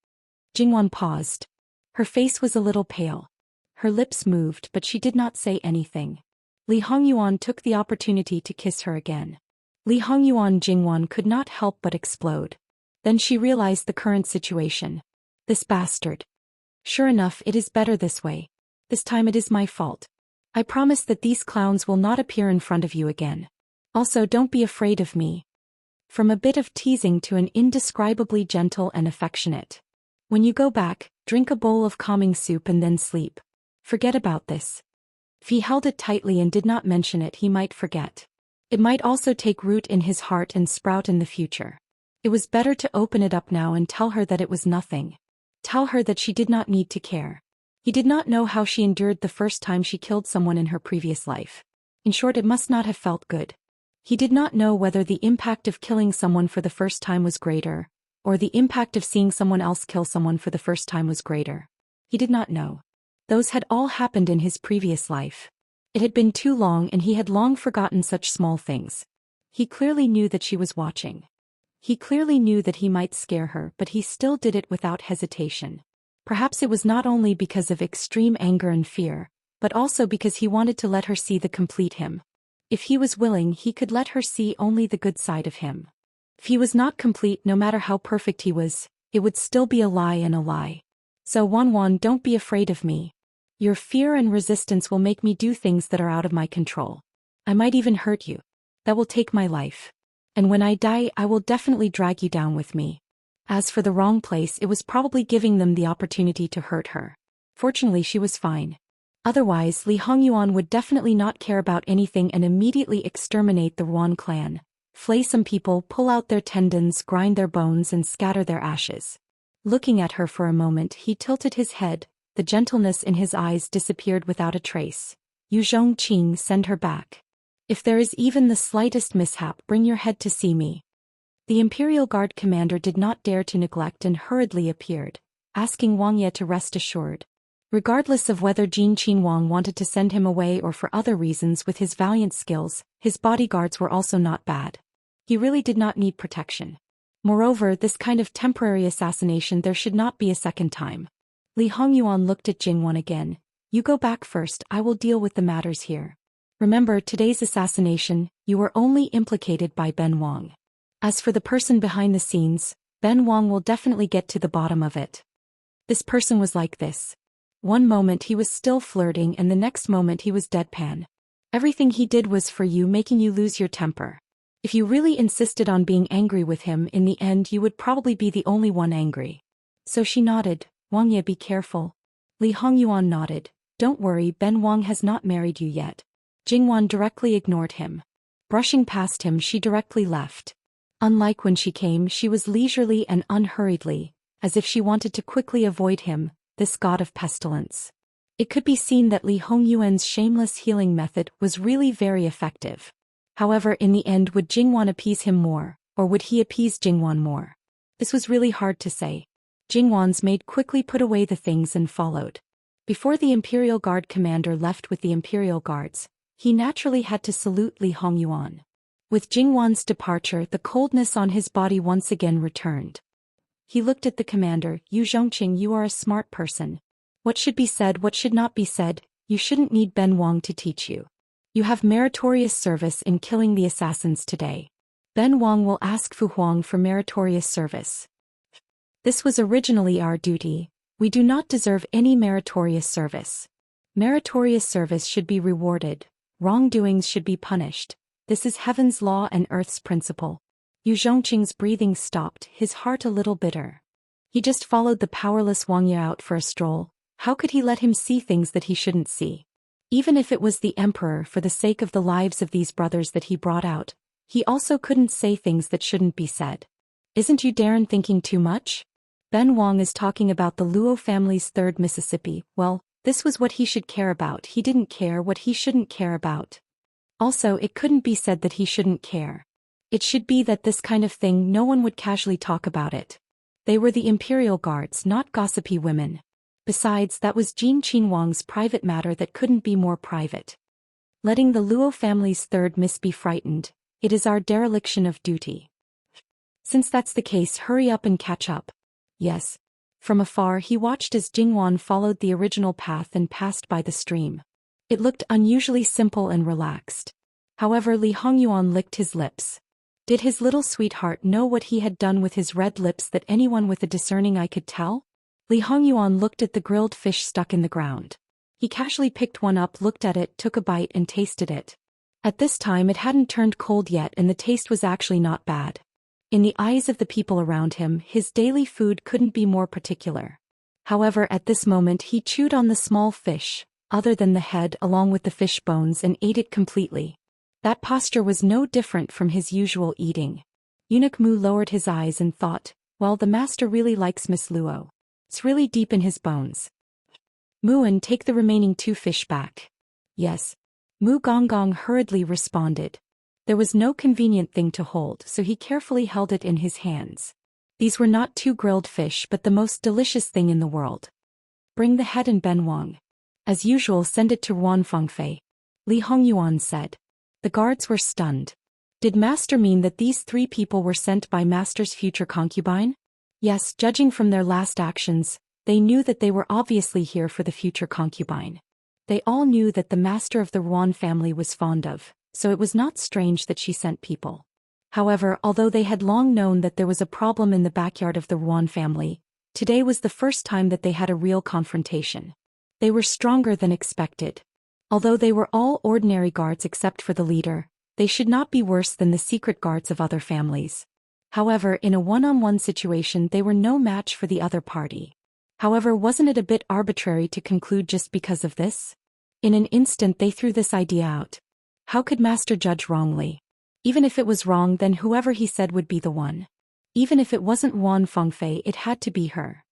Speaker 1: Jingwan paused. Her face was a little pale. Her lips moved but she did not say anything. Li Hongyuan took the opportunity to kiss her again. Li Hongyuan Jingwan could not help but explode. Then she realized the current situation. This bastard. Sure enough, it is better this way. This time it is my fault. I promise that these clowns will not appear in front of you again. Also, don't be afraid of me. From a bit of teasing to an indescribably gentle and affectionate. When you go back, drink a bowl of calming soup and then sleep. Forget about this. If he held it tightly and did not mention it, he might forget. It might also take root in his heart and sprout in the future. It was better to open it up now and tell her that it was nothing. Tell her that she did not need to care. He did not know how she endured the first time she killed someone in her previous life. In short, it must not have felt good. He did not know whether the impact of killing someone for the first time was greater, or the impact of seeing someone else kill someone for the first time was greater. He did not know. Those had all happened in his previous life. It had been too long and he had long forgotten such small things. He clearly knew that she was watching. He clearly knew that he might scare her, but he still did it without hesitation. Perhaps it was not only because of extreme anger and fear, but also because he wanted to let her see the complete him. If he was willing, he could let her see only the good side of him. If he was not complete, no matter how perfect he was, it would still be a lie and a lie. So Wanwan, don't be afraid of me. Your fear and resistance will make me do things that are out of my control. I might even hurt you. That will take my life. And when I die, I will definitely drag you down with me. As for the wrong place, it was probably giving them the opportunity to hurt her. Fortunately, she was fine. Otherwise, Li Hongyuan would definitely not care about anything and immediately exterminate the Ruan clan. Flay some people, pull out their tendons, grind their bones and scatter their ashes. Looking at her for a moment, he tilted his head, the gentleness in his eyes disappeared without a trace. "Yu Zhongqing, send her back. If there is even the slightest mishap, bring your head to see me." The Imperial Guard commander did not dare to neglect and hurriedly appeared, asking Wang Ye to rest assured. Regardless of whether Jin Qinhuang wanted to send him away or for other reasons, with his valiant skills, his bodyguards were also not bad. He really did not need protection. Moreover, this kind of temporary assassination, there should not be a second time. Li Hongyuan looked at Jingwan again. "You go back first, I will deal with the matters here. Remember, today's assassination, you were only implicated by Ben Wang. As for the person behind the scenes, Ben Wang will definitely get to the bottom of it." This person was like this. One moment he was still flirting and the next moment he was deadpan. Everything he did was for you, making you lose your temper. If you really insisted on being angry with him, in the end you would probably be the only one angry. So she nodded. "Wang Ye, be careful." Li Hongyuan nodded. "Don't worry, Ben Wang has not married you yet." Jingwan directly ignored him. Brushing past him, she directly left. Unlike when she came, she was leisurely and unhurriedly, as if she wanted to quickly avoid him, this god of pestilence. It could be seen that Li Hongyuan's shameless healing method was really very effective. However, in the end, would Jingwan appease him more, or would he appease Jingwan more? This was really hard to say. Jingwan's maid quickly put away the things and followed. Before the Imperial Guard commander left with the Imperial Guards, he naturally had to salute Li Hongyuan. With Jingwan's departure, the coldness on his body once again returned. He looked at the commander. "Yu Zhongqing, you are a smart person. What should be said, what should not be said, you shouldn't need Ben Wang to teach you. You have meritorious service in killing the assassins today. Ben Wang will ask Fu Huang for meritorious service." This was originally our duty. We do not deserve any meritorious service. Meritorious service should be rewarded. Wrongdoings should be punished. This is heaven's law and earth's principle. Yu Zhongqing's breathing stopped, his heart a little bitter. He just followed the powerless Wang Ye out for a stroll. How could he let him see things that he shouldn't see? Even if it was the emperor for the sake of the lives of these brothers that he brought out, he also couldn't say things that shouldn't be said. Isn't Yu Darren thinking too much? Ben Wang is talking about the Luo family's third Mississippi. Well, this was what he should care about. He didn't care what he shouldn't care about. Also, it couldn't be said that he shouldn't care. It should be that this kind of thing no one would casually talk about it. They were the imperial guards, not gossipy women. Besides, that was Jin Qinhuang's private matter that couldn't be more private. Letting the Luo family's third miss be frightened, it is our dereliction of duty. Since that's the case, hurry up and catch up. Yes. From afar he watched as Jingwan followed the original path and passed by the stream. It looked unusually simple and relaxed. However, Li Hongyuan licked his lips. Did his little sweetheart know what he had done with his red lips that anyone with a discerning eye could tell? Li Hongyuan looked at the grilled fish stuck in the ground. He casually picked one up, looked at it, took a bite and tasted it. At this time it hadn't turned cold yet and the taste was actually not bad. In the eyes of the people around him, his daily food couldn't be more particular. However, at this moment he chewed on the small fish, other than the head along with the fish bones, and ate it completely. That posture was no different from his usual eating. Eunuch Mu lowered his eyes and thought, well, the master really likes Miss Luo. It's really deep in his bones. Muan, take the remaining 2 fish back. Yes. Mu Gonggong hurriedly responded. There was no convenient thing to hold, so he carefully held it in his hands. These were not 2 grilled fish but the most delicious thing in the world. Bring the head and Ben Wang. As usual, send it to Ruan Fengfei. Li Hongyuan said. The guards were stunned. Did master mean that these 3 people were sent by master's future concubine? Yes, judging from their last actions, they knew that they were obviously here for the future concubine. They all knew that the master of the Ruan family was fond of, so it was not strange that she sent people. However, although they had long known that there was a problem in the backyard of the Ruan family, today was the first time that they had a real confrontation. They were stronger than expected. Although they were all ordinary guards except for the leader, they should not be worse than the secret guards of other families. However, in a one-on-one situation they were no match for the other party. However, wasn't it a bit arbitrary to conclude just because of this? In an instant they threw this idea out. How could master judge wrongly? Even if it was wrong, then whoever he said would be the one. Even if it wasn't Ruan Fengfei, it had to be her.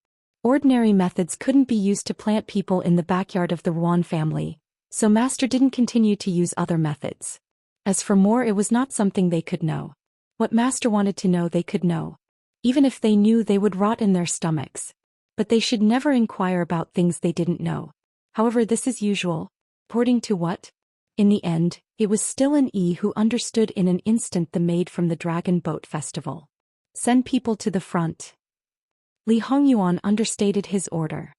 Speaker 1: Ordinary methods couldn't be used to plant people in the backyard of the Ruan family, so master didn't continue to use other methods. As for more, it was not something they could know. What master wanted to know they could know. Even if they knew, they would rot in their stomachs. But they should never inquire about things they didn't know. However, this is usual. According to what? In the end, it was still an E who understood in an instant the maid from the Dragon Boat Festival. Send people to the front. Li Hongyuan understated his order.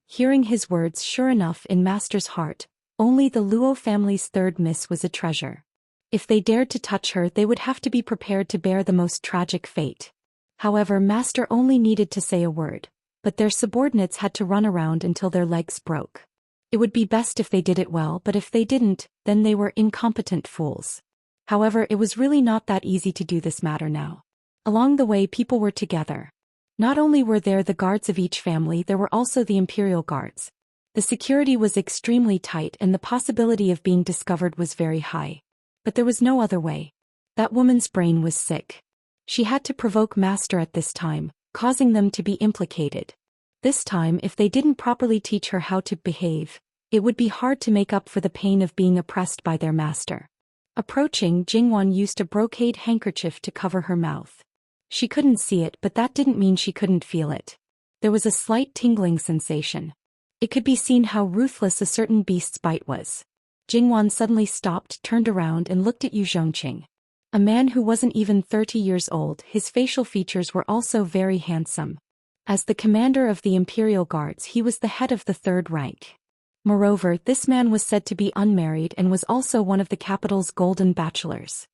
Speaker 1: Hearing his words, sure enough, in master's heart, only the Luo family's third miss was a treasure. If they dared to touch her, they would have to be prepared to bear the most tragic fate. However, master only needed to say a word, but their subordinates had to run around until their legs broke. It would be best if they did it well, but if they didn't, then they were incompetent fools. However, it was really not that easy to do this matter now. Along the way, people were together. Not only were there the guards of each family, there were also the imperial guards. The security was extremely tight and the possibility of being discovered was very high. But there was no other way. That woman's brain was sick. She had to provoke master at this time, causing them to be implicated. This time, if they didn't properly teach her how to behave, it would be hard to make up for the pain of being oppressed by their master. Approaching, Jingwan used a brocade handkerchief to cover her mouth. She couldn't see it, but that didn't mean she couldn't feel it. There was a slight tingling sensation. It could be seen how ruthless a certain beast's bite was. Jingwan suddenly stopped, turned around and looked at Yu Zhongqing. A man who wasn't even 30 years old, his facial features were also very handsome. As the commander of the Imperial Guards, he was the head of the third rank. Moreover, this man was said to be unmarried and was also one of the capital's golden bachelors.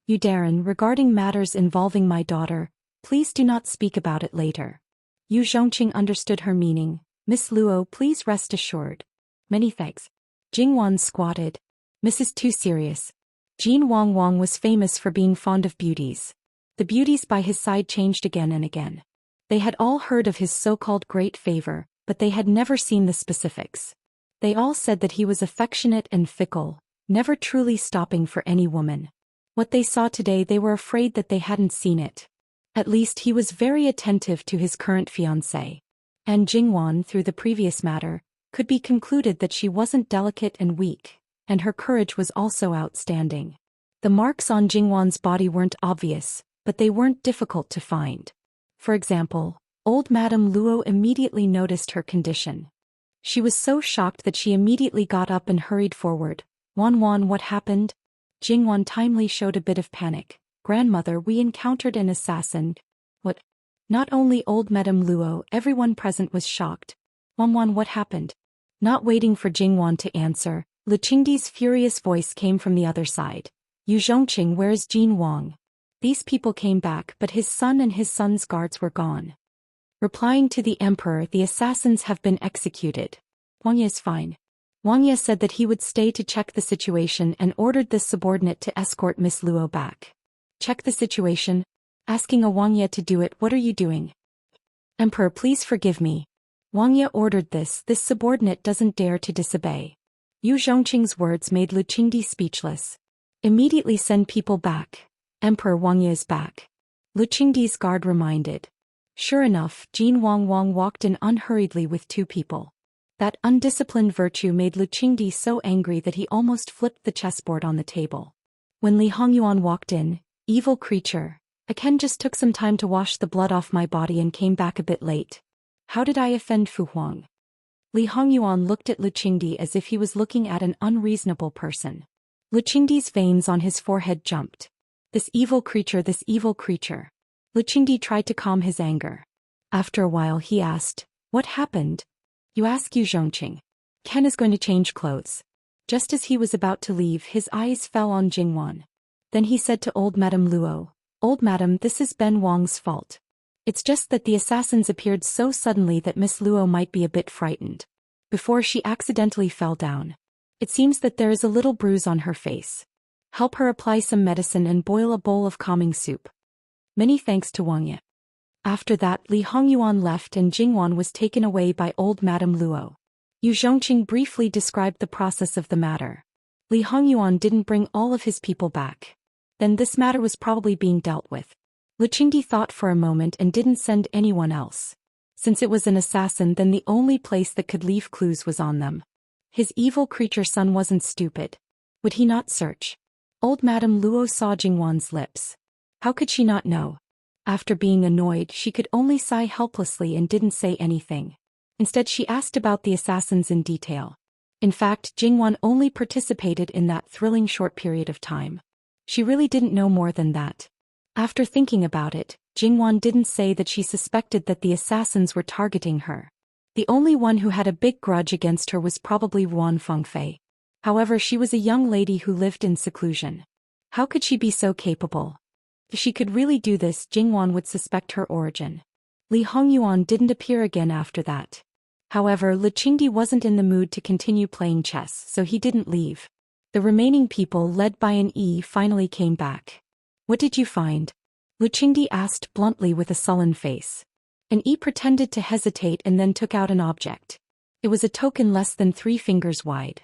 Speaker 1: Yu Darren, regarding matters involving my daughter, please do not speak about it later. Yu Zhongqing understood her meaning. Miss Luo, please rest assured. Many thanks. Jingwan squatted. Mrs. Too serious. Jin Wang was famous for being fond of beauties. The beauties by his side changed again and again. They had all heard of his so-called great favor, but they had never seen the specifics. They all said that he was affectionate and fickle, never truly stopping for any woman. What they saw today, they were afraid that they hadn't seen it. At least he was very attentive to his current fiancée. And Jingwan, through the previous matter, could be concluded that she wasn't delicate and weak, and her courage was also outstanding. The marks on Jingwan's body weren't obvious, but they weren't difficult to find. For example, old Madame Luo immediately noticed her condition. She was so shocked that she immediately got up and hurried forward. Wan, what happened? Jingwan timely showed a bit of panic. Grandmother, we encountered an assassin. What? Not only old Madame Luo, everyone present was shocked. Wan, what happened? Not waiting for Jingwan to answer, Lu Qingdi's furious voice came from the other side. Yu Zhongqing, where's Jin Wang? These people came back, but his son and his son's guards were gone. Replying to the emperor, the assassins have been executed. Wang Ye is fine. Wang Ye said that he would stay to check the situation and ordered this subordinate to escort Miss Luo back. Check the situation? Asking a Wang Ye to do it, what are you doing? Emperor, please forgive me. Wang Ye ordered this subordinate doesn't dare to disobey. Yu Zhongqing's words made Lu Qingdi speechless. Immediately send people back. Emperor, Wang Ye is back. Lu Qingdi's guard reminded. Sure enough, Jin Wang walked in unhurriedly with two people. That undisciplined virtue made Lu Qingdi so angry that he almost flipped the chessboard on the table. When Li Hongyuan walked in, evil creature, I just took some time to wash the blood off my body and came back a bit late. How did I offend Fu Huang? Li Hongyuan looked at Lu Qingdi as if he was looking at an unreasonable person. Lu Qingdi's veins on his forehead jumped. This evil creature, this evil creature. Lu Qingdi tried to calm his anger. After a while he asked, what happened? You ask Yu Zhongqing. Ken is going to change clothes. Just as he was about to leave, his eyes fell on Jingwan. Then he said to old Madame Luo, Old Madame, this is Ben Wang's fault. It's just that the assassins appeared so suddenly that Miss Luo might be a bit frightened. Before she accidentally fell down. It seems that there is a little bruise on her face. Help her apply some medicine and boil a bowl of calming soup. Many thanks to Wang Ye. After that, Li Hongyuan left and Jingwan was taken away by old Madame Luo. Yu Zhongqing briefly described the process of the matter. Li Hongyuan didn't bring all of his people back. Then this matter was probably being dealt with. Lu Qingdi thought for a moment and didn't send anyone else. Since it was an assassin, then the only place that could leave clues was on them. His evil creature son wasn't stupid. Would he not search? Old Madame Luo saw Jingwan's lips. How could she not know? After being annoyed, she could only sigh helplessly and didn't say anything. Instead, she asked about the assassins in detail. In fact, Jingwan only participated in that thrilling short period of time. She really didn't know more than that. After thinking about it, Jingwan didn't say that she suspected that the assassins were targeting her. The only one who had a big grudge against her was probably Wan Fengfei. However, she was a young lady who lived in seclusion. How could she be so capable? If she could really do this, Jingwan would suspect her origin. Li Hongyuan didn't appear again after that. However, Lu Qingdi wasn't in the mood to continue playing chess, so he didn't leave. The remaining people, led by an E, finally came back. What did you find? Lu Qingdi asked bluntly with a sullen face. An E pretended to hesitate and then took out an object. It was a token less than 3 fingers wide.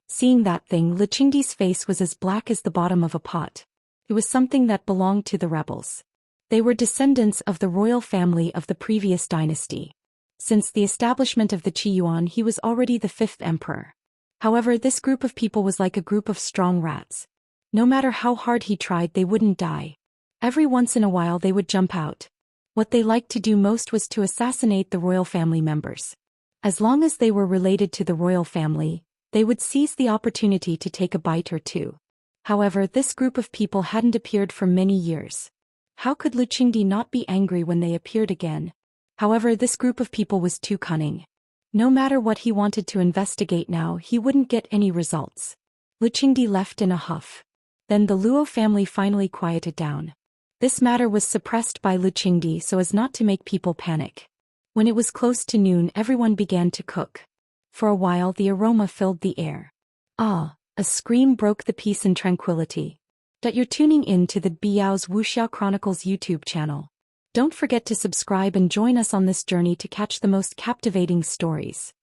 Speaker 1: Seeing that thing, Lu Qingdi's face was as black as the bottom of a pot. It was something that belonged to the rebels. They were descendants of the royal family of the previous dynasty. Since the establishment of the Qi Yuan, he was already the 5th emperor. However, this group of people was like a group of strong rats. No matter how hard he tried, they wouldn't die. Every once in a while they would jump out. What they liked to do most was to assassinate the royal family members. As long as they were related to the royal family, they would seize the opportunity to take a bite or two. However, this group of people hadn't appeared for many years. How could Lu Qingdi not be angry when they appeared again? However, this group of people was too cunning. No matter what he wanted to investigate now, he wouldn't get any results. Lu Qingdi left in a huff. Then the Luo family finally quieted down. This matter was suppressed by Lu Qingdi so as not to make people panic. When it was close to noon, everyone began to cook. For a while, the aroma filled the air. Ah, a scream broke the peace and tranquility. You're tuning in to the Biao's Wuxiao Chronicles YouTube channel. Don't forget to subscribe and join us on this journey to catch the most captivating stories.